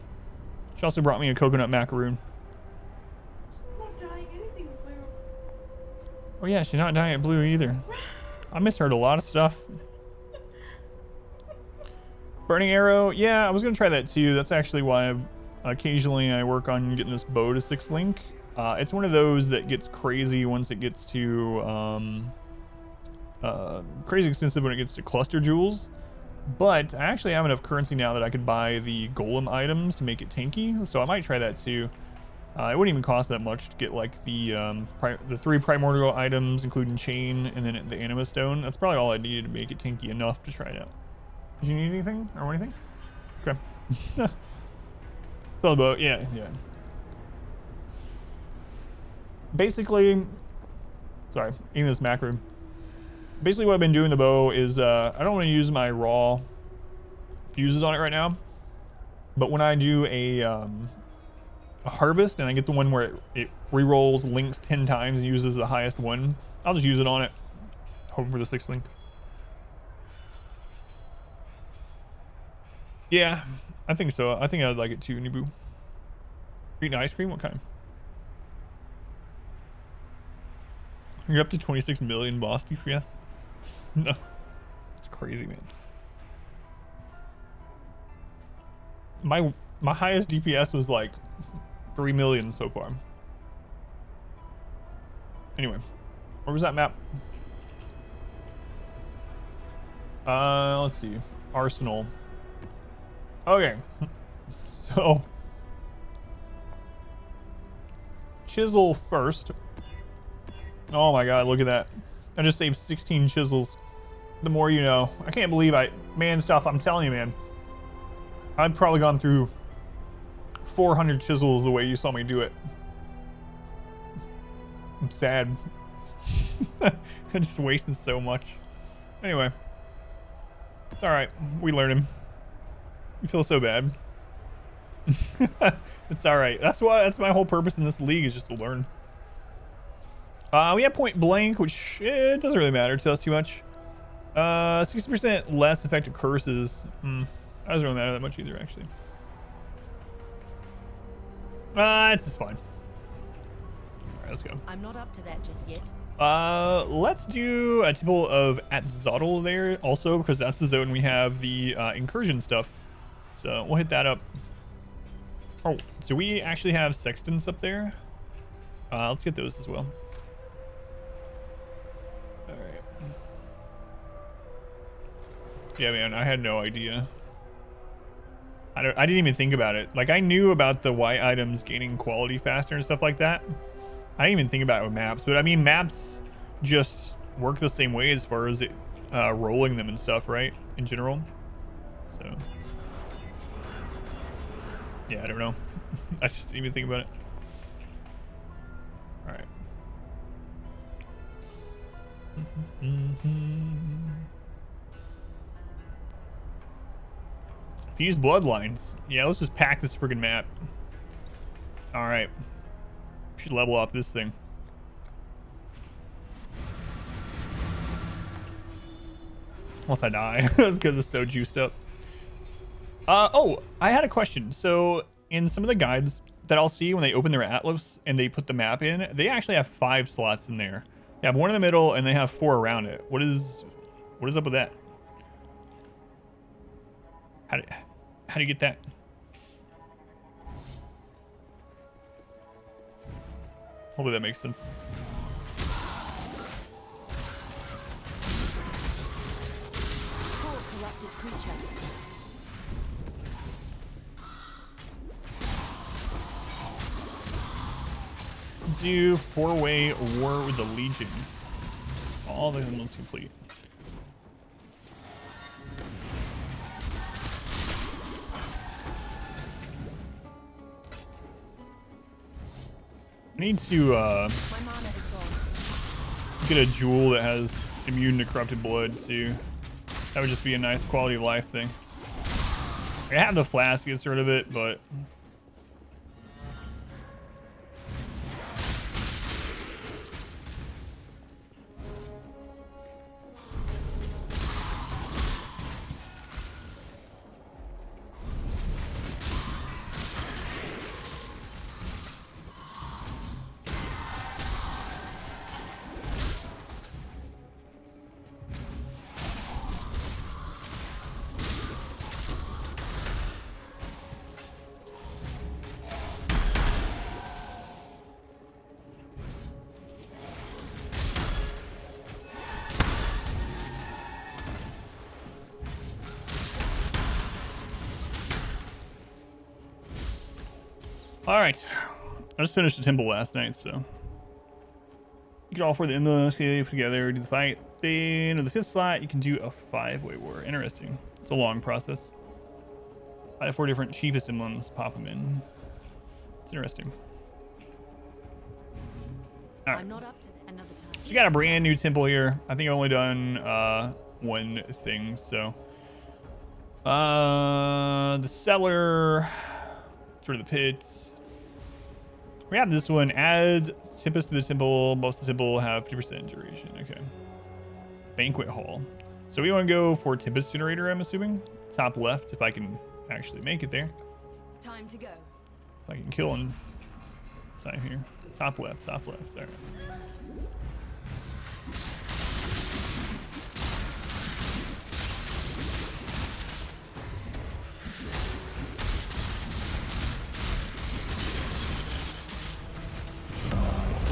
She also brought me a coconut macaroon. I'm not dyeing anything blue. Oh yeah, she's not dyeing it blue either. I misheard a lot of stuff. Burning Arrow, yeah, I was gonna try that too. That's actually why occasionally I work on getting this bow to 6 link. It's one of those that gets crazy once it gets to crazy expensive when it gets to cluster jewels. But I actually have enough currency now that I could buy the golem items to make it tanky, so I might try that too. It wouldn't even cost that much to get like the 3 primordial items, including chain, and then the anima stone. That's probably all I needed to make it tanky enough to try it out. Did you need anything or anything? Okay. So the bow, yeah. Basically, sorry, eating this macro. Basically what I've been doing the bow is I don't want to use my raw fuses on it right now, but when I do a harvest and I get the one where it re-rolls links 10 times and uses the highest one, I'll just use it on it, hoping for the 6th link. Yeah, I think so. I think I'd like it too, Nibu. Eating ice cream? What kind? You're up to 26 million boss DPS? No. It's crazy, man. My highest DPS was like 3 million so far. Anyway, where was that map? Let's see. Arsenal. Okay. So chisel first. Oh my god, look at that. I just saved 16 chisels. The more you know. I can't believe man stuff, I'm telling you, man. I've probably gone through 400 chisels the way you saw me do it. I'm sad. I just wasted so much. Anyway. It's alright. We learn him. You feel so bad. It's alright. That's my whole purpose in this league, is just to learn. We have point blank, which it doesn't really matter to us too much. 60% less effective curses. That doesn't really matter that much either, actually. It's just fine. Alright, let's go. I'm not up to that just yet. Let's do a typical of at Zottel there also, because that's the zone we have the incursion stuff. So we'll hit that up. Oh, so we actually have sextants up there. Let's get those as well. Alright. Yeah, man, I had no idea. I didn't even think about it. Like, I knew about the white items gaining quality faster and stuff like that. I didn't even think about it with maps, but I mean, maps just work the same way as far as it rolling them and stuff, right? In general. So, yeah, I don't know. I just didn't even think about it. All right. Fuse bloodlines. Yeah, let's just pack this friggin' map. All right. Should level off this thing. Unless I die, because it's so juiced up. Oh, I had a question. So in some of the guides that I'll see when they open their atlas and they put the map in, they actually have 5 slots in there. They have 1 in the middle and they have 4 around it. What is up with that? How do you get that? Hopefully that makes sense. Poor corrupted creature. Do 4-way war with the Legion. All the ones complete. I need to My mana is gone. get a jewel that has immune to corrupted blood too. That would just be a nice quality of life thing. I have the flask to get rid of it, but all right. I just finished the temple last night, so you can all for the emblem escape together, do the fight. Then, in the 5th slot, you can do a 5-way war. Interesting. It's a long process. I have 4 different cheapest emblems. Pop them in. It's interesting. All right. I'm not up to it. Another time. So you got a brand new temple here. I think I've only done 1 thing. So the cellar, sort of the pits. We have this one. Add Tempest to the temple. Most of the temple have 50% duration. Okay. Banquet hall. So we want to go for Tempest generator, I'm assuming. Top left, if I can actually make it there. Time to go. If I can kill him. Side here. Top left, top left. All right.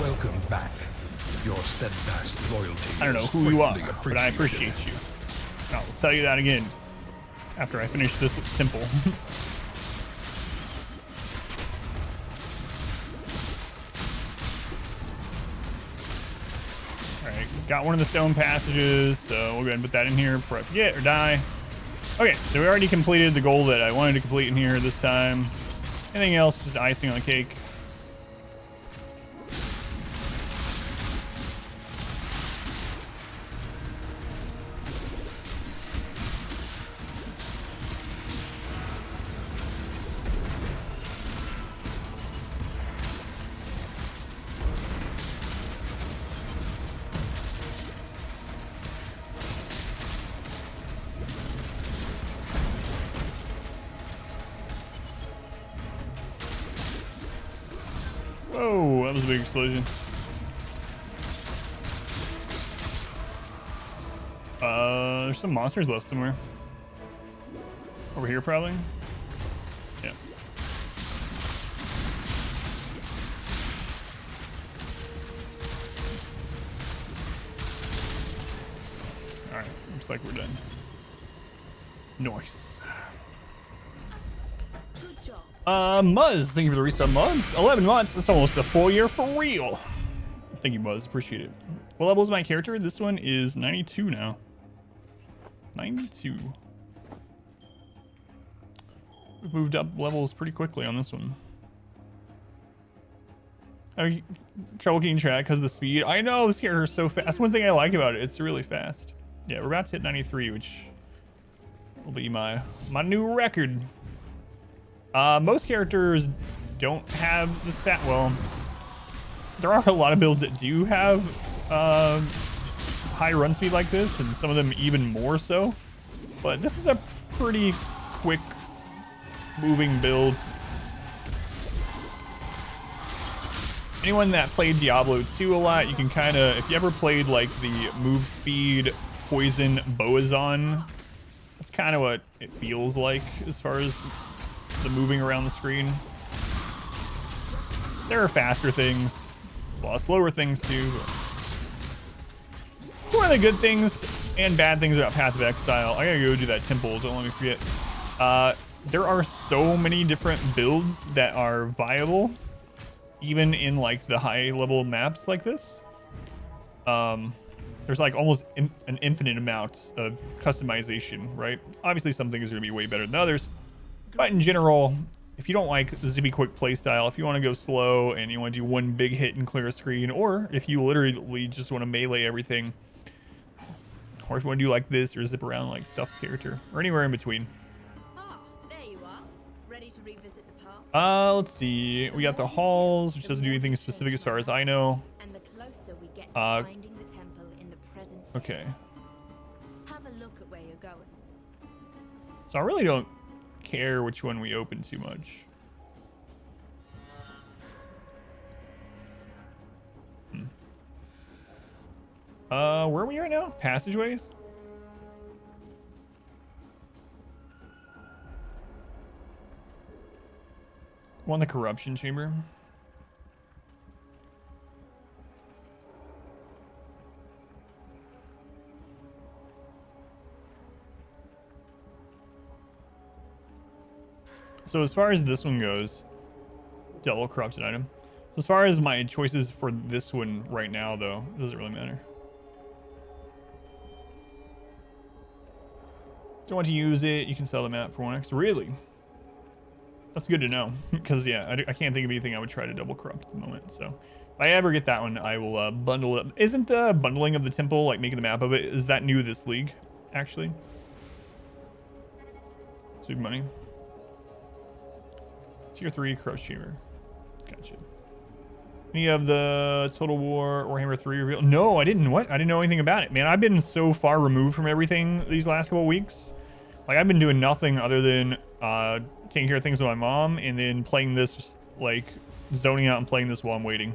Welcome back. Your steadfast loyalty. I don't know is who you are, greatly but I appreciated. appreciate you. I'll tell you that again after I finish this temple. Alright, got one of the stone passages, so we'll go ahead and put that in here before I forget or die. Okay, so we already completed the goal that I wanted to complete in here this time. Anything else, just icing on the cake. Whoa, that was a big explosion. There's some monsters left somewhere. Over here, probably. Yeah. All right, looks like we're done. Nice. Good job. Muzz, thank you for the resub, Muzz. 11 months, that's almost a full year for real. Thank you, Muzz, appreciate it. What level is my character? This one is 92 now. 92. We've moved up levels pretty quickly on this one. Oh, trouble keeping track because of the speed. I know, this character is so fast. That's one thing I like about it. It's really fast. Yeah, we're about to hit 93, which will be my new record. Most characters don't have this stat. Well, there are a lot of builds that do have high run speed like this, and some of them even more so. But this is a pretty quick moving build. Anyone that played Diablo 2 a lot, you can kind of, if you ever played like the move speed poison Boazon, that's kind of what it feels like as far as the moving around the screen. There are faster things, there's a lot of slower things too. But it's one of the good things and bad things about Path of Exile. I gotta go do that temple, don't let me forget. There are so many different builds that are viable, even in like the high level maps like this. There's like almost an infinite amount of customization, right? Obviously some things are gonna be way better than others, but in general, if you don't like the zippy quick playstyle, if you want to go slow and you want to do one big hit and clear a screen, or if you literally just want to melee everything, or if you want to do like this or zip around like Stuff's character, or anywhere in between. Ah, there you are. Ready to revisit the past? Let's see. We got the halls, which doesn't do anything specific as far as I know. And the closer we get to finding the temple in the present day. Okay. Have a look at where you're going. So I really don't care which one we open too much. Where are we right now? Passageways? Want the corruption chamber? So as far as this one goes, double corrupted item. So as far as my choices for this one right now, though, it doesn't really matter. Don't want to use it. You can sell the map for 1x. Really? That's good to know. Because yeah, I can't think of anything I would try to double corrupt at the moment. So if I ever get that one, I will bundle it. Isn't the bundling of the temple, like making the map of it, is that new this league? Actually, it's big money. Tier 3 corruption chamber. Gotcha. Any of the Total War Warhammer 3 reveal? No, I didn't. What? I didn't know anything about it. Man, I've been so far removed from everything these last couple of weeks. Like, I've been doing nothing other than taking care of things with my mom and then playing this, like, zoning out and playing this while I'm waiting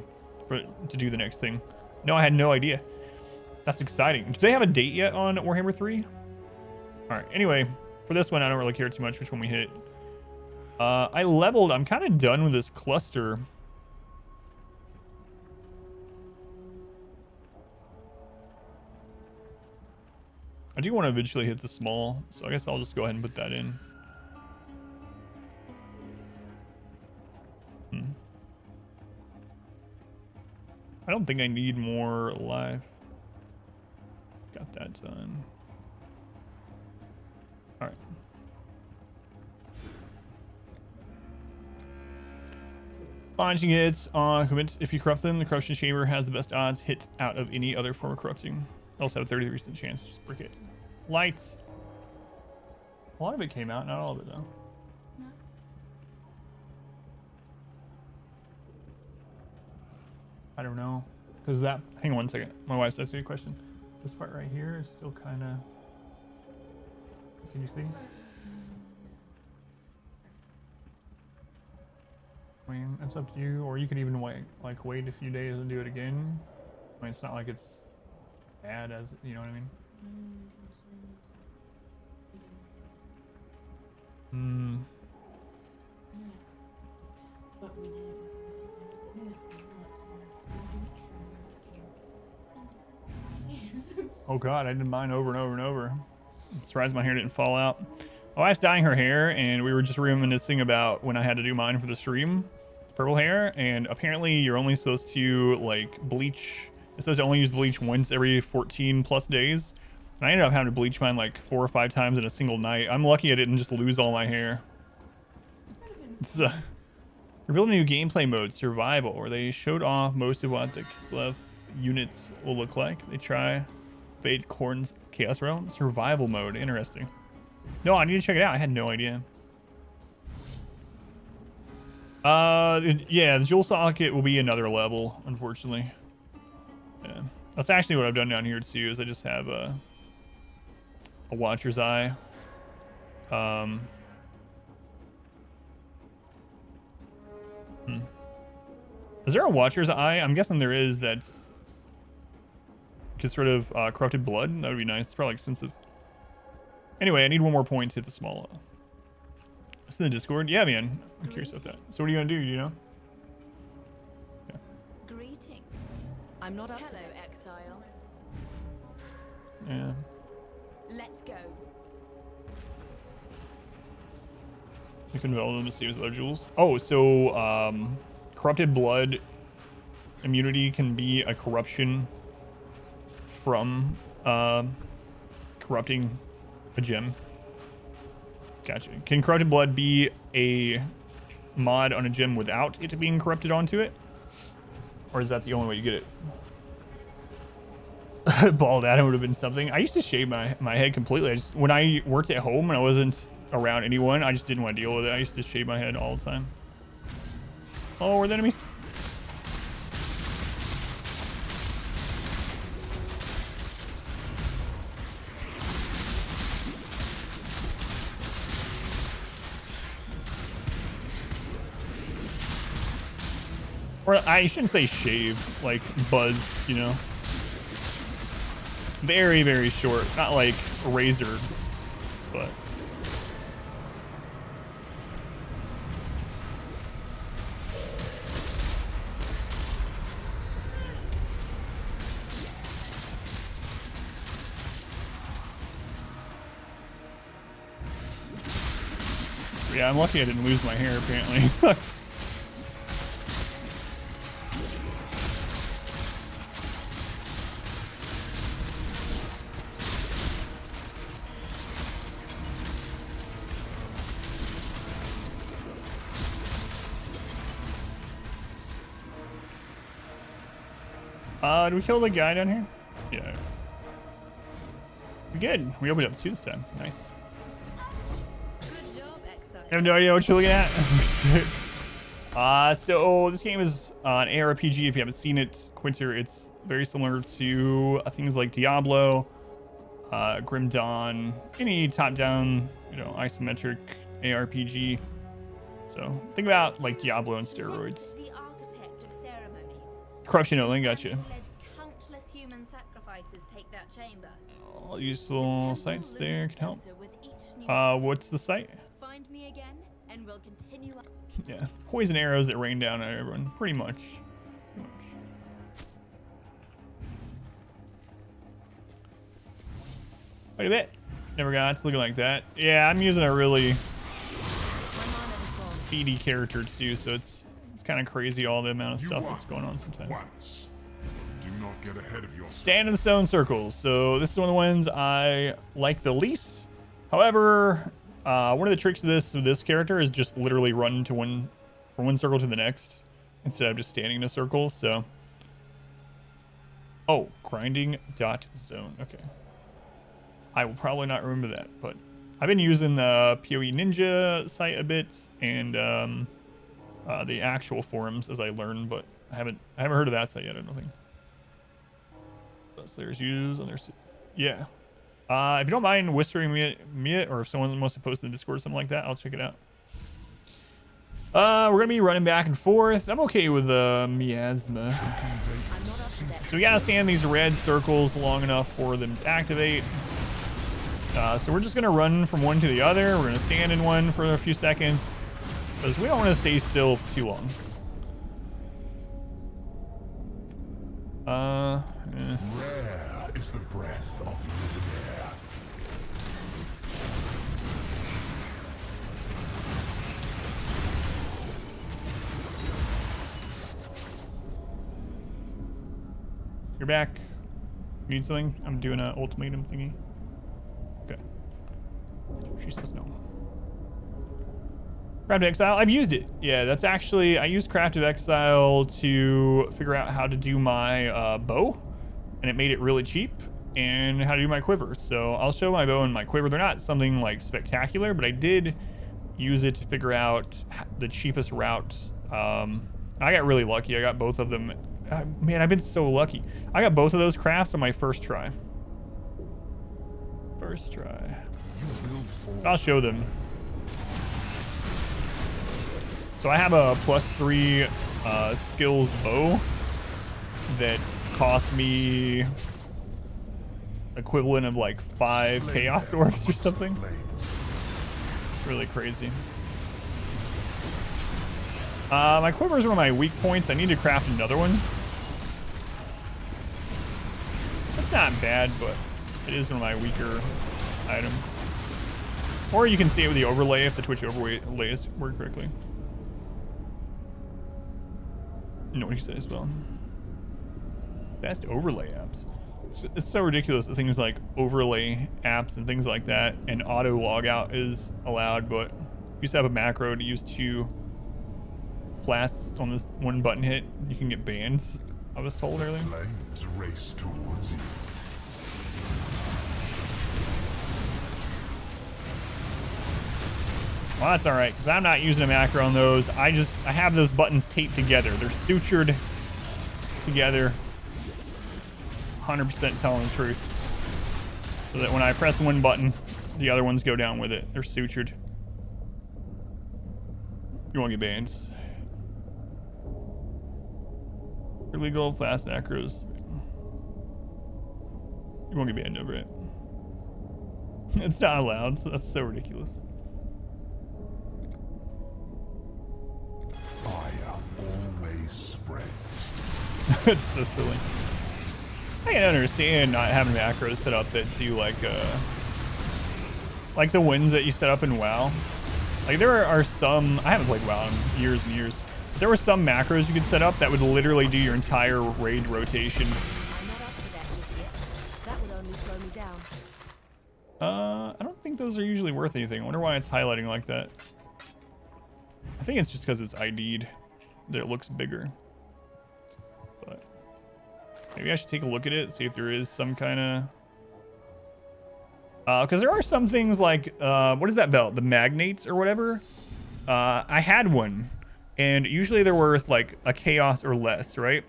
to do the next thing. No, I had no idea. That's exciting. Do they have a date yet on Warhammer 3? All right. Anyway, for this one, I don't really care too much which one we hit. I leveled. I'm kind of done with this cluster. I do want to eventually hit the small, so I guess I'll just go ahead and put that in. I don't think I need more life. Got that done. All right. Launching it on equipment. If you corrupt them, the corruption chamber has the best odds hit out of any other form of corrupting. Also have a 33% chance to just brick it. Lights. A lot of it came out, not all of it though. No. I don't know. Because that, hang on one second. My wife's asking me a question. This part right here is still kind of, can you see? I mean, it's up to you, or you could even wait a few days and do it again. I mean, it's not like it's bad as, you know what I mean? Oh god, I did mine over and over and over. I'm surprised my hair didn't fall out. My wife's dyeing her hair, and we were just reminiscing about when I had to do mine for the stream. Purple hair, and apparently you're only supposed to like bleach. It says to only use the bleach once every 14 plus days. And I ended up having to bleach mine like 4 or 5 times in a single night. I'm lucky I didn't just lose all my hair. It's revealed a new gameplay mode, Survival, where they showed off most of what the Kislev units will look like. They try Fade Corn's Chaos Realm Survival mode. Interesting. No, I need to check it out. I had no idea. Yeah, the jewel socket will be another level, unfortunately. Yeah, that's actually what I've done down here too. Is I just have a watcher's eye. Is there a watcher's eye? I'm guessing there is. That sort of corrupted blood. That would be nice. It's probably expensive. Anyway, I need one more point to hit the small. It's in the Discord. Yeah, man. I'm curious about that. So what are you gonna do? You know? Yeah. Greetings. I'm not up. Hello, exile. Yeah. Let's go. You can develop them to see with other jewels. Oh, so corrupted blood immunity can be a corruption from corrupting a gem. Gotcha. Can corrupted blood be a mod on a gem without it being corrupted onto it? Or is that the only way you get it? Bald Adam would have been something. I used to shave my head completely. When I worked at home and I wasn't around anyone, I just didn't want to deal with it. I used to shave my head all the time. Oh, were the enemies? Or I shouldn't say shave, like buzz, you know. Very, very short. Not like razor, but. Yeah, I'm lucky I didn't lose my hair, apparently. Did we kill the guy down here? Yeah. We good. We opened up 2 this time. Nice. Good job, exile. I have no idea what you're looking at. So this game is an ARPG. If you haven't seen it, Quinter, it's very similar to things like Diablo, Grim Dawn, any top-down, you know, isometric ARPG. So think about like Diablo on steroids. The architect of ceremonies. Corruption only, gotcha. Led countless human sacrifices take that chamber. All useful sites there can help. Closer with each new What's the site? Find me again, and we'll continue. Yeah, poison arrows that rain down on everyone, pretty much. Quite a bit. Never got it's looking like that. Yeah, I'm using a really speedy character too, so it's kind of crazy all the amount of stuff that's going on sometimes. Once. Do not get ahead of yourself. Stand in the stone circles. So this is one of the ones I like the least. However, one of the tricks of this character is just literally run to from one circle to the next instead of just standing in a circle. So, oh, grinding dot zone. Okay, I will probably not remember that, but I've been using the PoE Ninja site a bit and the actual forums as I learn, but I haven't heard of that site yet. I don't think. There's use on their, yeah. If you don't mind whispering me it, or if someone wants to post in the Discord or something like that, I'll check it out. We're gonna be running back and forth. I'm okay with miasma. So we gotta stand in these red circles long enough for them to activate. So we're just gonna run from one to the other. We're gonna stand in one for a few seconds because we don't want to stay still for too long. Rare is the breath of living air. You're back. You need something? I'm doing an ultimatum thingy. Okay. She says no. Craft of Exile, I've used it. Yeah, that's actually, I used Craft of Exile to figure out how to do my bow, and it made it really cheap. and how to do my quiver. So I'll show my bow and my quiver. They're not something like spectacular, but I did use it to figure out the cheapest route. I got really lucky. I got both of them. Man, I've been so lucky. I got both of those crafts on my first try. First try. I'll show them. So I have a +3 skills bow that cost me equivalent of like 5 chaos orbs or something. It's really crazy. My quivers are my weak points. I need to craft another one. That's not bad, but it is one of my weaker items. Or you can see it with the overlay if the Twitch overlays work correctly. No, what he said as well. Best overlay apps. It's so ridiculous that things like overlay apps and things like that and auto logout is allowed, but if you set up a macro to use 2 flasks on this one button hit, you can get banned, I was told earlier. Flames race towards you. Well, that's all right, because I'm not using a macro on those. I have those buttons taped together. They're sutured together. 100% telling the truth. So that when I press one button, the other ones go down with it. They're sutured. You won't get banned. Illegal fast macros. You won't get banned over it. It's not allowed. So that's so ridiculous. Fire always spreads. It's so silly. I can understand not having macros set up that do like the ones that you set up in WoW. Like there are some, I haven't played WoW in years and years. But there were some macros you could set up that would literally do your entire raid rotation. I'm not up to that just yet. That would only slow me down. I don't think those are usually worth anything. I wonder why it's highlighting like that. I think it's just because it's ID'd that it looks bigger. But maybe I should take a look at it, see if there is some kind of... because there are some things like, what is that belt? The magnates or whatever? I had one, and usually they're worth like a chaos or less, right?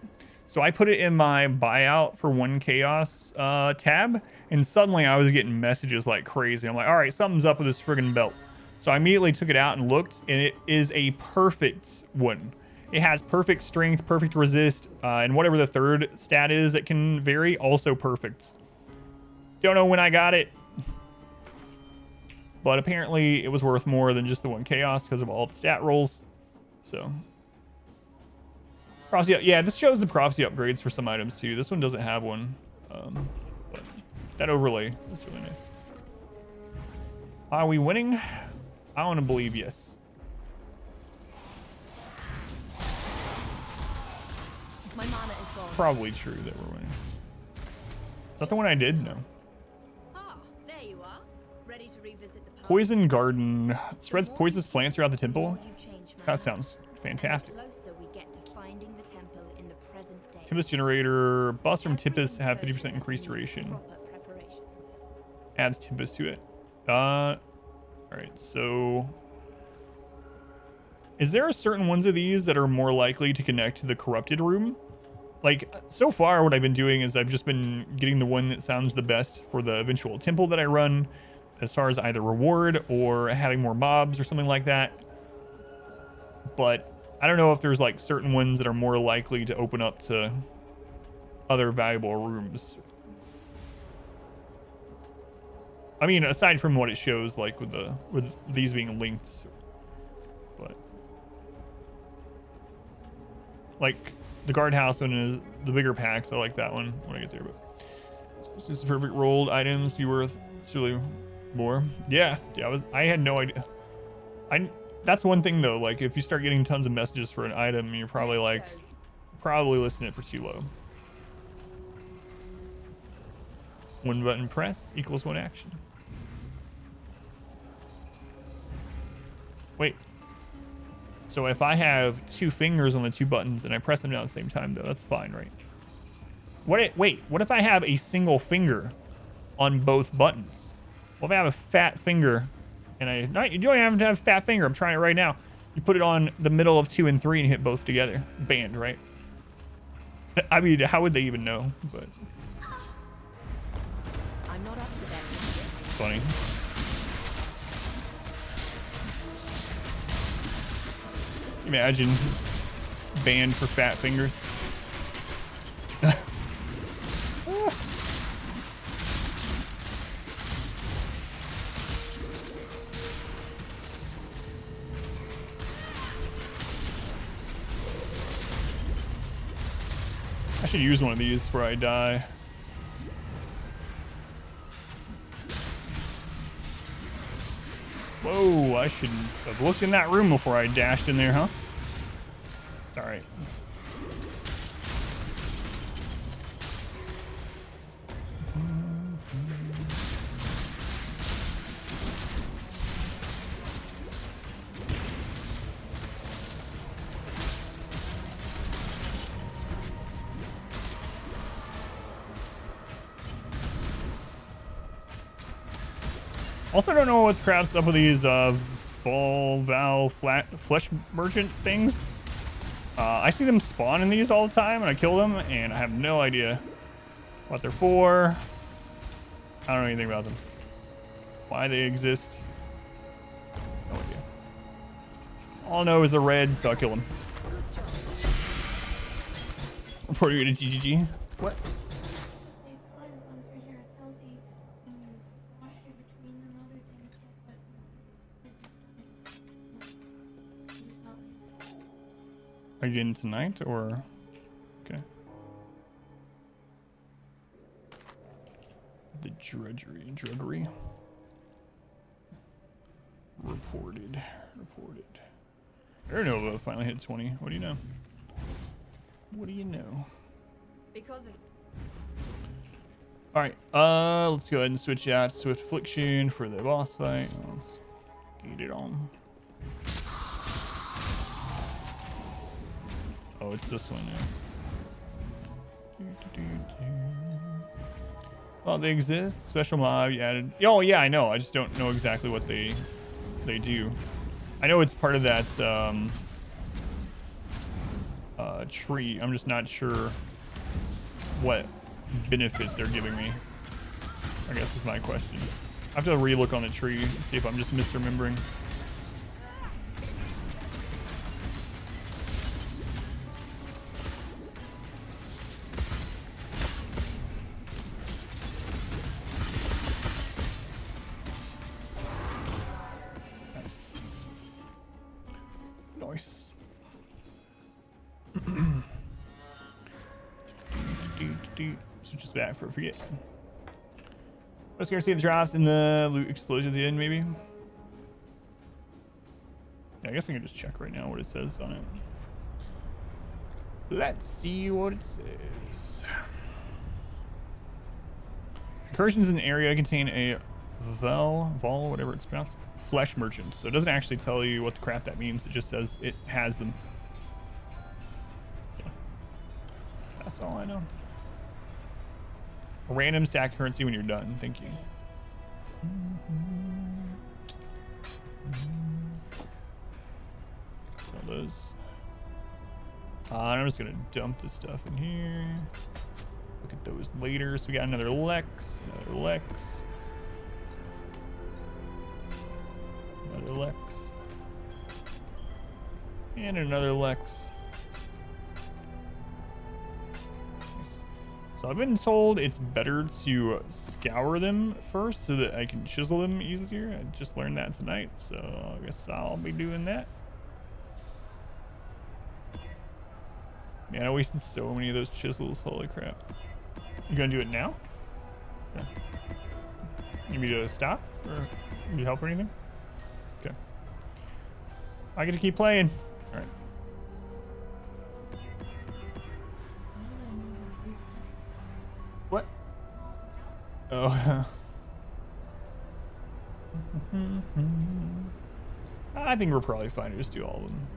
So I put it in my buyout for 1 chaos tab, and suddenly I was getting messages like crazy. I'm like, all right, something's up with this friggin' belt. So I immediately took it out and looked, and it is a perfect one. It has perfect strength, perfect resist, and whatever the third stat is that can vary, also perfect. Don't know when I got it, but apparently it was worth more than just the 1 chaos because of all the stat rolls. So prophecy, yeah, this shows the prophecy upgrades for some items too. This one doesn't have one, but that overlay is really nice. Are we winning? I want to believe yes. My mana is gone. Probably true that we're winning. Is that the one I did? No. Ah, there you are. Ready to revisit the past. Poison Garden spreads poisonous plants throughout the temple. You change That mana, sounds and fantastic. the closer we get to finding the temple in the present day. Tempest Generator. Buffs from Every Tempest have 50% incursion increased needs duration. proper preparations. Adds Tempest to it. Alright, so... Is there a certain ones of these that are more likely to connect to the corrupted room? Like, so far what I've been doing is I've just been getting the one that sounds the best for the eventual temple that I run, as far as either reward or having more mobs or something like that. But I don't know if there's like certain ones that are more likely to open up to other valuable rooms. I mean, aside from what it shows, like with these being linked, but like the guardhouse one is the bigger packs. I like that one when I get there. But this is perfect rolled items be worth it's really more. Yeah. I had no idea. That's one thing though. Like if you start getting tons of messages for an item, you're probably probably listing it for too low. 1 button press equals 1 action. Wait. So if I have 2 fingers on the 2 buttons and I press them down at the same time, though, that's fine, right? Wait, what if I have a single finger on both buttons? What if I have a fat finger and you don't have to have a fat finger. I'm trying it right now. You put it on the middle of 2 and 3 and hit both together. Banned, right? I mean, how would they even know? But I'm not up to that. funny. Imagine banned for fat fingers. I should use one of these before I die. Whoa, I should have looked in that room before I dashed in there, huh? It's alright. Also, don't know what's crap's up with these flesh merchant things. I see them spawn in these all the time, and I kill them, and I have no idea what they're for. I don't know anything about them. Why they exist? No idea. All I know is they're red, so I'll kill them. Reporting you to GGG. What? Again tonight, or okay. The druggery. Reported. Aernova finally hit 20. What do you know? Because of All right. Let's go ahead and switch out to Swift Affliction for the boss fight. Let's get it on. Oh, it's this one now. Oh, they exist. Special mob you added. Oh, yeah, I know. I just don't know exactly what they do. I know it's part of that tree. I'm just not sure what benefit they're giving me. I guess is my question. I have to relook on the tree and see if I'm just misremembering. Nice. Switch us back for a forget. I was gonna see the drops in the loot explosion at the end, maybe. Yeah, I guess I can just check right now what it says on it. Let's see what it says. Incursions in the area contain a vol, whatever it's pronounced, flesh merchant. So it doesn't actually tell you what the crap that means. It just says it has them. So that's all I know. A random stack currency when you're done. Thank you. So those. I'm just gonna dump this stuff in here. Look at those later. So we got another Lex, another Lex, and another Lex. Nice. So I've been told it's better to scour them first so that I can chisel them easier. I just learned that tonight, so I guess I'll be doing that. Man, I wasted so many of those chisels. Holy crap. You gonna do it now? Yeah. You need me to stop? Or need help or anything? Okay. I get to keep playing. Alright. What? Oh. I think we're probably fine to just do all of them.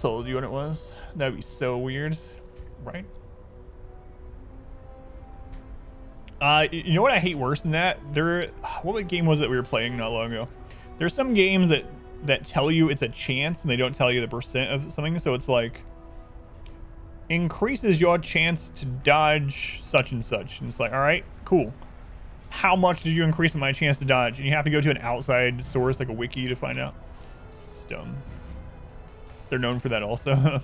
told you what it was. That'd be so weird, right? You know what I hate worse than that? What game was it we were playing not long ago? There's some games that tell you it's a chance and they don't tell you the percent of something. So it's like increases your chance to dodge such and such. And it's like, all right, cool. How much did you increase my chance to dodge? And you have to go to an outside source like a wiki to find out. It's dumb. They're known for that also.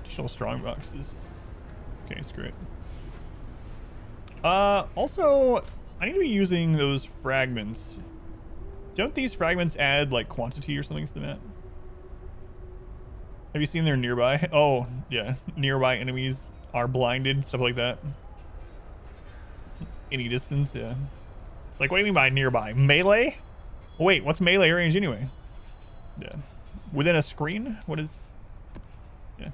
Additional strong boxes. Okay, it's great. Also, I need to be using those fragments. Don't these fragments add like quantity or something to the map? Have you seen their nearby? Oh, yeah. Nearby enemies are blinded, stuff like that. Any distance, yeah. It's like, what do you mean by nearby? Melee? Wait, what's melee range anyway? Yeah. Within a screen? What is... Yeah.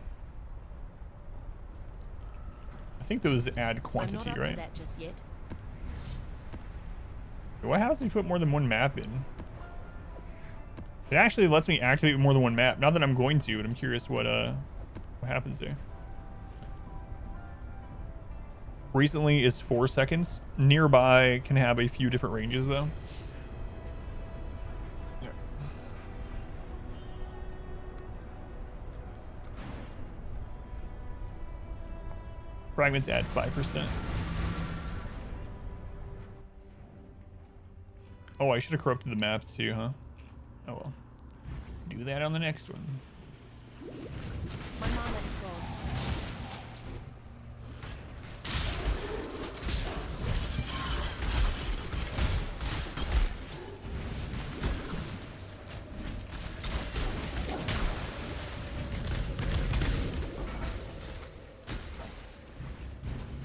I think those add quantity, I'm not up right? to that just yet. What happens if you put more than one map in? It actually lets me activate more than one map. Not that I'm going to, but I'm curious what happens there. Recently is 4 seconds. Nearby can have a few different ranges though. Yeah. Fragments add 5%. Oh, I should have corrupted the maps too, huh? Oh well. Do that on the next one. My mana is gone.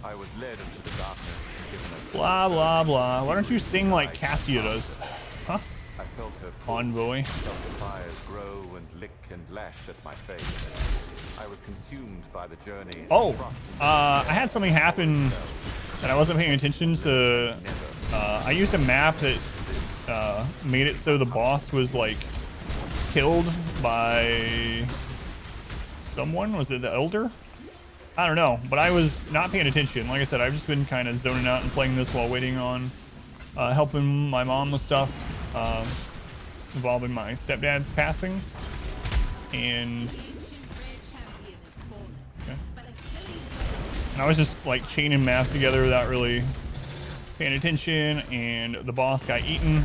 I was led into the darkness and given a Blah blah blah. Why don't you sing like Cassia does? Huh? I felt her pull, Envoy. felt the fires grow and lick and lash at my face. I was consumed by the journey. Oh, I had something happen that I wasn't paying attention to. I used a map that made it so the boss was like killed by someone. Was it the Elder? I don't know, but I was not paying attention. Like I said, I've just been kind of zoning out and playing this while waiting on helping my mom with stuff involving my stepdad's passing. And okay. And I was just like chaining maps together without really paying attention, and the boss got eaten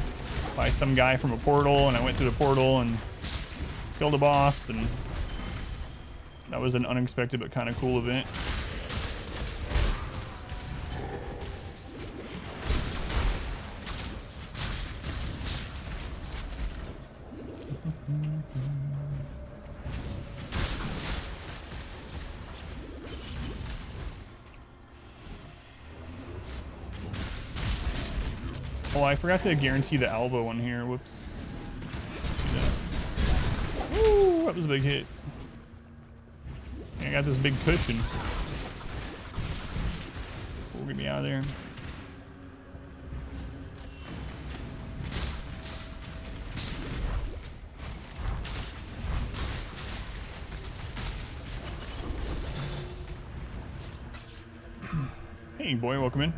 by some guy from a portal, and I went through the portal and killed the boss, and that was an unexpected but kind of cool event. Oh, I forgot to guarantee the Alva one here. Whoops. Woo, that was a big hit. I got this big cushion. We'll get me out of there. Hey, boy, welcome in.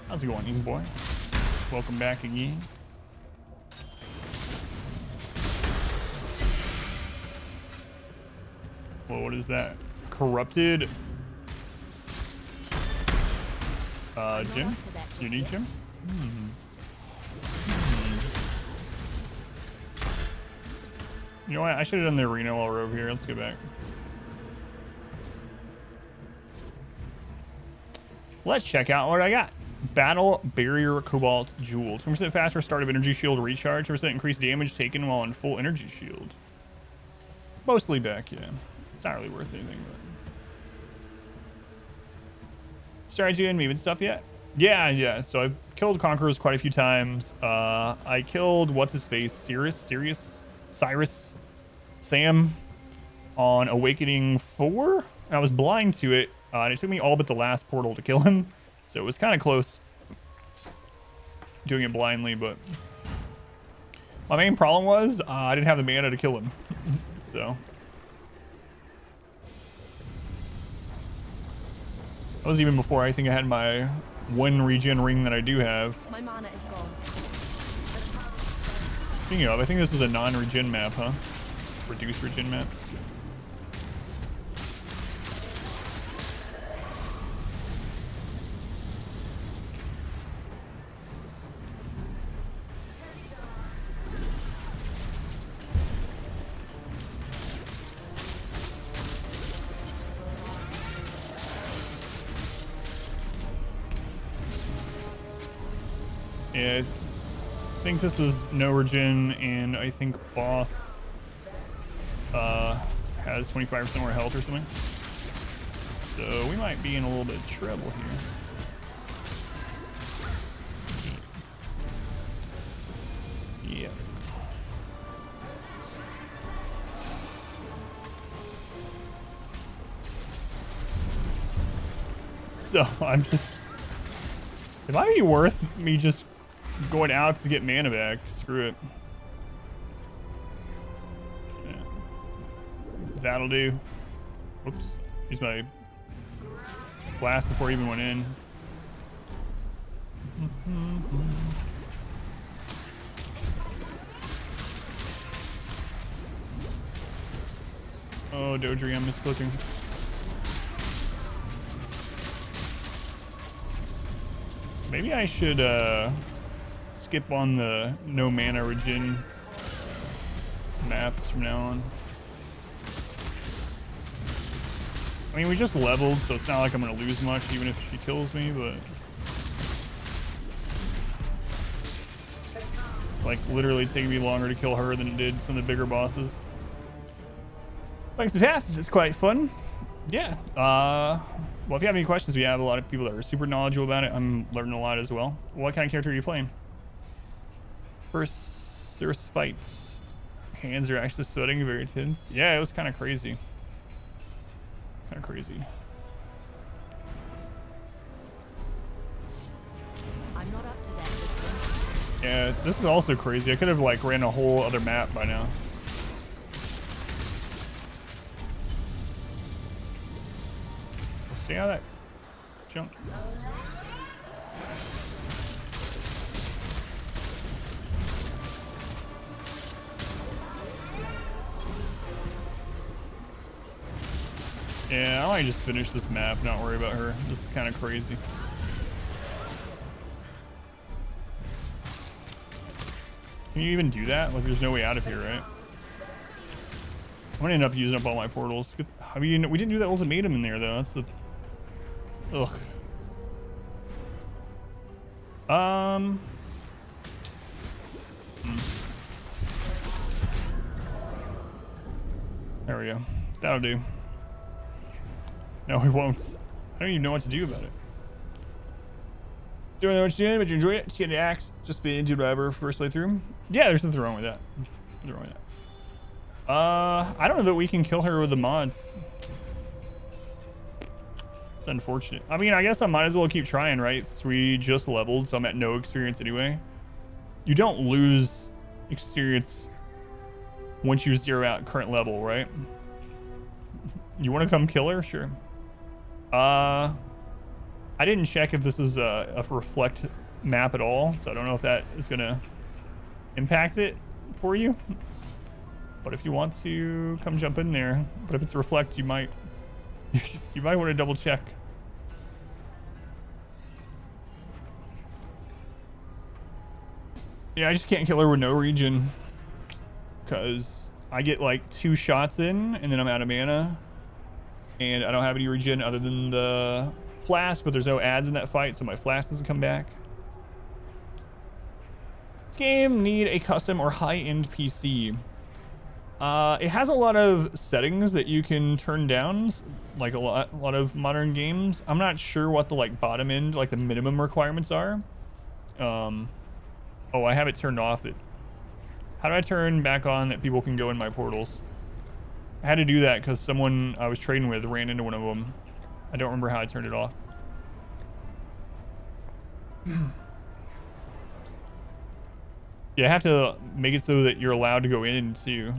How's it going, boy? Welcome back again. Well, what is that? Corrupted Jim? You need Jim? You know what? I should have done the arena while we're over here. Let's go back. Let's check out what I got. Battle Barrier Cobalt Jewel. 2% faster start of energy shield recharge. 2% increased damage taken while on full energy shield. Mostly back, yeah. It's not really worth anything, but... Started doing Maven stuff yet? Yeah. So I've killed Conquerors quite a few times. I killed, what's his face? Cyrus? Sam on Awakening 4? I was blind to it, and it took me all but the last portal to kill him. So it was kind of close. doing it blindly, but my main problem was I didn't have the mana to kill him. So that was even before I think I had my one regen ring that I do have. My mana is gone. Speaking of, I think this is a non-regen map, huh? Reduced regen map. Yeah, I think this is no regen, and I think boss has 25% more health or something. So we might be in a little bit of trouble here. Yeah. So I'm just, it might be worth me just going out to get mana back. Screw it. Yeah. That'll do. Oops. Use my blast before I even went in. Oh, Dodri, I'm misclicking. Maybe I should skip on the no mana regen maps from now on. I mean, we just leveled, so it's not like I'm gonna lose much even if she kills me, but it's like literally taking me longer to kill her than it did some of the bigger bosses. Thanks to Path, it's quite fun. Yeah. Well, if you have any questions, we have a lot of people that are super knowledgeable about it. I'm learning a lot as well. What kind of character are you playing? First fights. Hands are actually sweating, very tense. Yeah, it was kind of crazy. Kind of crazy. I'm not up to that this one. Yeah, this is also crazy. I could have like ran a whole other map by now. See how that jump? Yeah, I might just finish this map, not worry about her. This is kind of crazy. Can you even do that? Like, there's no way out of here, right? I'm gonna end up using up all my portals. I mean, we didn't do that ultimatum in there, though. That's the... Ugh. There we go. That'll do. No, we won't. I don't even know what to do about it. Don't know what you're doing, but you enjoy it. See the axe. Just be into whatever first playthrough. Yeah, there's nothing wrong with that. Nothing wrong with that. I don't know that we can kill her with the mods. It's unfortunate. I mean, I guess I might as well keep trying, right? Since we just leveled, so I'm at no experience anyway. You don't lose experience once you zero out current level, right? You want to come kill her? Sure. I didn't check if this is a reflect map at all, so I don't know if that is gonna impact it for you. But if you want to come jump in there, but if it's reflect, you might want to double check. Yeah, I just can't kill her with no regen because I get like 2 shots in and then I'm out of mana, and I don't have any regen other than the flask, but there's no ads in that fight, so my flask doesn't come back. This game need a custom or high-end PC. It has a lot of settings that you can turn down, like a lot of modern games. I'm not sure what the like bottom end, like the minimum requirements are. Oh, I have it turned off. How do I turn back on that people can go in my portals? I had to do that because someone I was trading with ran into one of them. I don't remember how I turned it off. Yeah, I have to make it so that you're allowed to go in too.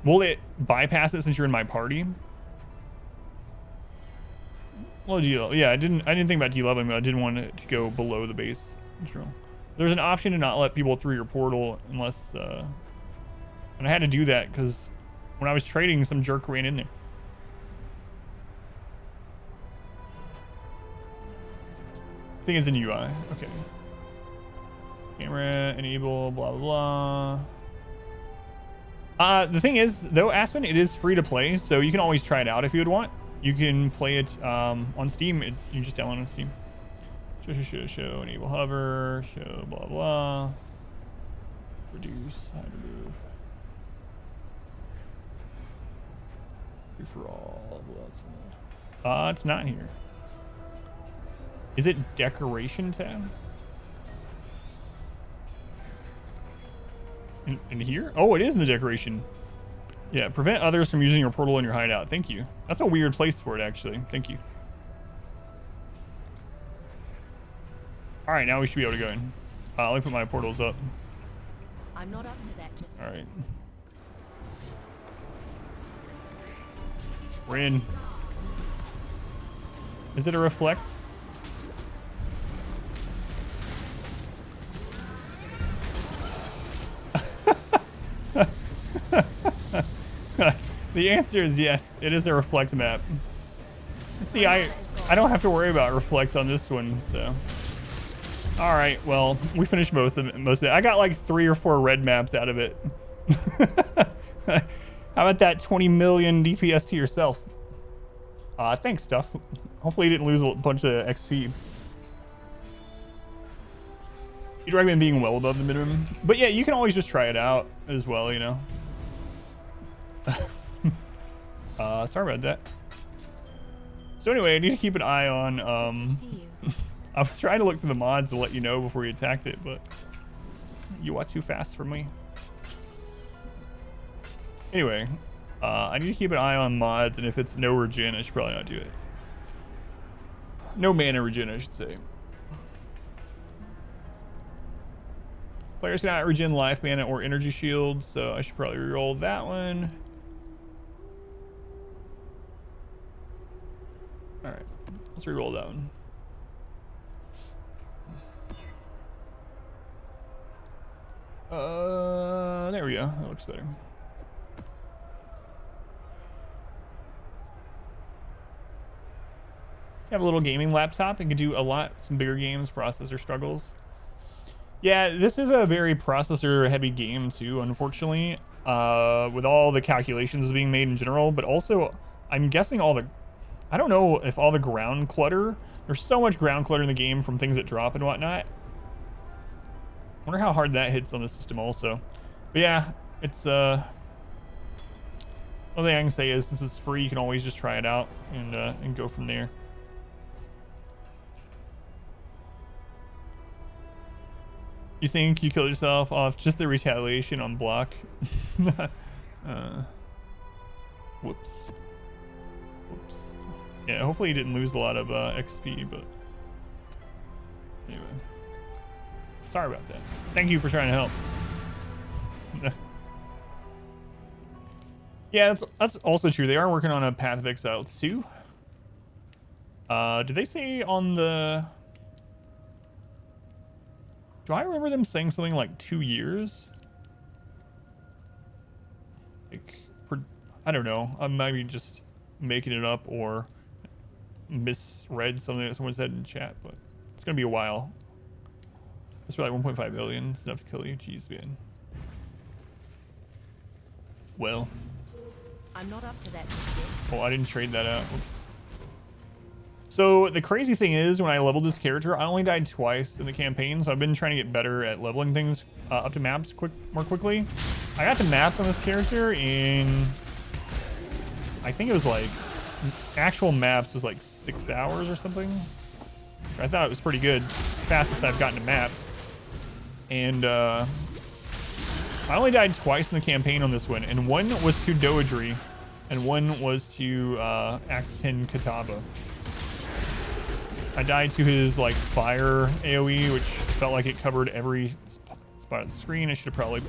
Will it bypass it since you're in my party? Well, yeah, I didn't think about de-leveling, but I didn't want it to go below the base. True. There's an option to not let people through your portal unless, and I had to do that because when I was trading, some jerk ran in there. I think it's in UI. Okay. Camera, enable, blah, blah, blah. The thing is, though, Aspen, it is free to play, so you can always try it out if you would want. You can play it on Steam. You can just download it on Steam. Show, enable hover, show, blah, blah. Reduce, hide, remove. Free for all. It's not here. Is it decoration tab? In here? Oh, it is in the decoration. Yeah, prevent others from using your portal in your hideout. Thank you. That's a weird place for it, actually. Thank you. All right, now we should be able to go in. Let me put my portals up. I'm not up to that just. All right. We're in. Is it a reflex? The answer is yes. It is a reflect map. See, I don't have to worry about reflect on this one, so. All right, well, we finished most of it. I got like 3 or 4 red maps out of it. How about that 20 million DPS to yourself? Thanks, Stuff. Hopefully you didn't lose a bunch of XP. You'd recommend being well above the minimum. But yeah, you can always just try it out as well, you know. Sorry about that. So anyway, I need to keep an eye on, I was trying to look through the mods to let you know before you attacked it, but you are too fast for me. Anyway, I need to keep an eye on mods, and if it's no regen, I should probably not do it. No mana regen, I should say. Players cannot regen life mana or energy shields, so I should probably reroll that one. All right, let's reroll that one. There we go. That looks better. You have a little gaming laptop and can do a lot, some bigger games, processor struggles. Yeah, this is a very processor heavy game too, unfortunately, with all the calculations being made in general, but also I'm guessing I don't know if all the ground clutter, there's so much ground clutter in the game from things that drop and whatnot. I wonder how hard that hits on the system also. But yeah, it's, one thing I can say is since it's free, you can always just try it out and go from there. You think you killed yourself off just the retaliation on block? Whoops. Whoops. Yeah, hopefully you didn't lose a lot of XP, but anyway. Sorry about that. Thank you for trying to help. Yeah, that's also true. They are working on a Path of Exile 2. Did they say on the... Do I remember them saying something like 2 years? Like, I don't know. I might be just making it up or misread something that someone said in chat, but it's gonna be a while. It's for like 1.5 billion. It's enough to kill you. Jeez, man. Well. I'm not up to that. Oh, I didn't trade that out. Oops. So the crazy thing is, when I leveled this character, I only died twice in the campaign, so I've been trying to get better at leveling things up to maps more quickly. I got to maps on this character in, I think it was like, actual maps was like 6 hours or something. I thought it was pretty good. Fastest I've gotten to maps. And I only died twice in the campaign on this one, and one was to Doedry, and one was to Act 10 Kataba. I died to his like fire AoE, which felt like it covered every spot on the screen. I should have probably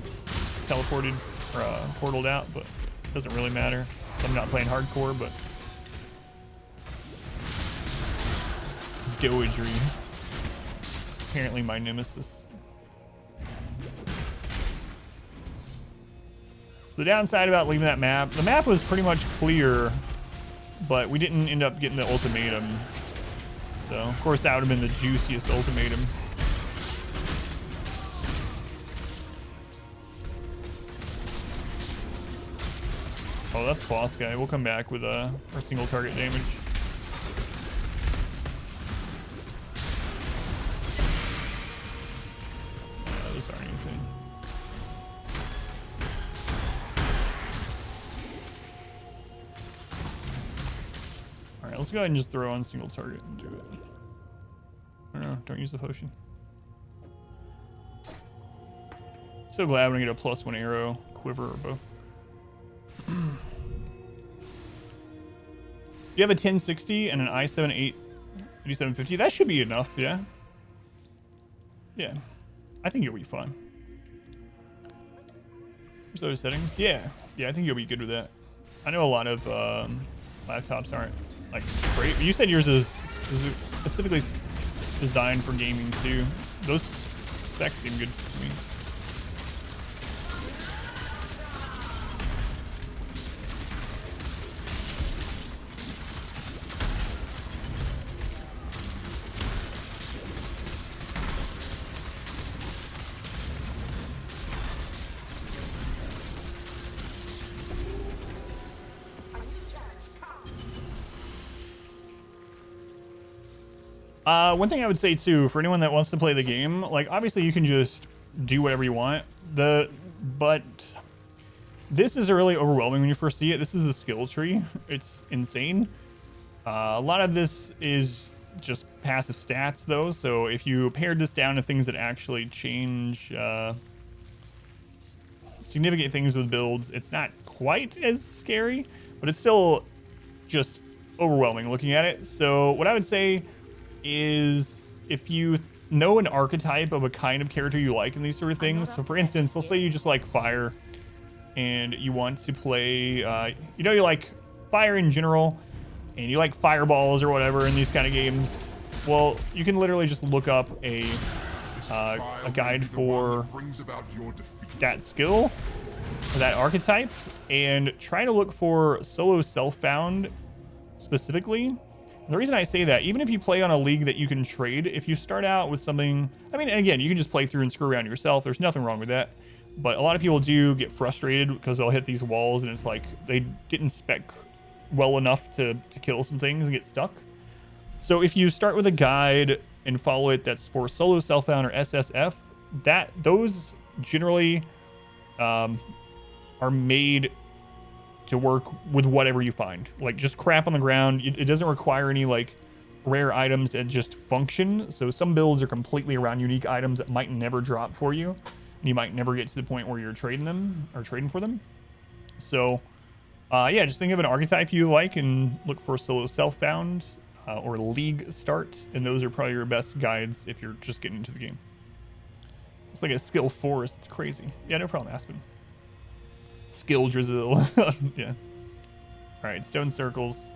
teleported or portaled out, but it doesn't really matter. I'm not playing hardcore, but Dowagery, apparently my nemesis. So the downside about leaving that map, the map was pretty much clear, but we didn't end up getting the ultimatum. So of course that would have been the juiciest ultimatum. Oh, that's boss guy. We'll come back with our single target damage. Yeah, those aren't anything. All right, let's go ahead and just throw on single target and do it. I don't know. Don't use the potion. So glad when I get a +1 arrow, quiver, or bow. You have a 1060 and an i7 8750. That should be enough, yeah. Yeah, I think you'll be fine. There's those settings. Yeah, I think you'll be good with that. I know a lot of laptops aren't like great. You said yours is specifically designed for gaming too. Those specs seem good to me. One thing I would say too, for anyone that wants to play the game, like obviously you can just do whatever you want. But this is really overwhelming when you first see it. This is the skill tree. It's insane. A lot of this is just passive stats though. So if you pared this down to things that actually change significant things with builds, it's not quite as scary, but it's still just overwhelming looking at it. So what I would say is if you know an archetype of a kind of character you like in these sort of things. So for instance, let's say you just like fire and you want to play, you know, you like fire in general and you like fireballs or whatever in these kind of games. Well, you can literally just look up a guide for that skill, or that archetype, and try to look for solo self-found specifically. The reason I say that, even if you play on a league that you can trade, if you start out with something, I mean, again, you can just play through and screw around yourself. There's nothing wrong with that. But a lot of people do get frustrated because they'll hit these walls and it's like they didn't spec well enough to kill some things and get stuck. So if you start with a guide and follow it that's for solo self-found or SSF, those generally are made to work with whatever you find. Like just crap on the ground. It doesn't require any like rare items to just function. So some builds are completely around unique items that might never drop for you, and you might never get to the point where you're trading them or trading for them. So yeah, just think of an archetype you like and look for solo self-found or league start, and those are probably your best guides if you're just getting into the game. It's like a skill forest. It's crazy. Yeah, no problem, Aspen. Skill drizzle. Yeah. All right, stone circles.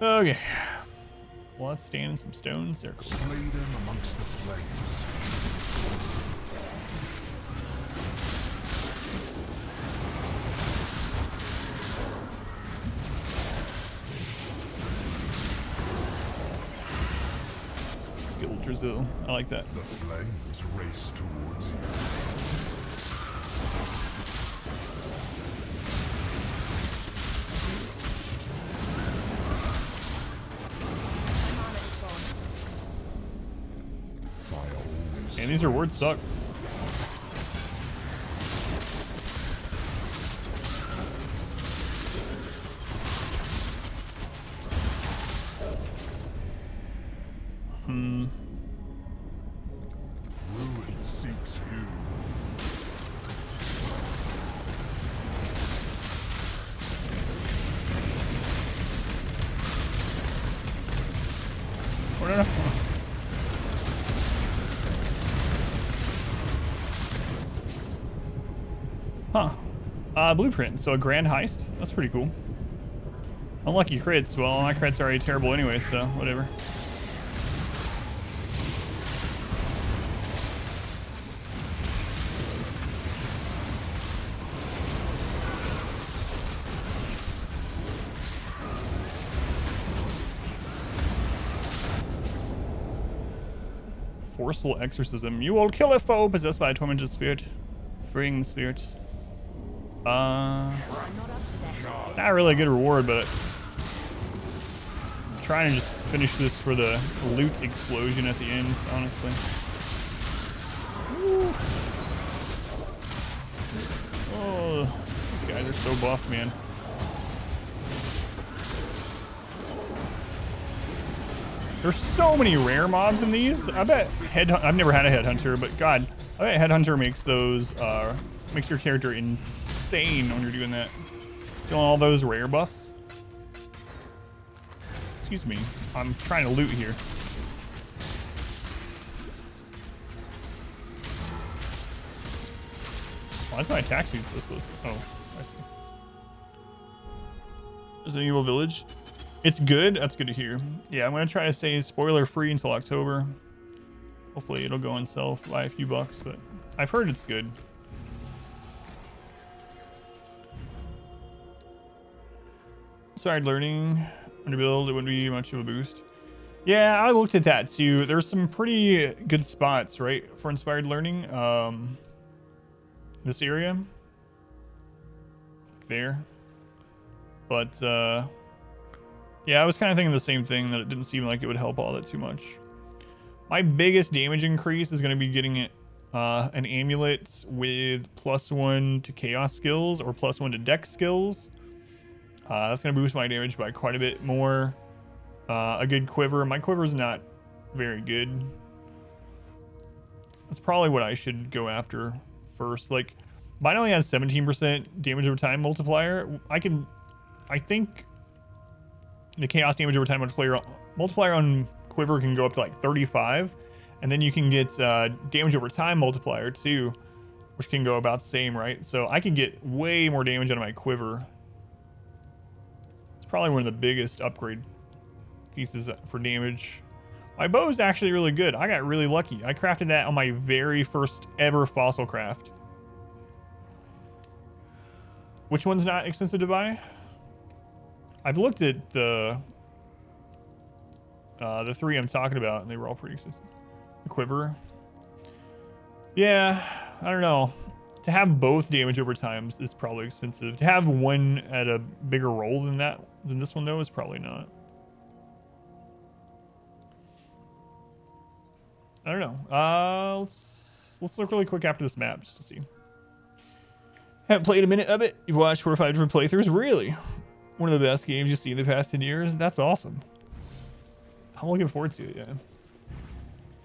Okay. Well, let's stand in some stone circles. Slay them amongst the flames. Skill drizzle. I like that. The flames race towards you. And these rewards suck. Ruin seeks you. Oh, no. Blueprint. So a grand heist. That's pretty cool. Unlucky crits. Well, my crits are already terrible anyway, so whatever. Forceful exorcism. You will kill a foe possessed by a tormented spirit. Freeing the spirit. Not really a good reward, but I'm trying to just finish this for the loot explosion at the end, honestly. Woo. Oh, these guys are so buff, man. There's so many rare mobs in these. I bet I've never had a headhunter, but God, I bet headhunter makes those makes your character insane when you're doing that. Stealing all those rare buffs. Excuse me, I'm trying to loot here. Why is my attack speed so slow? Oh, I see. Resident Evil Village. It's good. That's good to hear. Yeah, I'm gonna try to stay spoiler free until October. Hopefully it'll go on sale by a few bucks, but I've heard it's good. Inspired learning under build, it wouldn't be much of a boost. Yeah, I looked at that too. There's some pretty good spots, right, for inspired learning. This area there, but yeah, I was kind of thinking the same thing, that it didn't seem like it would help all that too much. My biggest damage increase is going to be getting it an amulet with +1 to chaos skills or +1 to dex skills. That's going to boost my damage by quite a bit more. A good quiver. My quiver is not very good. That's probably what I should go after first. Like, mine only has 17% damage over time multiplier. I think the chaos damage over time multiplier on quiver can go up to like 35, and then you can get damage over time multiplier too, which can go about the same, right? So I can get way more damage out of my quiver. It's probably one of the biggest upgrade pieces for damage. My bow is actually really good. I got really lucky. I crafted that on my very first ever fossil craft. Which one's not expensive to buy? I've looked at the 3 I'm talking about, and they were all pretty expensive. The quiver. Yeah, I don't know. To have both damage over times is probably expensive. To have one at a bigger roll than this one though is probably not. I don't know. Let's look really quick after this map just to see. Haven't played a minute of it. You've watched 4 or 5 different playthroughs. Really? One of the best games you've seen in the past 10 years. That's awesome. I'm looking forward to it,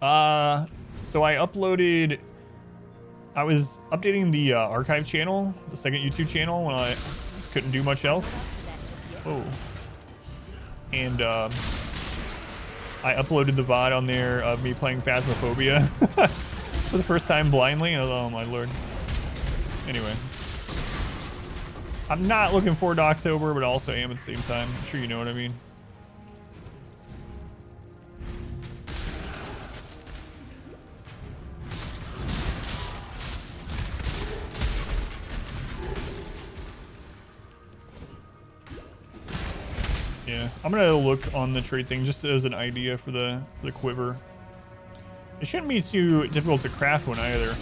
yeah. So I was updating the archive channel, the second YouTube channel, when I couldn't do much else. Oh. And I uploaded the VOD on there of me playing Phasmophobia for the first time blindly. Oh my lord. Anyway. I'm not looking forward to October, but also am at the same time. I'm sure you know what I mean. Yeah, I'm gonna look on the trade thing just as an idea for the quiver. It shouldn't be too difficult to craft one either.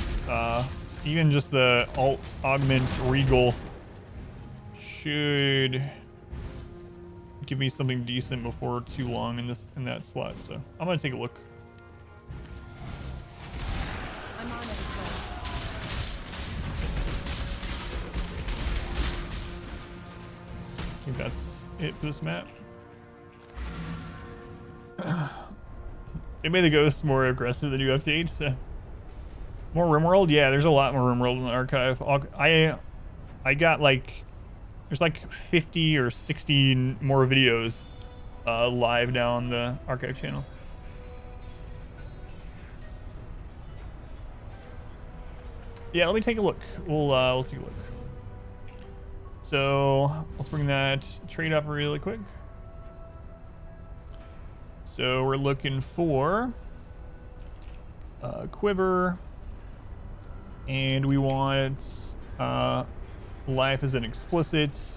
Even just the alt augment regal should give me something decent before too long in that slot. So I'm gonna take a look. I'm on it as well. I think that's it for this map. They made the ghosts more aggressive than new updates. So. More RimWorld? Yeah, there's a lot more RimWorld in the archive. I got like, there's like 50 or 60 more videos live now on the archive channel. Yeah, let me take a look. We'll take a look. So let's bring that trade up really quick. So we're looking for quiver, and we want life as an explicit,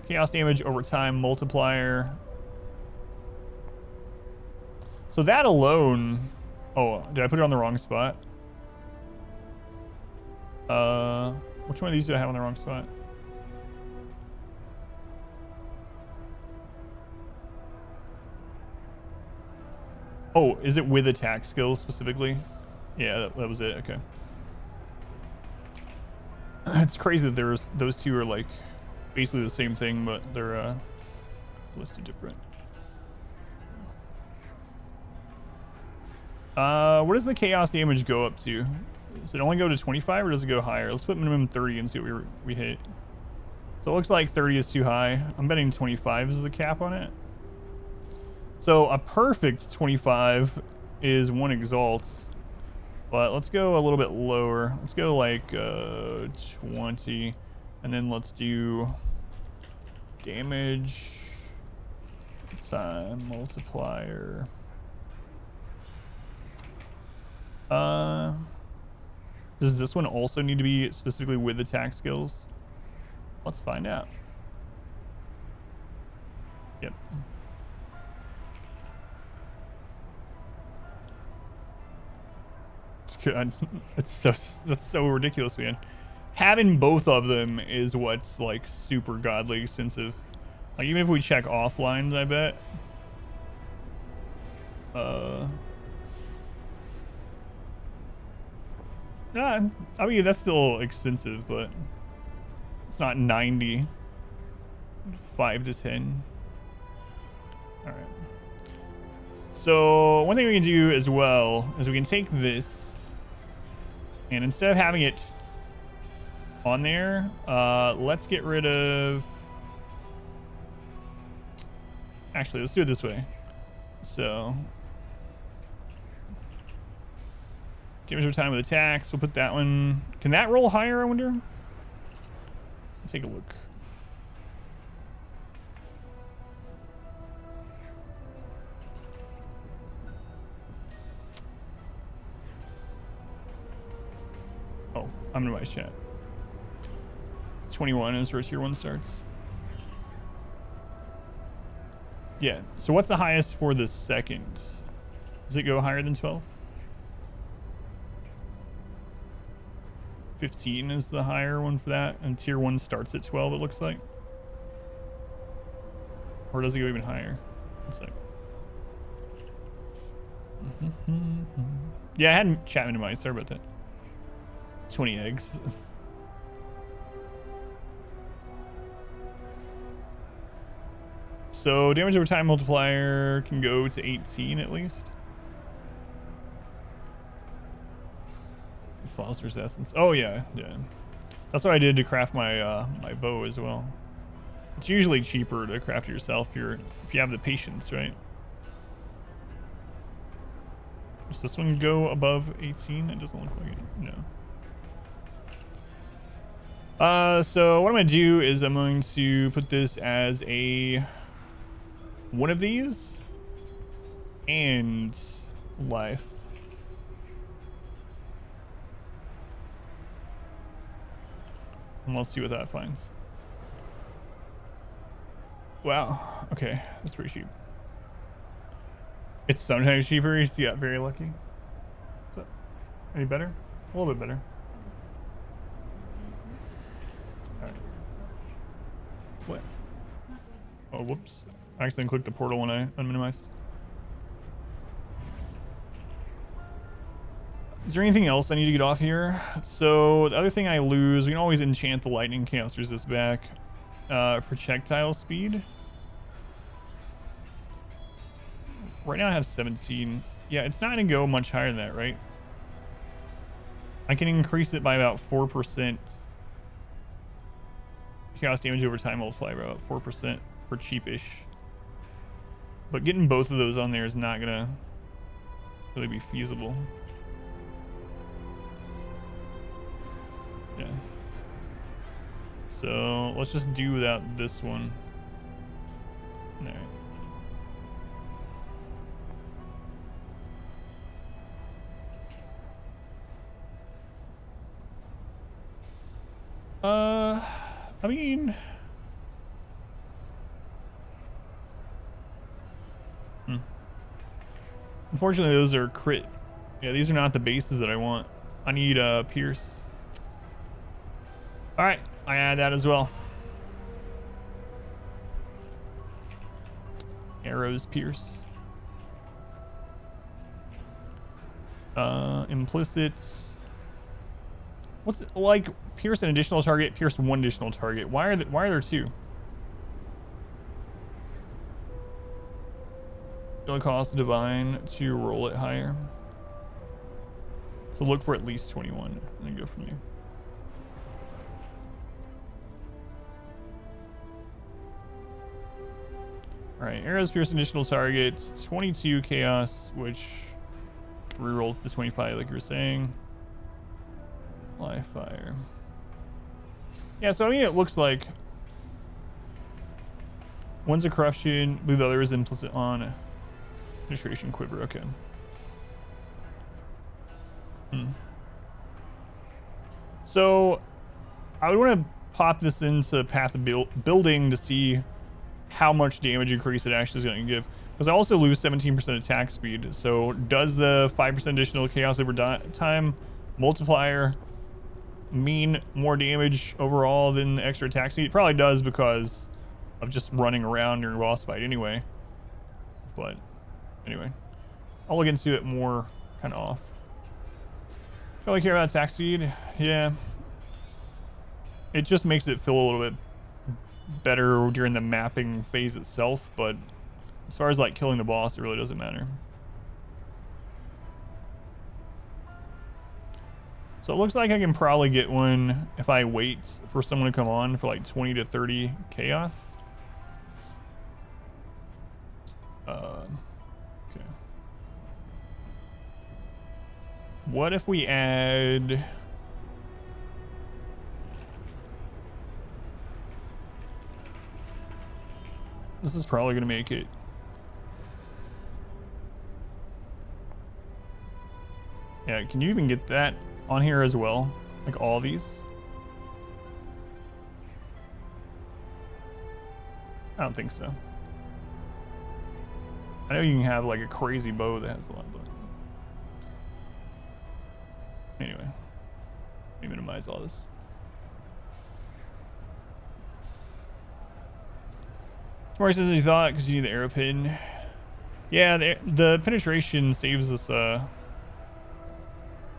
chaos damage over time multiplier. So that alone, oh, did I put it on the wrong spot? Which one of these do I have on the wrong spot? Oh, is it with attack skills specifically? Yeah, that was it. Okay. It's crazy that there's those two are like basically the same thing, but they're listed different. What does the chaos damage go up to? Does it only go to 25 or does it go higher? Let's put minimum 30 and see what we hit. So it looks like 30 is too high. I'm betting 25 is the cap on it. So a perfect 25 is 1 exalt. But let's go a little bit lower. Let's go like 20. And then let's do damage time multiplier. Does this one also need to be specifically with attack skills? Let's find out. Yep. It's good. That's so ridiculous, man. Having both of them is what's like super godly expensive. Like even if we check offline, I bet. Yeah, I mean that's still expensive, but it's not 90. 5 to 10. All right. So one thing we can do as well is we can take this, and instead of having it on there, let's get rid of. Actually, let's do it this way. So. Damage over time with attacks. We'll put that one. Can that roll higher, I wonder? Let's take a look. Oh, I'm gonna buy chat. 21 is where tier 1 starts. Yeah, so what's the highest for the second? Does it go higher than 12? 15 is the higher one for that, and tier 1 starts at 12, it looks like. Or does it go even higher? It's like. Yeah, I had chat minimized. Sorry about that. 20 eggs. So damage over time multiplier can go to 18 at least. Foster's essence. Oh yeah, yeah. That's what I did to craft my my bow as well. It's usually cheaper to craft it yourself if you have the patience, right? Does this one go above 18? It doesn't look like it. No. So what I'm gonna do is I'm going to put this as one of these and life. And let's see what that finds. Wow. Okay, that's pretty cheap. It's sometimes cheaper. You got very lucky. Is that any better? A little bit better. All right. What? Oh, whoops. I accidentally clicked the portal when I unminimized. Is there anything else I need to get off here? So the other thing I lose, we can always enchant the lightning chaos resist back. Projectile speed. Right now I have 17. Yeah, it's not going to go much higher than that, right? I can increase it by about 4%. Chaos damage over time multiplier by about 4% for cheapish. But getting both of those on there is not going to really be feasible. Yeah. So let's just do without this one. All right. I mean, unfortunately, those are crit. Yeah, these are not the bases that I want. I need Pierce. All right, I add that as well. Arrows, Pierce. Implicits. What's like Pierce an additional target? Pierce one additional target. Why are there two? Don't cost divine to roll it higher. So look for at least 21 and then go from there. All right, arrows pierce additional targets, 22 chaos, which reroll the 25 like you were saying. Live fire. Yeah, so I mean it looks like one's a corruption, the other is implicit on penetration quiver. Okay. So I would want to pop this into path of building to see how much damage increase it actually is going to give, because I also lose 17% attack speed. So does the 5% additional chaos over time multiplier mean more damage overall than the extra attack speed? It probably does because of just running around during a boss fight anyway. But anyway, I'll look into it more kind of off. Don't really care about attack speed. Yeah. It just makes it feel a little bit better during the mapping phase itself, but as far as like killing the boss, it really doesn't matter. So it looks like I can probably get one if I wait for someone to come on for like 20 to 30 chaos. Okay. What if we add... This is probably going to make it. Yeah, can you even get that on here as well? Like all these? I don't think so. I know you can have like a crazy bow that has a lot, but anyway, let me minimize all this. More says he thought because you need the arrow pin. Yeah, the penetration saves us a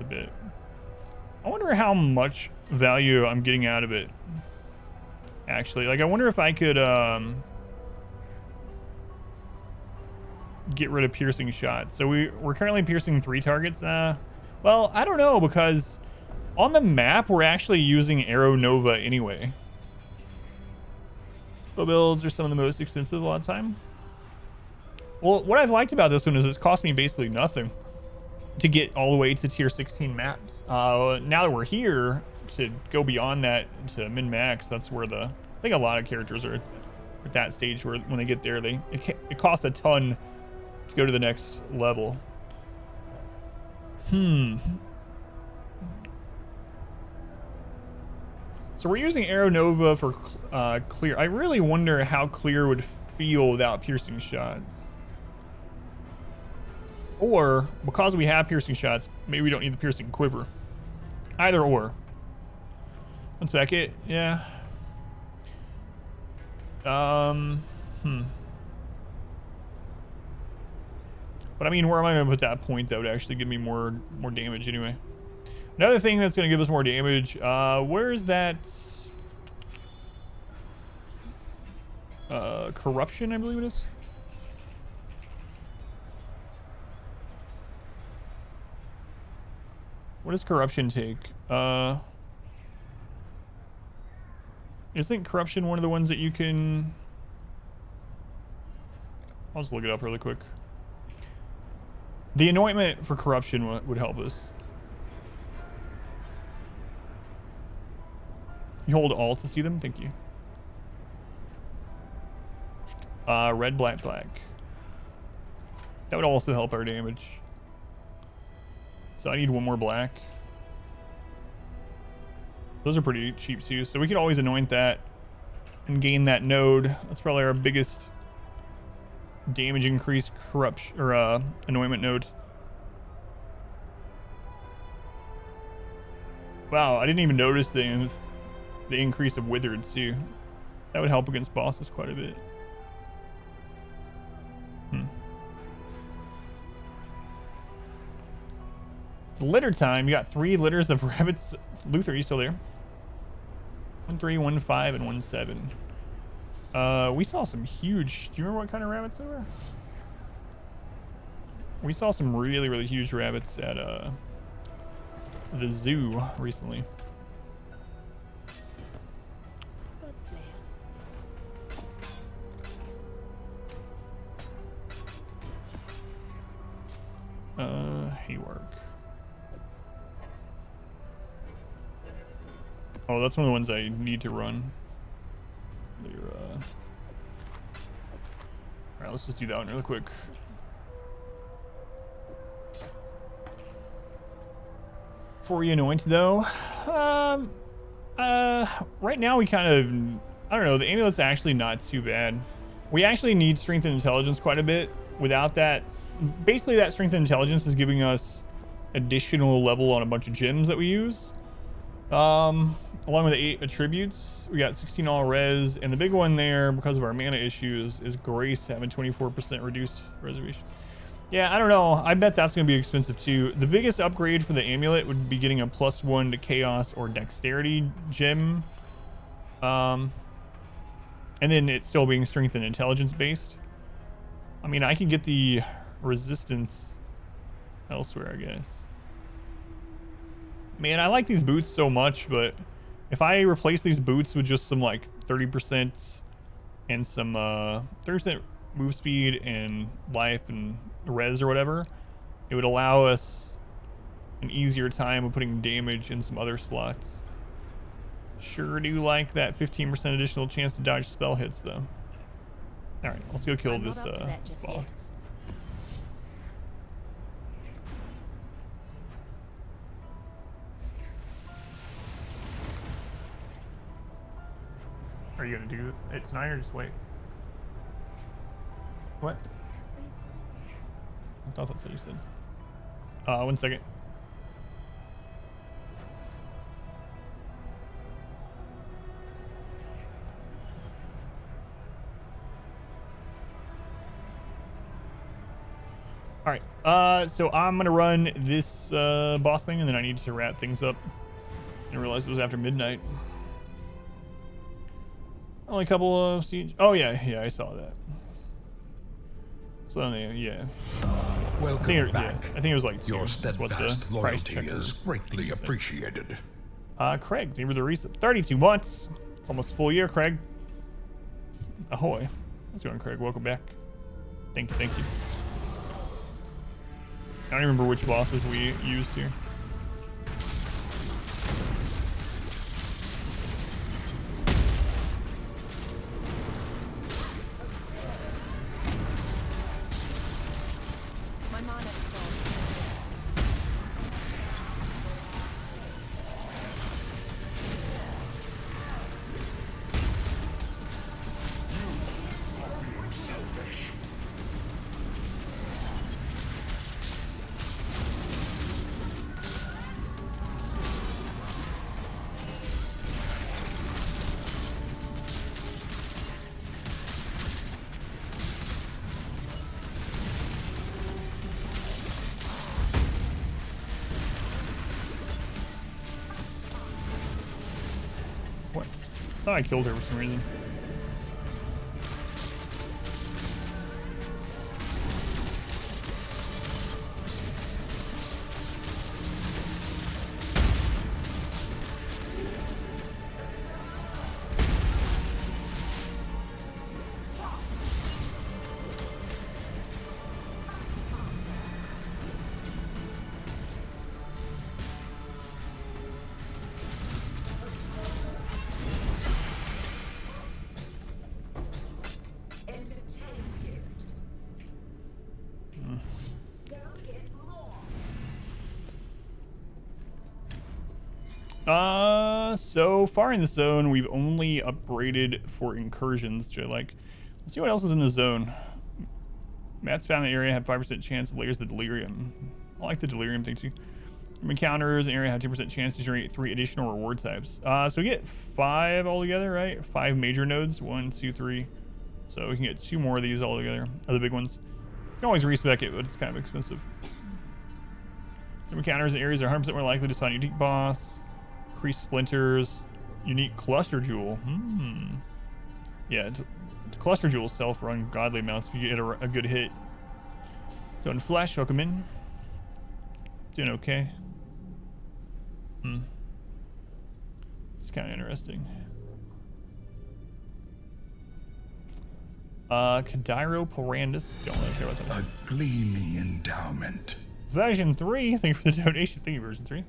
bit. I wonder how much value I'm getting out of it. Actually, like I wonder if I could get rid of piercing shots. So we're currently piercing 3 targets. Well, I don't know, because on the map we're actually using Arrow Nova anyway. Bow builds are some of the most expensive a lot of time. Well, what I've liked about this one is it's cost me basically nothing to get all the way to tier 16 maps. Now that we're here to go beyond that to min max, that's where I think a lot of characters are at that stage where when they get there, it costs a ton to go to the next level. So we're using Arrow Nova for clear. I really wonder how clear would feel without piercing shots. Or, because we have piercing shots, maybe we don't need the piercing quiver. Either or. Let's back it. Yeah. But I mean, where am I going to put that point that would actually give me more damage anyway? Another thing that's going to give us more damage, where's that? Corruption, I believe it is. What does corruption take? Isn't corruption one of the ones that you can... I'll just look it up really quick. The anointment for corruption would help us. You hold Alt to see them. Thank you. Red, black, black. That would also help our damage. So I need one more black. Those are pretty cheap too, so we could always anoint that and gain that node. That's probably our biggest damage increase corruption or anointment node. Wow, I didn't even notice the increase of withered too. That would help against bosses quite a bit. It's litter time. You got 3 litters of rabbits. Luther, are you still there? 1, 3, 1, 5, and 1, 7. We saw some huge. Do you remember what kind of rabbits they were? We saw some really, really huge rabbits at the zoo recently. Haywork. Oh, that's one of the ones I need to run. Alright, let's just do that one real quick. Before we anoint, though, right now we kind of, I don't know, the amulet's actually not too bad. We actually need strength and intelligence quite a bit. Without that, basically that strength and intelligence is giving us additional level on a bunch of gems that we use. Along with the 8 attributes, we got 16 all res, and the big one there, because of our mana issues, is Grace having 24% reduced reservation. Yeah, I don't know. I bet that's going to be expensive too. The biggest upgrade for the amulet would be getting a +1 to chaos or dexterity gem. And then it still being strength and intelligence based. I mean, I can get the resistance elsewhere, I guess. Man, I like these boots so much, but if I replace these boots with just some like 30% and some 30% move speed and life and res or whatever, it would allow us an easier time of putting damage in some other slots. Sure do like that 15% additional chance to dodge spell hits though. Alright, let's go kill this boss. Are you gonna do it tonight or just wait? What? I thought that's what you said. 1 second. All right. So I'm gonna run this boss thing, and then I need to wrap things up. I realized it was after midnight. Only a couple of siege. Oh yeah, I saw that. So yeah. Welcome back. I think it was like 2. Your steadfast loyalty is greatly appreciated. Craig, thank you for the reset. 32 months. It's almost a full year, Craig. Ahoy. How's it going, Craig? Welcome back. Thank you. I don't remember which bosses we used here. What? I thought I killed her for some reason. So far in the zone, we've only upgraded for incursions, which I like. Let's see what else is in the zone. Mats found in the area have 5% chance of layers of delirium. I like the delirium thing too. From encounters, the area have 2% chance to generate 3 additional reward types. So we get 5 altogether, right? 5 major nodes, 1, 2, 3. So we can get 2 more of these altogether, other big ones. You can always respec it, but it's kind of expensive. From encounters and areas are 100% more likely to spawn unique boss, increased splinters, unique cluster jewel. Yeah, cluster jewels sell for ungodly amounts if you get a good hit. So in Flash, welcome in. Doing okay. It's kind of interesting. Kadairo Porandus. Don't really care about that. A gleaming endowment. Version 3. Thank you for the donation. Thank you, version 3.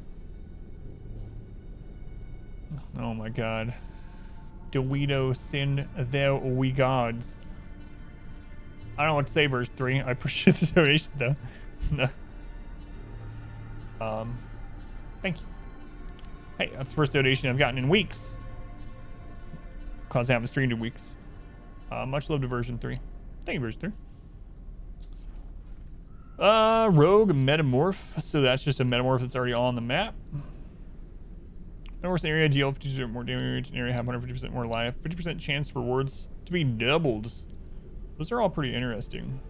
Oh my god. Dewedo send thou we gods. I don't know what to say, version 3. I appreciate the donation though. No. Thank you. Hey, that's the first donation I've gotten in weeks. Cause I haven't streamed in weeks. Much love to version 3. Thank you, version 3. Rogue Metamorph. So that's just a Metamorph that's already on the map. Metamorph's area deal 50% more damage. An area have 150% more life. 50% chance for rewards to be doubled. Those are all pretty interesting.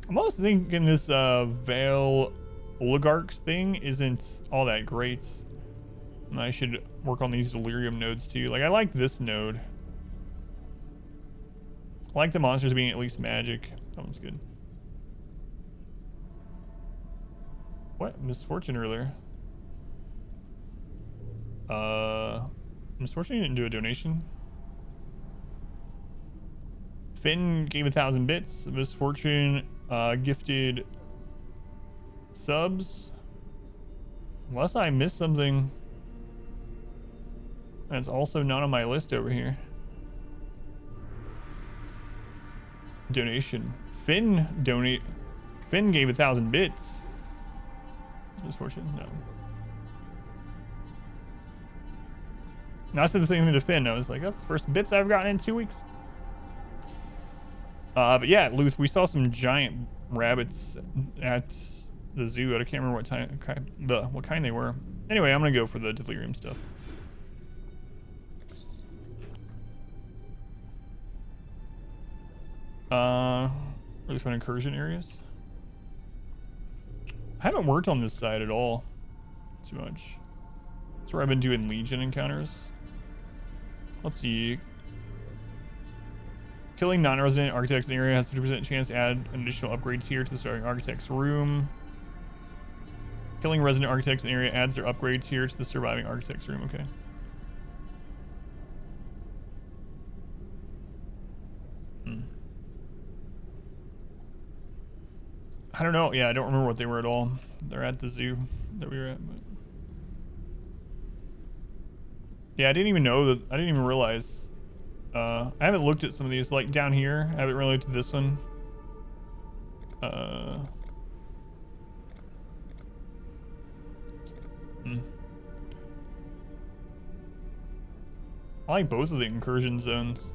I'm also thinking this Vale Oligarchs thing isn't all that great. And I should work on these delirium nodes too. Like, I like this node. I like the monsters being at least magic. That one's good. What? Misfortune earlier. Misfortune didn't do a donation. Finn gave 1,000 bits. Misfortune gifted subs. Unless I missed something. That's also not on my list over here. Donation. Finn gave 1,000 bits. Misfortune? No. No, I said the same thing to Finn. I was like, that's the first bits I've gotten in 2 weeks. But yeah, Luth, we saw some giant rabbits at the zoo. I can't remember what kind they were. Anyway, I'm gonna go for the delirium stuff. Really fun incursion areas. I haven't worked on this side at all too much. That's where I've been doing Legion encounters. Let's see. Killing non-resident architects in the area has 50% chance to add additional upgrades here to the starting architect's room. Killing resident architects in the area adds their upgrades here to the surviving architect's room. Okay. I don't know. Yeah, I don't remember what they were at all. They're at the zoo that we were at. But... yeah, I didn't even know that. I didn't even realize. I haven't looked at some of these. Like down here, I haven't really looked at this one. I like both of the incursion zones.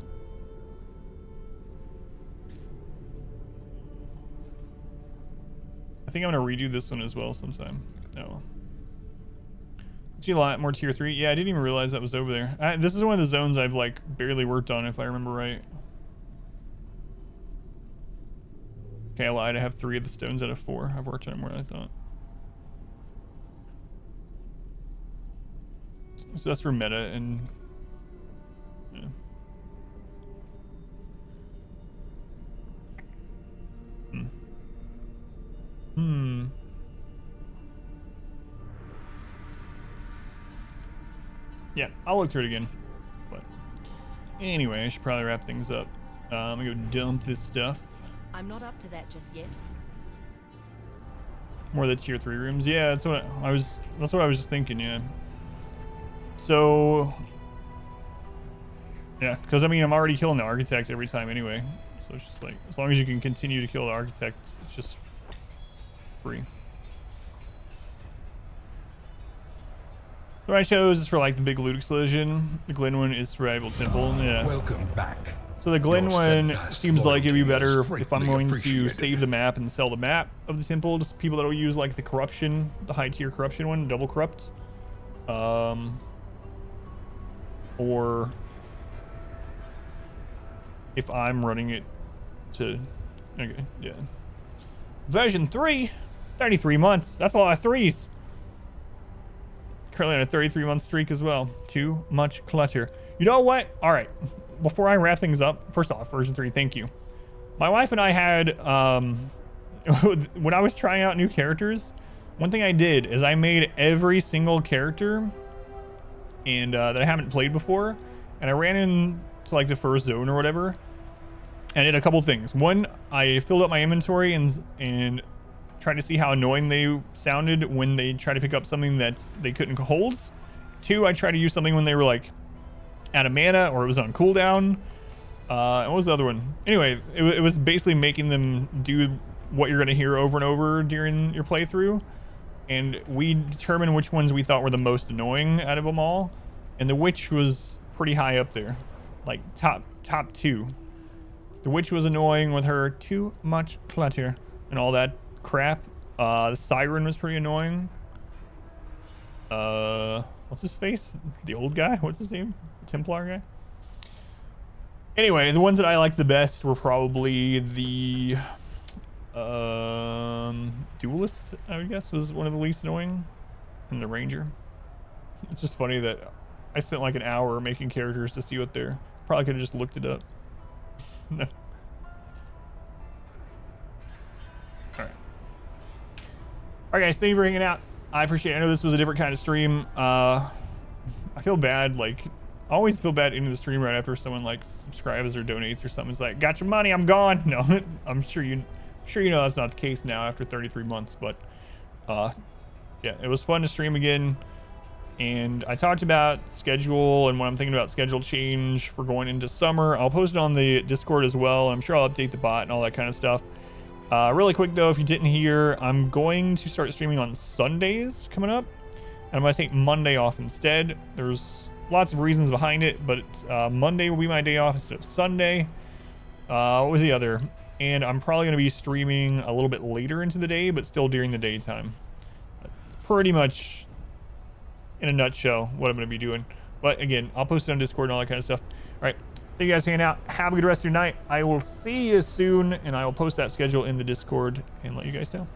I think I'm gonna redo this one as well sometime. No. See a lot more tier 3. Yeah, I didn't even realize that was over there. This is one of the zones I've like barely worked on, if I remember right. Okay, I lied. I have 3 of the stones out of 4. I've worked on it more than I thought. So that's for meta and yeah. Yeah, I'll look through it again. But anyway, I should probably wrap things up. I'm gonna go dump this stuff. I'm not up to that just yet. More of the tier 3 rooms. Yeah, that's what I was just thinking, yeah. So Yeah, because I mean, I'm already killing the architect every time anyway. So it's just like, as long as you can continue to kill the architect, it's just free. The right shows is for like the big loot explosion. The Glen one is for Rival Temple. Yeah. Welcome back. So the Glen Your one steadfast seems like it'd be loyalty is better if I'm greatly going to appreciated. save the map and sell the map of the temple to people that will use like the corruption, the high tier corruption one, double corrupt. Or if I'm running it to, okay, yeah. Version 3, 33 months. That's a lot of threes. Currently on a 33-month streak as well. Too much clutter. You know what? All right. Before I wrap things up, first off, version 3, thank you. My wife and I had, when I was trying out new characters, one thing I did is I made every single character and that I haven't played before, and I ran into like the first zone or whatever, and did a couple things. One, I filled up my inventory and tried to see how annoying they sounded when they tried to pick up something that they couldn't hold. Two, I tried to use something when they were like out of mana or it was on cooldown. And what was the other one? Anyway, it was basically making them do what you're going to hear over and over during your playthrough. And we determined which ones we thought were the most annoying out of them all. And the witch was pretty high up there, like top 2. The witch was annoying with her too much clutter and all that crap. The siren was pretty annoying. What's his face? The old guy? What's his name? Templar guy? Anyway, the ones that I liked the best were probably the duelist, I would guess, was one of the least annoying, and the ranger. It's just funny that I spent like an hour making characters to see what they're. Probably could have just looked it up. No. Alright, guys, thank you for hanging out. I appreciate it. I know this was a different kind of stream. I feel bad, like, I always feel bad ending the stream right after someone like subscribes or donates or something. It's like, got your money, I'm gone. No, I'm sure you know that's not the case now after 33 months, but yeah, it was fun to stream again. And I talked about schedule and what I'm thinking about schedule change for going into summer. I'll post it on the Discord as well. I'm sure I'll update the bot and all that kind of stuff. Really quick though, if you didn't hear, I'm going to start streaming on Sundays coming up. And I'm going to take Monday off instead. There's lots of reasons behind it, but Monday will be my day off instead of Sunday. What was the other? And I'm probably going to be streaming a little bit later into the day, but still during the daytime. It's pretty much, in a nutshell, what I'm going to be doing. But again, I'll post it on Discord and all that kind of stuff. All right. Thank you guys for hanging out. Have a good rest of your night. I will see you soon, and I will post that schedule in the Discord and let you guys know.